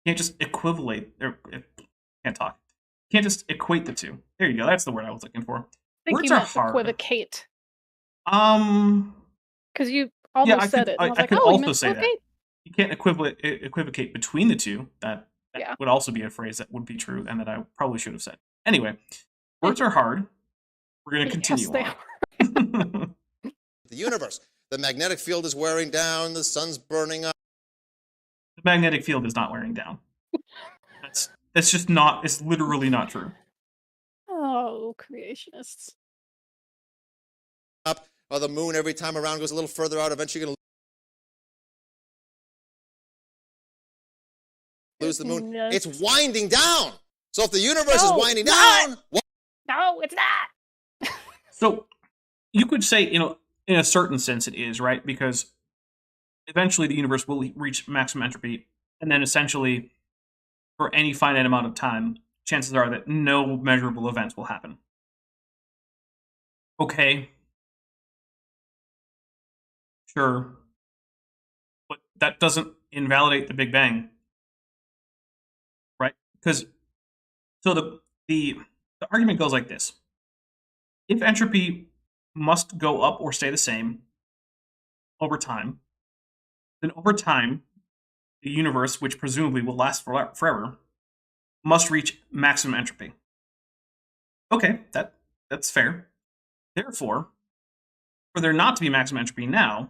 [SPEAKER 3] You can't just equivalate, can't talk. You can't just equate the two. There you go, that's the word I was looking for.
[SPEAKER 4] I think
[SPEAKER 3] Words
[SPEAKER 4] you
[SPEAKER 3] are
[SPEAKER 4] meant
[SPEAKER 3] hard.
[SPEAKER 4] equivocate.
[SPEAKER 3] Because
[SPEAKER 4] you almost said it.
[SPEAKER 3] I
[SPEAKER 4] was like,
[SPEAKER 3] could
[SPEAKER 4] oh,
[SPEAKER 3] also say that. You can't equivocate between the two. That
[SPEAKER 4] Yeah.
[SPEAKER 3] would also be a phrase that would be true and that I probably should have said. Anyway, words are hard. We're going to continue
[SPEAKER 4] Yes, they
[SPEAKER 3] on.
[SPEAKER 5] The universe. The magnetic field is wearing down. The sun's burning up.
[SPEAKER 3] The magnetic field is not wearing down. That's just not, it's literally not true.
[SPEAKER 4] Oh, creationists.
[SPEAKER 5] Up. The moon every time around goes a little further out. Eventually you're going to lose the moon.
[SPEAKER 4] Yes.
[SPEAKER 5] It's winding down. So if the universe is winding
[SPEAKER 4] not.
[SPEAKER 5] down...
[SPEAKER 4] No, it's not.
[SPEAKER 3] So you could say, In a certain sense, it is, right? Because eventually the universe will reach maximum entropy, and then essentially, for any finite amount of time, chances are that no measurable events will happen. Okay. Sure. But that doesn't invalidate the Big Bang. Right? Because, so the argument goes like this. If entropy must go up or stay the same over time, then over time, the universe, which presumably will last forever, must reach maximum entropy. Okay, that's fair. Therefore, for there not to be maximum entropy now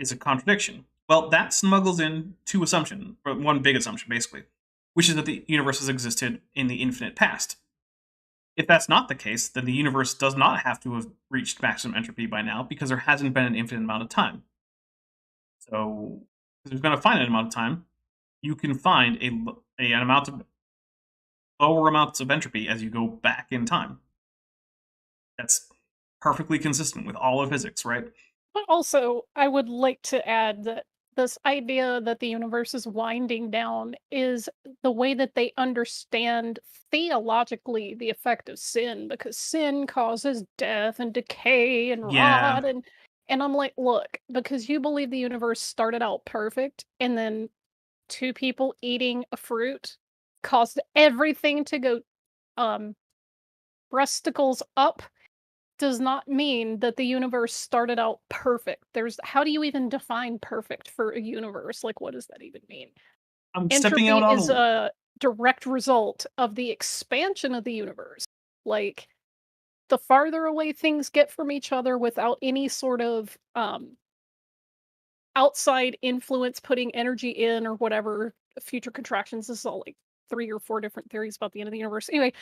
[SPEAKER 3] is a contradiction. Well, that smuggles in two assumptions, or one big assumption, basically, which is that the universe has existed in the infinite past. If that's not the case, then the universe does not have to have reached maximum entropy by now, because there hasn't been an infinite amount of time. So, if there's been a finite amount of time, you can find an amount of lower amounts of entropy as you go back in time. That's perfectly consistent with all of physics, right?
[SPEAKER 4] But also, I would like to add that this idea that the universe is winding down is the way that they understand theologically the effect of sin, because sin causes death and decay and
[SPEAKER 3] Yeah.
[SPEAKER 4] rot, and I'm like, look, because you believe the universe started out perfect, and then two people eating a fruit caused everything to go breasticles up, does not mean that the universe started out perfect. How do you even define perfect for a universe? Like, what does that even mean?
[SPEAKER 3] I'm stepping out
[SPEAKER 4] Entropy
[SPEAKER 3] on
[SPEAKER 4] is a direct result of the expansion of the universe. Like, the farther away things get from each other without any sort of outside influence putting energy in or whatever, future contractions, this is all like 3 or 4 different theories about the end of the universe. Anyway,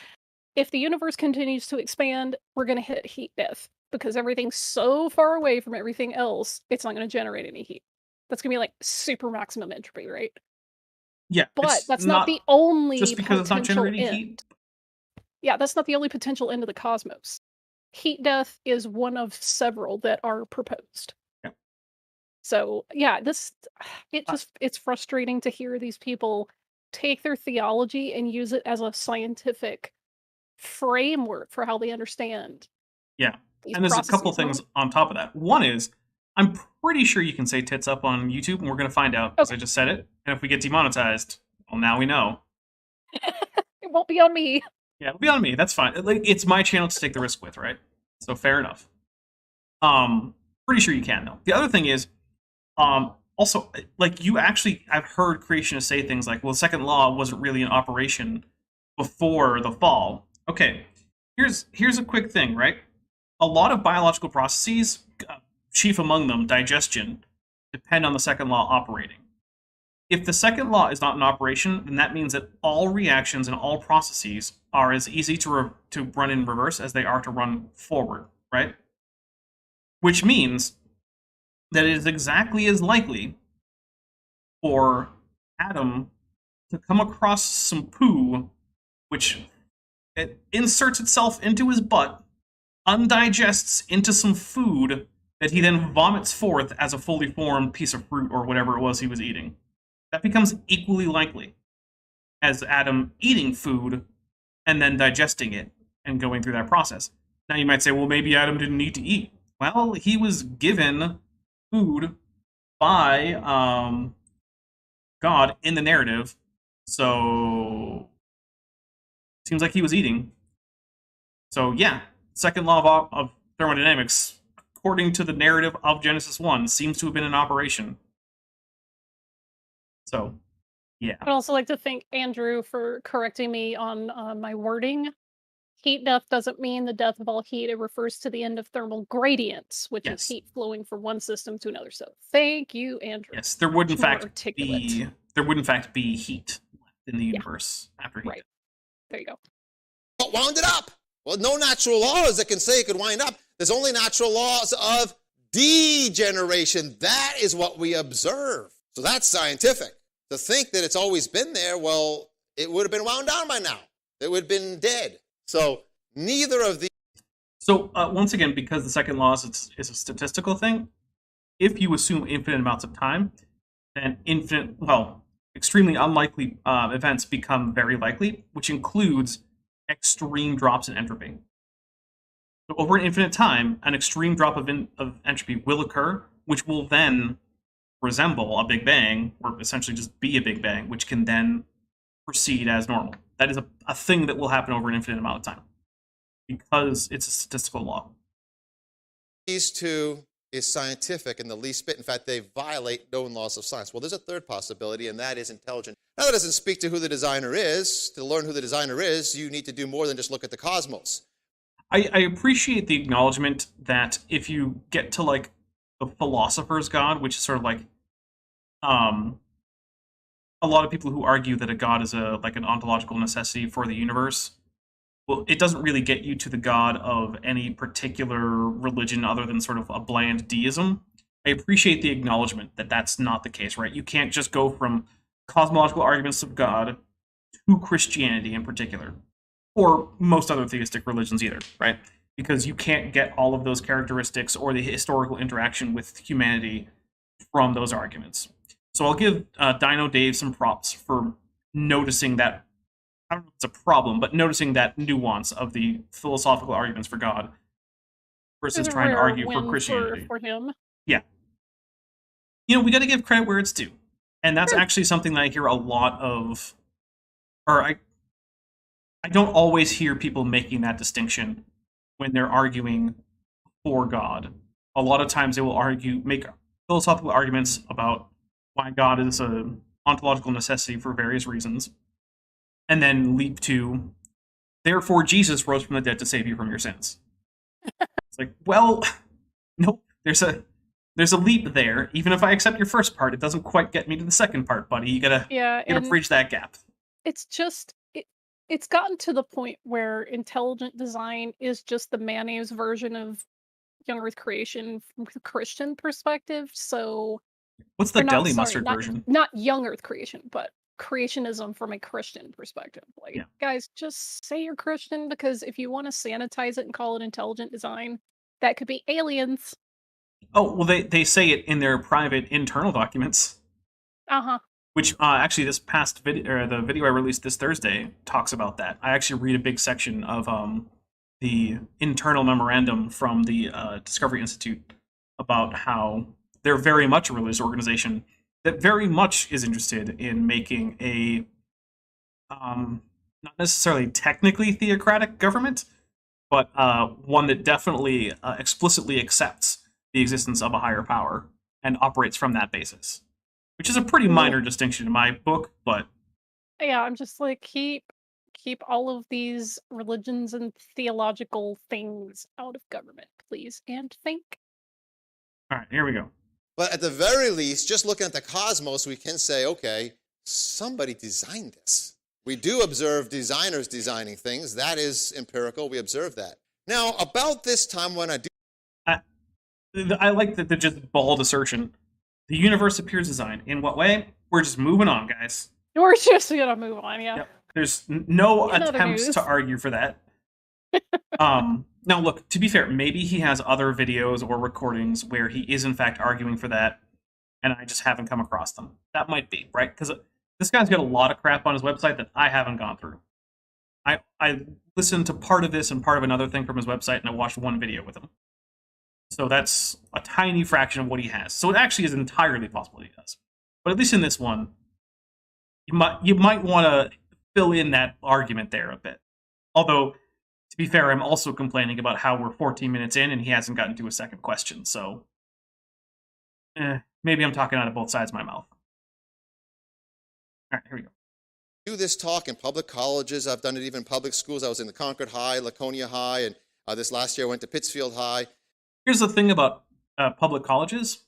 [SPEAKER 4] if the universe continues to expand, we're going to hit heat death, because everything's so far away from everything else, it's not going to generate any heat. That's going to be like super maximum entropy, right?
[SPEAKER 3] Yeah,
[SPEAKER 4] But that's not the only
[SPEAKER 3] just because it's not
[SPEAKER 4] potential
[SPEAKER 3] generating
[SPEAKER 4] end.
[SPEAKER 3] heat.
[SPEAKER 4] Yeah, that's not the only potential end of the cosmos. Heat death is one of several that are proposed.
[SPEAKER 3] Yeah.
[SPEAKER 4] So, yeah, it's frustrating to hear these people take their theology and use it as a scientific framework for how they understand.
[SPEAKER 3] Yeah.
[SPEAKER 4] These
[SPEAKER 3] And there's a couple things on top of that. One is, I'm pretty sure you can say tits up on YouTube, and we're going to find out, because I just said it. And if we get demonetized, well, now we know.
[SPEAKER 4] It won't be on me.
[SPEAKER 3] Yeah, it'll be on me. That's fine. Like, it's my channel to take the risk with, right? So fair enough. Pretty sure you can, though. The other thing is, also, like, I've heard creationists say things like, well, the second law wasn't really in operation before the fall. Okay, here's a quick thing, right? A lot of biological processes, chief among them, digestion, depend on the second law operating. If the second law is not in operation, then that means that all reactions and all processes are as easy to run in reverse as they are to run forward, right? Which means that it is exactly as likely for Adam to come across some poo, which it inserts itself into his butt, undigests into some food that he then vomits forth as a fully formed piece of fruit or whatever it was he was eating. That becomes equally likely as Adam eating food and then digesting it and going through that process. Now you might say, well, maybe Adam didn't need to eat. Well, he was given food by God in the narrative, so seems like he was eating. So yeah, second law of thermodynamics, according to the narrative of Genesis 1, seems to have been in operation. So, yeah.
[SPEAKER 4] I'd also like to thank Andrew for correcting me on my wording. Heat death doesn't mean the death of all heat. It refers to the end of thermal gradients, which is heat flowing from one system to another. So thank you, Andrew.
[SPEAKER 3] Yes, there would in fact be heat in the universe after heat.
[SPEAKER 4] Right. There you go.
[SPEAKER 5] What wound it up? Well, no natural laws that can say it could wind up. There's only natural laws of degeneration. That is what we observe. So that's scientific. To think that it's always been there, well, it would have been wound down by now. It would have been dead. So neither of these
[SPEAKER 3] So once again, because the second law is a statistical thing, if you assume infinite amounts of time, then extremely unlikely events become very likely, which includes extreme drops in entropy. So over an infinite time, an extreme drop of entropy will occur, which will then resemble a Big Bang, or essentially just be a Big Bang, which can then proceed as normal. That is a thing that will happen over an infinite amount of time, because it's a statistical law.
[SPEAKER 5] These two is scientific in the least bit. In fact, they violate known laws of science. Well, there's a third possibility, and that is intelligent. Now, that doesn't speak to who the designer is. To learn who the designer is, you need to do more than just look at the cosmos.
[SPEAKER 3] I appreciate the acknowledgement that if you get to like the philosopher's god, which is sort of like a lot of people who argue that a god is like an ontological necessity for the universe, well, it doesn't really get you to the god of any particular religion other than sort of a bland deism. I appreciate the acknowledgement that that's not the case, right? You can't just go from cosmological arguments of God to Christianity in particular, or most other theistic religions either, right? Because you can't get all of those characteristics or the historical interaction with humanity from those arguments. So I'll give Dino Dave some props for noticing that, I don't know if it's a problem, but noticing that nuance of the philosophical arguments for God versus trying to argue for Christianity.
[SPEAKER 4] For him.
[SPEAKER 3] Yeah. You know, we got to give credit where it's due. And that's actually something that I hear a lot of, or I don't always hear people making that distinction when they're arguing for God. A lot of times they will make philosophical arguments about why God is an ontological necessity for various reasons, and then leap to, therefore Jesus rose from the dead to save you from your sins. It's like, well, nope, there's a leap there. Even if I accept your first part, it doesn't quite get me to the second part, buddy. You gotta bridge that gap.
[SPEAKER 4] It's just it's gotten to the point where intelligent design is just the mayonnaise version of young Earth creation from the Christian perspective. So
[SPEAKER 3] what's the deli mustard version?
[SPEAKER 4] Not young Earth creation, but creationism from a Christian perspective. Like,
[SPEAKER 3] yeah.
[SPEAKER 4] Guys, just say you're Christian, because if you want to sanitize it and call it intelligent design, that could be aliens.
[SPEAKER 3] Oh, well, they say it in their private internal documents.
[SPEAKER 4] Uh-huh.
[SPEAKER 3] Which actually, this past video, the video I released this Thursday, talks about that. I actually read a big section of the internal memorandum from the Discovery Institute about how they're very much a religious organization that very much is interested in making a not necessarily technically theocratic government, but one that definitely explicitly accepts the existence of a higher power and operates from that basis. Which is a pretty minor distinction in my book, but
[SPEAKER 4] yeah, I'm just like, keep all of these religions and theological things out of government, please, and think.
[SPEAKER 3] All right, here we go.
[SPEAKER 5] But at the very least, just looking at the cosmos, we can say, okay, somebody designed this. We do observe designers designing things. That is empirical. We observe that. Now, about this time when
[SPEAKER 3] I like the just bald assertion. The universe appears designed. In what way? We're just moving on, guys.
[SPEAKER 4] We're just gonna move on, yeah.
[SPEAKER 3] Yep. There's no attempts to argue for that. Now, look, to be fair, maybe he has other videos or recordings where he is, in fact, arguing for that, and I just haven't come across them. That might be, right? Because this guy's got a lot of crap on his website that I haven't gone through. I listened to part of this and part of another thing from his website, and I watched one video with him. So that's a tiny fraction of what he has. So it actually is entirely possible he does. But at least in this one, you might want to fill in that argument there a bit. Although, to be fair, I'm also complaining about how we're 14 minutes in and he hasn't gotten to a second question. So maybe I'm talking out of both sides of my mouth. All right, here we go.
[SPEAKER 5] do this talk in public colleges. I've done it even in public schools. I was in the Concord High, Laconia High, and this last year I went to Pittsfield High.
[SPEAKER 3] Here's the thing about public colleges.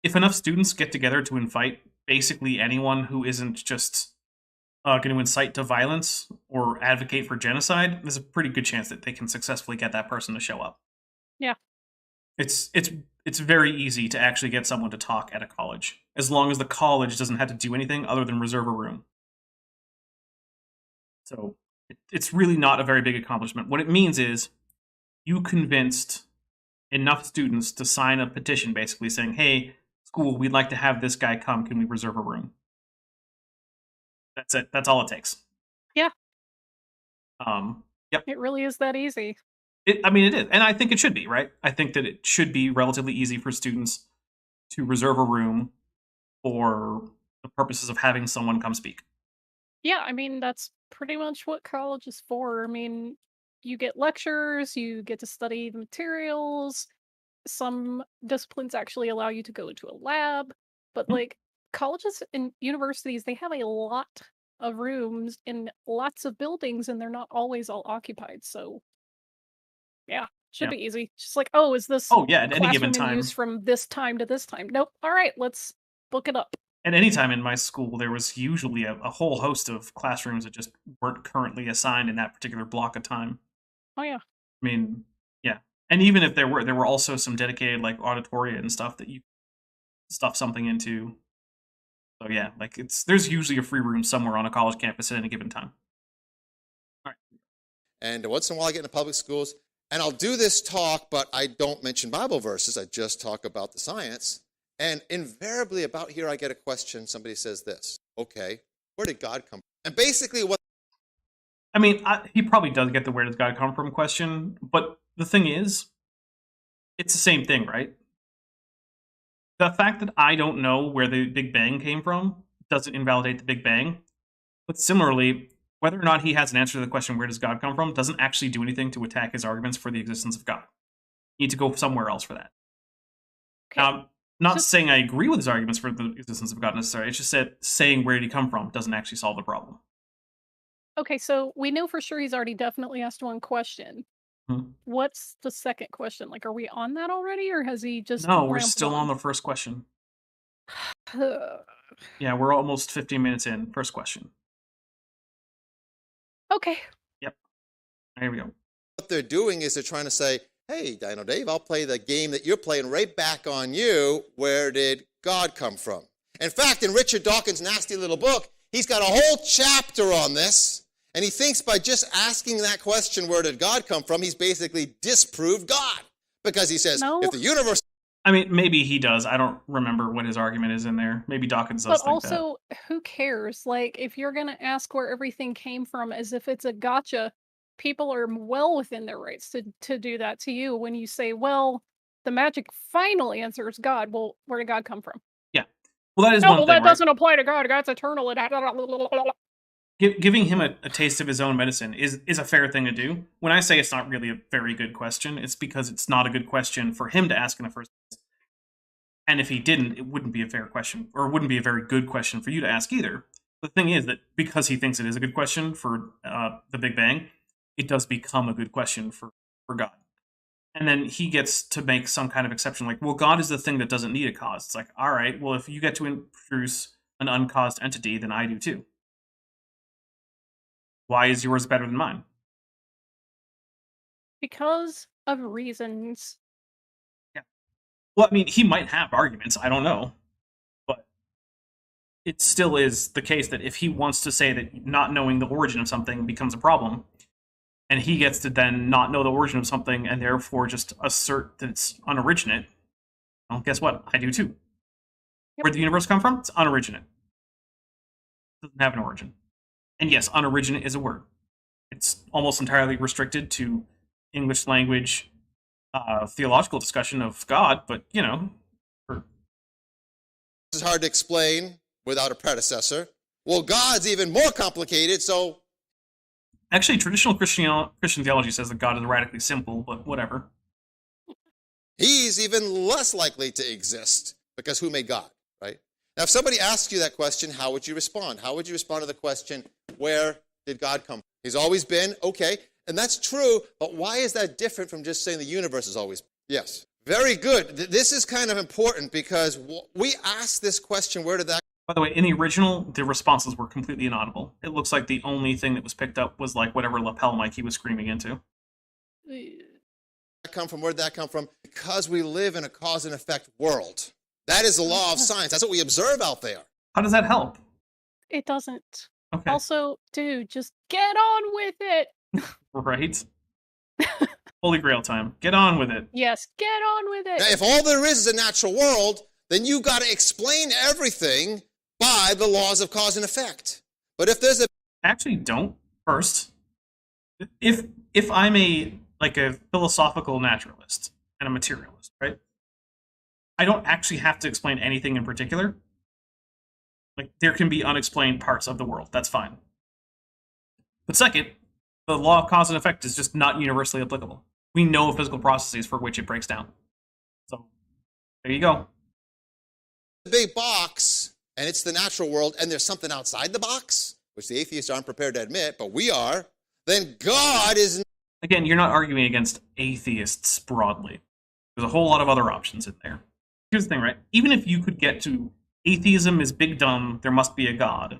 [SPEAKER 3] If enough students get together to invite basically anyone who isn't just going to incite to violence or advocate for genocide, there's a pretty good chance that they can successfully get that person to show up.
[SPEAKER 4] Yeah.
[SPEAKER 3] It's very easy to actually get someone to talk at a college, as long as the college doesn't have to do anything other than reserve a room. So it's really not a very big accomplishment. What it means is you convinced enough students to sign a petition basically saying, hey, school, we'd like to have this guy come. Can we reserve a room? That's it. That's all it takes.
[SPEAKER 4] Yeah.
[SPEAKER 3] Yep.
[SPEAKER 4] It really is that easy.
[SPEAKER 3] I mean, it is. And I think it should be, right? I think that it should be relatively easy for students to reserve a room for the purposes of having someone come speak.
[SPEAKER 4] Yeah, I mean, that's pretty much what college is for. I mean, you get lectures, you get to study the materials. Some disciplines actually allow you to go into a lab, but
[SPEAKER 3] Mhm.
[SPEAKER 4] like colleges and universities, they have a lot of rooms in lots of buildings and they're not always all occupied. So, yeah, should
[SPEAKER 3] Yeah.
[SPEAKER 4] be easy. Just like, oh, is this
[SPEAKER 3] Oh, yeah, at any given
[SPEAKER 4] classroom in
[SPEAKER 3] time.
[SPEAKER 4] use from this time to this time? Nope. All right, let's book it up.
[SPEAKER 3] At any time in my school, there was usually a whole host of classrooms that just weren't currently assigned in that particular block of time.
[SPEAKER 4] Oh, yeah.
[SPEAKER 3] I mean, yeah. And even if there were also some dedicated like auditoria and stuff that you stuff something into. So yeah, like there's usually a free room somewhere on a college campus at any given time. All right.
[SPEAKER 5] And once in a while I get into public schools, and I'll do this talk, but I don't mention Bible verses. I just talk about the science. And invariably about here I get a question. Somebody says this, okay, where did God come from? And basically what...
[SPEAKER 3] I mean, he probably does get the where does God come from question, but the thing is, it's the same thing, right? The fact that I don't know where the Big Bang came from doesn't invalidate the Big Bang. But similarly, whether or not he has an answer to the question, where does God come from, doesn't actually do anything to attack his arguments for the existence of God. You need to go somewhere else for that.
[SPEAKER 4] Okay.
[SPEAKER 3] Now, not saying I agree with his arguments for the existence of God necessarily, it's just that saying where did he come from doesn't actually solve the problem.
[SPEAKER 4] Okay, so we know for sure he's already definitely asked one question. What's the second question? Like, are we on that already, or has he just...
[SPEAKER 3] No, we're still on the first question. Yeah, we're almost 15 minutes in. First question.
[SPEAKER 4] Okay.
[SPEAKER 3] Yep. Here we go.
[SPEAKER 5] What they're doing is they're trying to say, hey, Dino Dave, I'll play the game that you're playing right back on you. Where did God come from? In fact, in Richard Dawkins' nasty little book, he's got a whole chapter on this. And he thinks by just asking that question, where did God come from, he's basically disproved God. Because he says, if the universe...
[SPEAKER 3] I mean, maybe he does. I don't remember what his argument is in there. Maybe Dawkins does think that.
[SPEAKER 4] But also, who cares? Like, if you're going to ask where everything came from as if it's a gotcha, people are well within their rights to do that to you when you say, well, the magic final answer is God. Well, where did God come from?
[SPEAKER 3] Yeah. Well, that is one thing,
[SPEAKER 4] that
[SPEAKER 3] right?
[SPEAKER 4] doesn't apply to God. God's eternal.
[SPEAKER 3] Giving him a taste of his own medicine is a fair thing to do. When I say it's not really a very good question, it's because it's not a good question for him to ask in the first place. And if he didn't, it wouldn't be a fair question, or it wouldn't be a very good question for you to ask either. The thing is that because he thinks it is a good question for the Big Bang, it does become a good question for God. And then he gets to make some kind of exception, like, well, God is the thing that doesn't need a cause. It's like, all right, well, if you get to introduce an uncaused entity, then I do too. Why is yours better than mine?
[SPEAKER 4] Because of reasons.
[SPEAKER 3] Yeah. Well, I mean, he might have arguments. I don't know. But it still is the case that if he wants to say that not knowing the origin of something becomes a problem, and he gets to then not know the origin of something and therefore just assert that it's unoriginate, well, guess what? I do too. Yep. Where'd the universe come from? It's unoriginate. It doesn't have an origin. And yes, unoriginate is a word. It's almost entirely restricted to English language theological discussion of God, but, you know.
[SPEAKER 5] This is hard to explain without a predecessor. Well, God's even more complicated, so...
[SPEAKER 3] Actually, traditional Christian theology says that God is radically simple, but whatever.
[SPEAKER 5] He's even less likely to exist, because who made God, right? Now, if somebody asks you that question, how would you respond? How would you respond to the question, where did God come from? He's always been, okay, and that's true, but why is that different from just saying the universe has always been? Yes, very good. This is kind of important because we asked this question, where did that...
[SPEAKER 3] By the way, in the original, the responses were completely inaudible. It looks like the only thing that was picked up was like whatever lapel mic he was screaming into.
[SPEAKER 5] Come from? Where did that come from? Because we live in a cause and effect world. That is the law of science. That's what we observe out there.
[SPEAKER 3] How does that help?
[SPEAKER 4] It doesn't.
[SPEAKER 3] Okay.
[SPEAKER 4] Also, dude, just get on with it.
[SPEAKER 3] Right. Holy Grail time. Get on with it.
[SPEAKER 4] Yes, get on with it.
[SPEAKER 5] Now, if all there is a natural world, then you've got to explain everything by the laws of cause and effect. But if there's a
[SPEAKER 3] Actually, don't first. If I'm a philosophical naturalist and a materialist, right? I don't actually have to explain anything in particular. Like, there can be unexplained parts of the world. That's fine. But second, the law of cause and effect is just not universally applicable. We know physical processes for which it breaks down. So, there you go.
[SPEAKER 5] big box, and it's the natural world, and there's something outside the box, which the atheists aren't prepared to admit, but we are, then God is...
[SPEAKER 3] Again, you're not arguing against atheists broadly. There's a whole lot of other options in there. Here's the thing, right? Even if you could get to atheism is big dumb, there must be a God,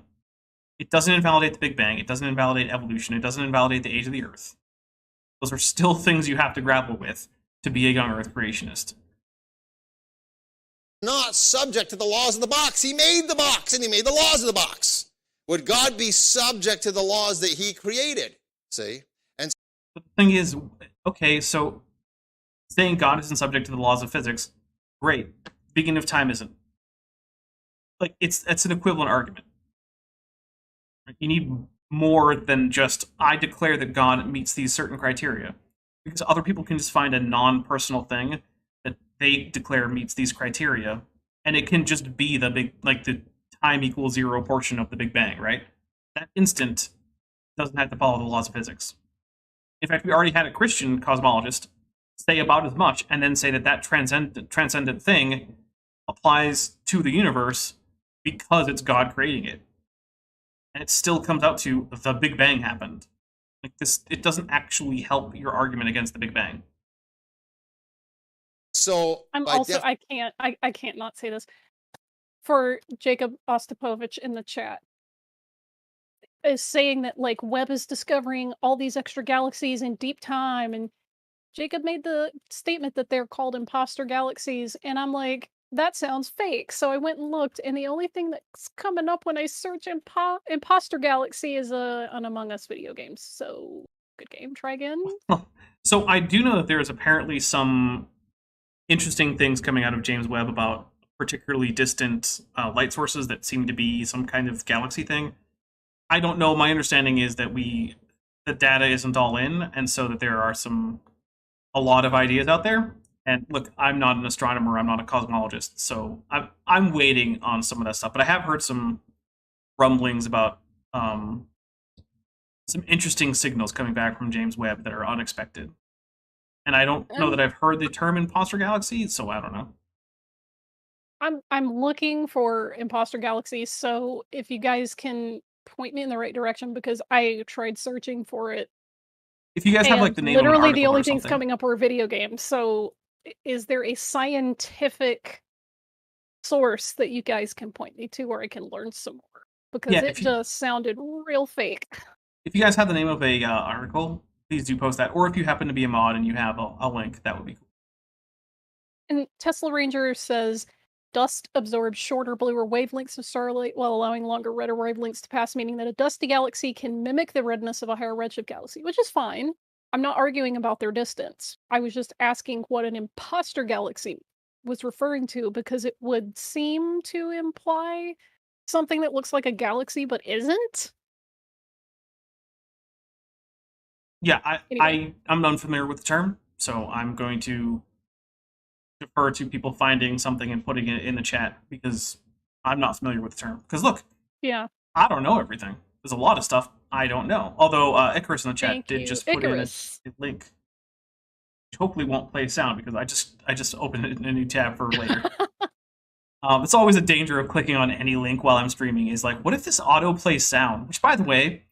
[SPEAKER 3] it doesn't invalidate the Big Bang, it doesn't invalidate evolution, it doesn't invalidate the age of the Earth. Those are still things you have to grapple with to be a young Earth creationist.
[SPEAKER 5] Not subject to the laws of the box. He made the box, and he made the laws of the box. Would God be subject to the laws that he created? See? And
[SPEAKER 3] the thing is, okay, so saying God isn't subject to the laws of physics, great. Beginning of time isn't. Like, it's an equivalent argument. You need more than just, I declare that God meets these certain criteria. Because other people can just find a non-personal thing that they declare meets these criteria, and it can just be the big, like, the time equals zero portion of the Big Bang, right? That instant doesn't have to follow the laws of physics. In fact, we already had a Christian cosmologist say about as much, and then say that that transcendent thing applies to the universe because it's God creating it. And it still comes out to the Big Bang happened. Like this, it doesn't actually help your argument against the Big Bang.
[SPEAKER 5] so...
[SPEAKER 4] I'm
[SPEAKER 5] by
[SPEAKER 4] also
[SPEAKER 5] def-
[SPEAKER 4] I can't not say this. For Jacob Ostapovich in the chat is saying that like Webb is discovering all these extra galaxies in deep time, and Jacob made the statement that they're called imposter galaxies, and I'm like, that sounds fake. So I went and looked, and the only thing that's coming up when I search imposter galaxy is an Among Us video game. So good game, try again.
[SPEAKER 3] So I do know that there is apparently some interesting things coming out of James Webb about particularly distant light sources that seem to be some kind of galaxy thing. I don't know. My understanding is that the data isn't all in, and so that there are a lot of ideas out there. And look, I'm not an astronomer, I'm not a cosmologist, so I'm waiting on some of that stuff. But I have heard some rumblings about some interesting signals coming back from James Webb that are unexpected. And I don't know that I've heard the term imposter galaxy, so I don't know.
[SPEAKER 4] I'm looking for imposter galaxies, so if you guys can point me in the right direction, because I tried searching for it.
[SPEAKER 3] If you guys have like the name of an
[SPEAKER 4] literally
[SPEAKER 3] article
[SPEAKER 4] the only
[SPEAKER 3] or
[SPEAKER 4] things
[SPEAKER 3] something.
[SPEAKER 4] coming up were video games. So is there a scientific source that you guys can point me to where I can learn some more? Because
[SPEAKER 3] Yeah,
[SPEAKER 4] it just sounded real fake.
[SPEAKER 3] If you guys have the name of a article, please do post that. Or if you happen to be a mod and you have a link, that would be cool.
[SPEAKER 4] And Tesla Ranger says, dust absorbs shorter, bluer wavelengths of starlight while allowing longer, redder wavelengths to pass, meaning that a dusty galaxy can mimic the redness of a higher redshift galaxy, which is fine. I'm not arguing about their distance. I was just asking what an imposter galaxy was referring to, because it would seem to imply something that looks like a galaxy but isn't.
[SPEAKER 3] Yeah,
[SPEAKER 4] Anyway.
[SPEAKER 3] I'm unfamiliar with the term, so I'm going to defer to people finding something and putting it in the chat, because I'm not familiar with the term. Because look,
[SPEAKER 4] Yeah.
[SPEAKER 3] I don't know everything. There's a lot of stuff I don't know. Although Icarus in the chat did just put in a link, which hopefully won't play sound, because I just opened it in a new tab for later. It's always a danger of clicking on any link while I'm streaming, is like, what if this auto plays sound? Which, by the way, if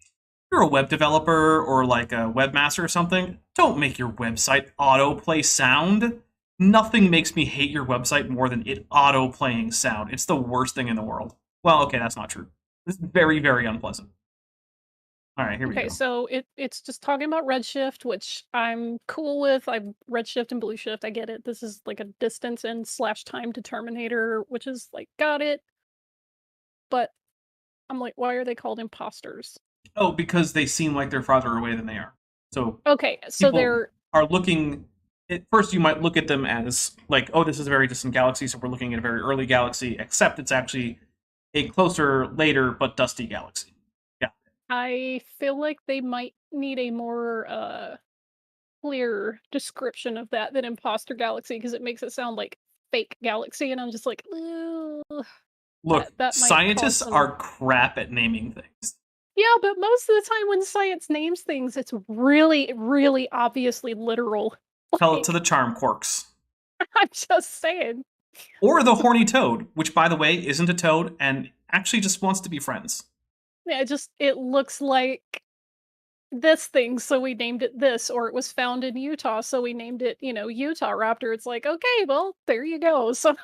[SPEAKER 3] you're a web developer or like a webmaster or something, don't make your website auto play sound. Nothing makes me hate your website more than it auto playing sound. It's the worst thing in the world. Well, okay, that's not true. It's very, very unpleasant. All right, here we go.
[SPEAKER 4] Okay, so it's just talking about redshift, which I'm cool with. I'm redshift and blueshift. I get it. This is like a distance and / time determinator, which is like, got it. But I'm like, why are they called imposters?
[SPEAKER 3] Oh, because they seem like they're farther away than they are. So
[SPEAKER 4] okay, so
[SPEAKER 3] people... are looking. At first, you might look at them as like, oh, this is a very distant galaxy, so we're looking at a very early galaxy, except it's actually a closer, later, but dusty galaxy. Yeah.
[SPEAKER 4] I feel like they might need a more clear description of that than imposter galaxy, because it makes it sound like fake galaxy, and I'm just like, "Ugh."
[SPEAKER 3] Look,
[SPEAKER 4] That might cause
[SPEAKER 3] scientists
[SPEAKER 4] some-
[SPEAKER 3] are crap at naming things.
[SPEAKER 4] Yeah, but most of the time when science names things, it's really, really obviously literal.
[SPEAKER 3] Tell it to the charm quarks.
[SPEAKER 4] I'm just saying.
[SPEAKER 3] Or the horny toad, which, by the way, isn't a toad and actually just wants to be friends.
[SPEAKER 4] Yeah, it looks like this thing, so we named it this, or it was found in Utah, so we named it, Utah Raptor. It's like, okay, well, there you go. So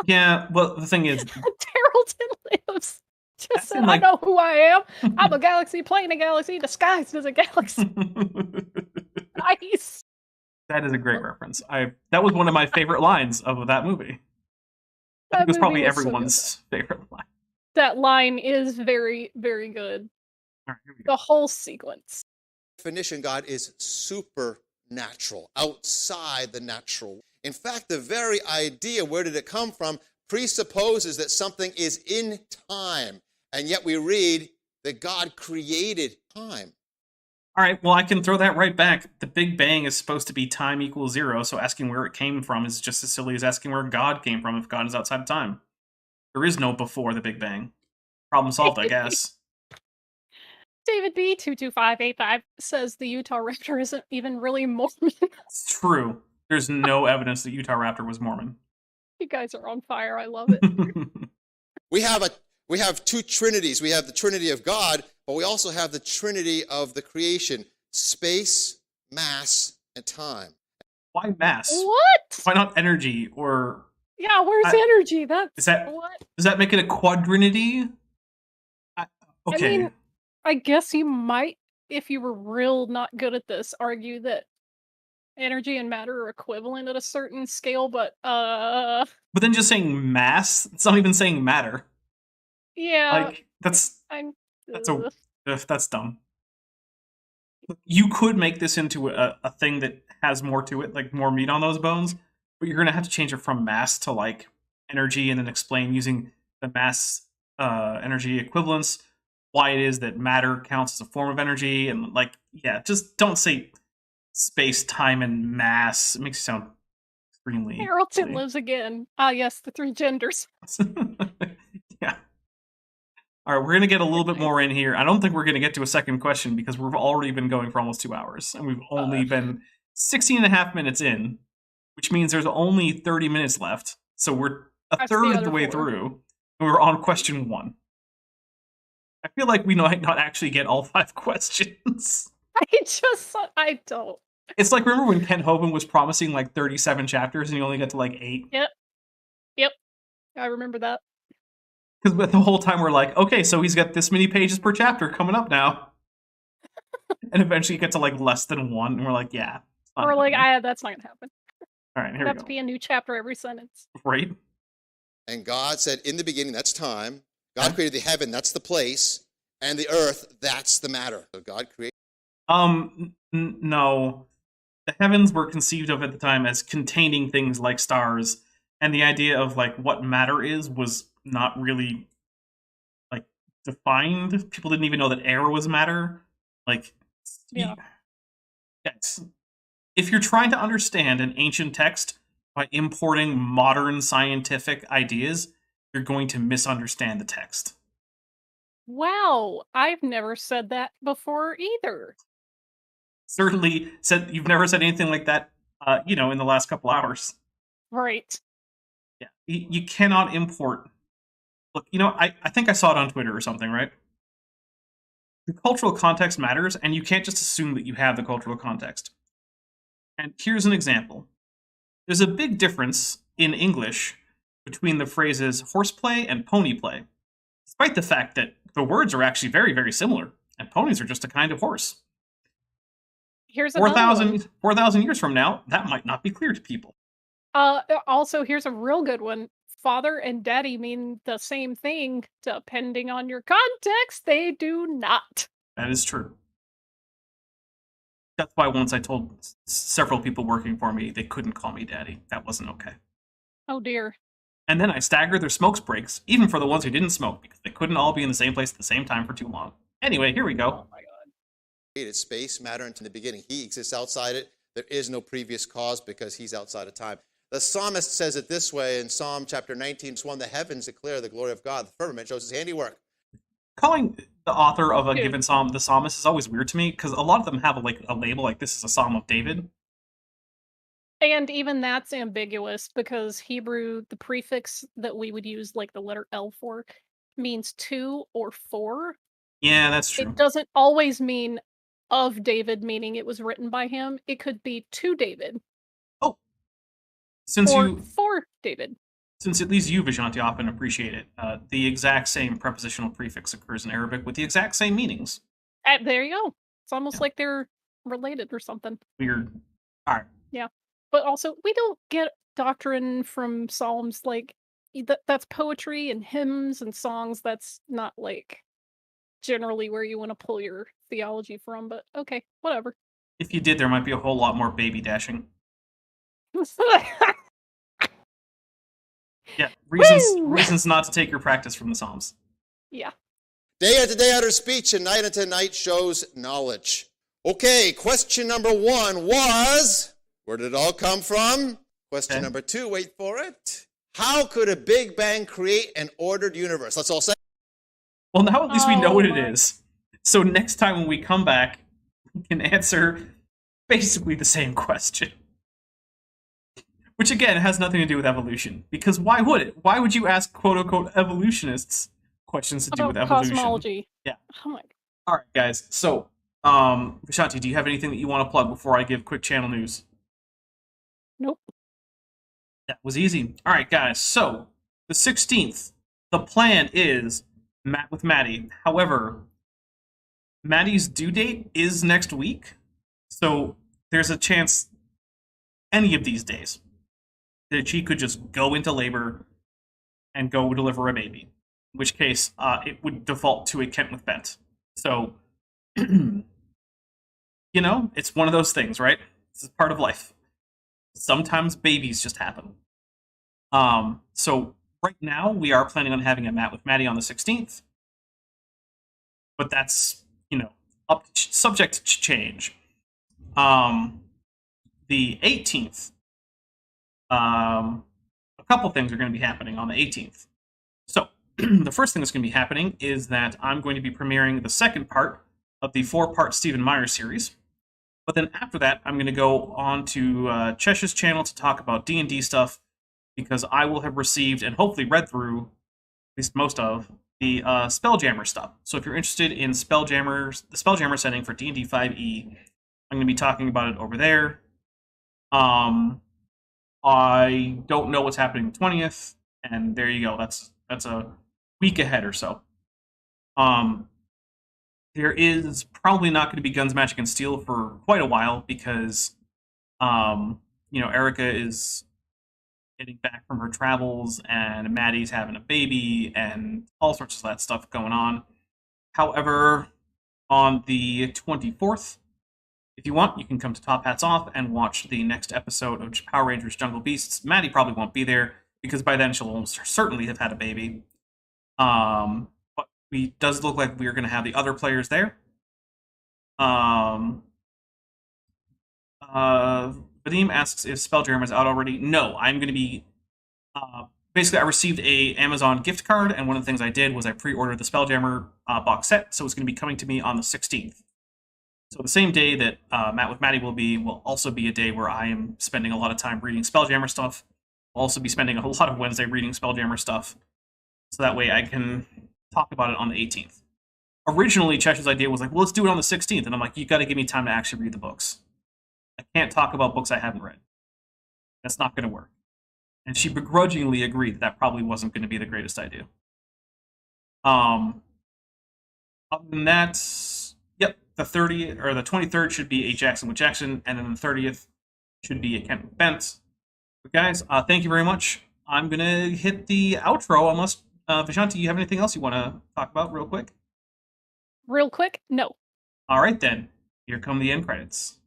[SPEAKER 3] Yeah, well, the thing is,
[SPEAKER 4] Terrellton lives. Just
[SPEAKER 3] That's
[SPEAKER 4] said,
[SPEAKER 3] in,
[SPEAKER 4] I
[SPEAKER 3] like-
[SPEAKER 4] know who I am. I'm a galaxy playing a galaxy disguised as a galaxy. Nice.
[SPEAKER 3] that is a great reference. That was one of my favorite lines of that movie. I think it was
[SPEAKER 4] movie
[SPEAKER 3] probably
[SPEAKER 4] was so good.
[SPEAKER 3] everyone's favorite line.
[SPEAKER 4] That line is very, very good.
[SPEAKER 3] All right, here we go.
[SPEAKER 4] The whole sequence.
[SPEAKER 5] Definition, God is supernatural, outside the natural. In fact, the very idea, where did it come from, presupposes that something is in time. And yet we read that God created time.
[SPEAKER 3] All right, well, I can throw that right back. The Big Bang is supposed to be time equals 0, so asking where it came from is just as silly as asking where God came from if God is outside of time. There is no before the Big Bang. Problem solved, I guess.
[SPEAKER 4] David B. 22585 says the Utah Raptor isn't even really Mormon.
[SPEAKER 3] It's true. There's no evidence that Utah Raptor was Mormon.
[SPEAKER 4] You guys are on fire. I love it.
[SPEAKER 5] We have two trinities. We have the Trinity of God, but we also have the Trinity of the creation: space, mass, and time.
[SPEAKER 3] Why mass?
[SPEAKER 4] What?
[SPEAKER 3] Why not energy? Or
[SPEAKER 4] Yeah, where's energy?
[SPEAKER 3] is that
[SPEAKER 4] what?
[SPEAKER 3] does that make it a quadrinity? Okay.
[SPEAKER 4] I mean, I guess you might, if you were real not good at this, argue that energy and matter are equivalent at a certain scale, but
[SPEAKER 3] But then just saying mass, it's not even saying matter.
[SPEAKER 4] yeah,
[SPEAKER 3] Like that's
[SPEAKER 4] ugh.
[SPEAKER 3] that's dumb. You could make this into a thing that has more to it, like more meat on those bones, but you're gonna have to change it from mass to like energy, and then explain using the mass energy equivalence why it is that matter counts as a form of energy, and like, yeah, just don't say space, time, and mass. It makes you sound extremely
[SPEAKER 4] Carrollton
[SPEAKER 3] silly.
[SPEAKER 4] lives again. Ah, yes, the three genders.
[SPEAKER 3] Yeah. All right, we're going to get a little bit more in here. I don't think we're going to get to a second question because we've already been going for almost 2 hours, and we've only been 16 and a half minutes in, which means there's only 30 minutes left. So we're a
[SPEAKER 4] That's
[SPEAKER 3] third
[SPEAKER 4] the
[SPEAKER 3] of the
[SPEAKER 4] other
[SPEAKER 3] way
[SPEAKER 4] 4.
[SPEAKER 3] through, and we're on question 1. I feel like we might not actually get all 5 questions.
[SPEAKER 4] I don't.
[SPEAKER 3] It's like, remember when Kent Hovind was promising like 37 chapters and you only got to like 8?
[SPEAKER 4] Yep. I remember that.
[SPEAKER 3] Because the whole time we're like, okay, so he's got this many pages per chapter coming up now. And eventually you get to like less than 1, and we're like, yeah. it's not
[SPEAKER 4] Or like,
[SPEAKER 3] happening.
[SPEAKER 4] that's not gonna happen.
[SPEAKER 3] All right, here
[SPEAKER 4] It'd
[SPEAKER 3] we
[SPEAKER 4] have
[SPEAKER 3] go.
[SPEAKER 4] to be a new chapter every sentence.
[SPEAKER 3] Right?
[SPEAKER 5] And God said, in the beginning, that's time. God
[SPEAKER 3] Okay.
[SPEAKER 5] created the heaven, that's the place, and the earth, that's the matter. So God created.
[SPEAKER 3] No. The heavens were conceived of at the time as containing things like stars, and the idea of like what matter is was not really like defined. People didn't even know that air was matter. Like,
[SPEAKER 4] Yeah.
[SPEAKER 3] yes. If you're trying to understand an ancient text by importing modern scientific ideas, you're going to misunderstand the text.
[SPEAKER 4] Wow, I've never said that before either.
[SPEAKER 3] Certainly said you've never said anything like that, in the last couple hours.
[SPEAKER 4] Right.
[SPEAKER 3] Yeah, you cannot import. Look, I think I saw it on Twitter or something, right? The cultural context matters, and you can't just assume that you have the cultural context. And here's an example. There's a big difference in English between the phrases horseplay and pony play, despite the fact that the words are actually very, very similar, and ponies are just a kind of horse.
[SPEAKER 4] Here's another one.
[SPEAKER 3] 4,000 years from now, that might not be clear to people.
[SPEAKER 4] Also, here's a real good one. Father and daddy mean the same thing, depending on your context. They do not.
[SPEAKER 3] That is true. That's why once I told several people working for me they couldn't call me daddy. That wasn't okay.
[SPEAKER 4] Oh dear.
[SPEAKER 3] And then I staggered their smokes breaks, even for the ones who didn't smoke, because they couldn't all be in the same place at the same time for too long. Anyway, here we go.
[SPEAKER 4] Oh my god.
[SPEAKER 5] Created space, matter, and in the beginning. He exists outside it. There is no previous cause because he's outside of time. The psalmist says it this way in Psalm chapter 19, verse 1, the heavens declare the glory of God. The firmament shows his handiwork.
[SPEAKER 3] Calling the author of a given psalm the psalmist is always weird to me, because a lot of them have a label like this is a psalm of David.
[SPEAKER 4] And even that's ambiguous because Hebrew, the prefix that we would use, like the letter L for, means to or for.
[SPEAKER 3] Yeah, that's true.
[SPEAKER 4] It doesn't always mean of David, meaning it was written by him. It could be to David.
[SPEAKER 3] Oh.
[SPEAKER 4] Or for David.
[SPEAKER 3] Since at least you, Vishanti, often appreciate it, the exact same prepositional prefix occurs in Arabic with the exact same meanings.
[SPEAKER 4] There you go. It's almost like they're related or something.
[SPEAKER 3] Weird. All right.
[SPEAKER 4] Yeah. But also, we don't get doctrine from psalms like that's poetry and hymns and songs. That's not like generally where you want to pull your theology from, but okay, whatever.
[SPEAKER 3] If you did, there might be a whole lot more baby dashing. Yeah, reasons not to take your practice from the Psalms.
[SPEAKER 4] Yeah.
[SPEAKER 5] Day after day utters speech, and night unto night shows knowledge. Okay, question number 1 was, where did it all come from? Question number 2, wait for it. How could a Big Bang create an ordered universe? Let's all say.
[SPEAKER 3] Well, now at least we know what it is. So next time when we come back, we can answer basically the same question. Which, again, has nothing to do with evolution. Because why would it? Why would you ask, quote-unquote, evolutionists questions to do with evolution?
[SPEAKER 4] Cosmology.
[SPEAKER 3] Yeah.
[SPEAKER 4] Oh my.
[SPEAKER 3] All right, guys. So, Vishanti, do you have anything that you want to plug before I give quick channel news?
[SPEAKER 4] Nope.
[SPEAKER 3] That was easy. All right, guys. So, the 16th, the plan is Matt with Maddie. However, Maddie's due date is next week. So, there's a chance any of these days that she could just go into labor and go deliver a baby. In which case, it would default to a Kent with Bent. So, you know, it's one of those things, right? This is part of life. Sometimes babies just happen. So right now, we are planning on having a Matt with Maddie on the 16th. But that's, you know, subject to change. The 18th, a couple things are going to be happening on the 18th. So, the first thing that's going to be happening is that I'm going to be premiering the second part of the 4-part Stephen Meyer series. But then after that, I'm going to go on to Chesh's channel to talk about D&D stuff, because I will have received and hopefully read through, at least most of, the Spelljammer stuff. So if you're interested in the Spelljammer setting for D&D 5e, I'm going to be talking about it over there. I don't know what's happening the 20th, and there you go. That's a week ahead or so. There is probably not going to be Guns, Magic, and Steel for quite a while because, you know, Erica is getting back from her travels, and Maddie's having a baby, and all sorts of that stuff going on. However, on the 24th, if you want, you can come to Top Hats Off and watch the next episode of Power Rangers Jungle Beasts. Maddie probably won't be there, because by then she'll almost certainly have had a baby. But it does look like we are going to have the other players there. Vadim asks if Spelljammer is out already. No, I'm going to be... basically, I received a Amazon gift card, and one of the things I did was I pre-ordered the Spelljammer box set, so it's going to be coming to me on the 16th. So the same day that Matt with Maddie will also be a day where I am spending a lot of time reading Spelljammer stuff. I'll also be spending a lot of Wednesday reading Spelljammer stuff, so that way I can talk about it on the 18th. Originally, Chesh's idea was like, well, let's do it on the 16th, and I'm like, you got to give me time to actually read the books. I can't talk about books I haven't read. That's not going to work. And she begrudgingly agreed that that probably wasn't going to be the greatest idea. Other than that, yep, the 30th or the 23rd should be a Jackson with Jackson, and then the 30th should be a Kent with Bent. But guys, thank you very much. I'm going to hit the outro unless, Vishanti, you have anything else you want to talk about real quick?
[SPEAKER 4] Real quick? No.
[SPEAKER 3] All right, then. Here come the end credits.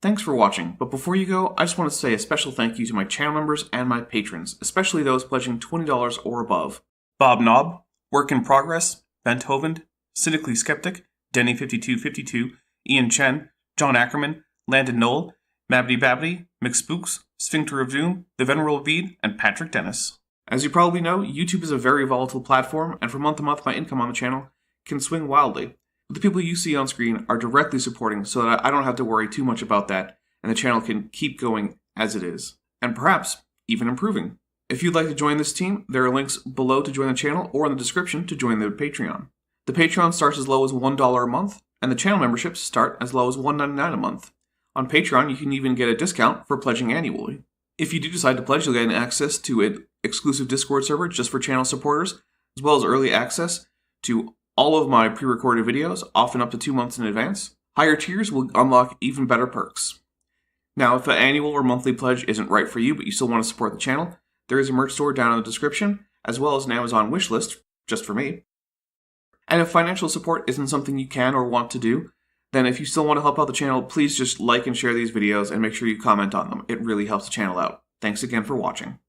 [SPEAKER 3] Thanks for watching, but before you go, I just want to say a special thank you to my channel members and my patrons, especially those pledging $20 or above. Bob Knob, Work in Progress, Benthoven, Cynically Skeptic, Denny5252, Ian Chen, John Ackerman, Landon Knoll, Mabdy Babdy, McSpooks, Sphincter of Doom, The Venerable Veed, and Patrick Dennis. As you probably know, YouTube is a very volatile platform, and from month to month my income on the channel can swing wildly. But the people you see on screen are directly supporting so that I don't have to worry too much about that, and the channel can keep going as it is, and perhaps even improving. If you'd like to join this team, there are links below to join the channel or in the description to join the Patreon. The Patreon starts as low as $1 a month, and the channel memberships start as low as $1.99 a month. On Patreon, you can even get a discount for pledging annually. If you do decide to pledge, you'll get access to an exclusive Discord server just for channel supporters, as well as early access to all of my pre-recorded videos, often up to 2 months in advance. Higher tiers will unlock even better perks. Now, if the annual or monthly pledge isn't right for you, but you still want to support the channel, there is a merch store down in the description, as well as an Amazon wishlist, just for me. And if financial support isn't something you can or want to do, then if you still want to help out the channel, please just like and share these videos and make sure you comment on them. It really helps the channel out. Thanks again for watching.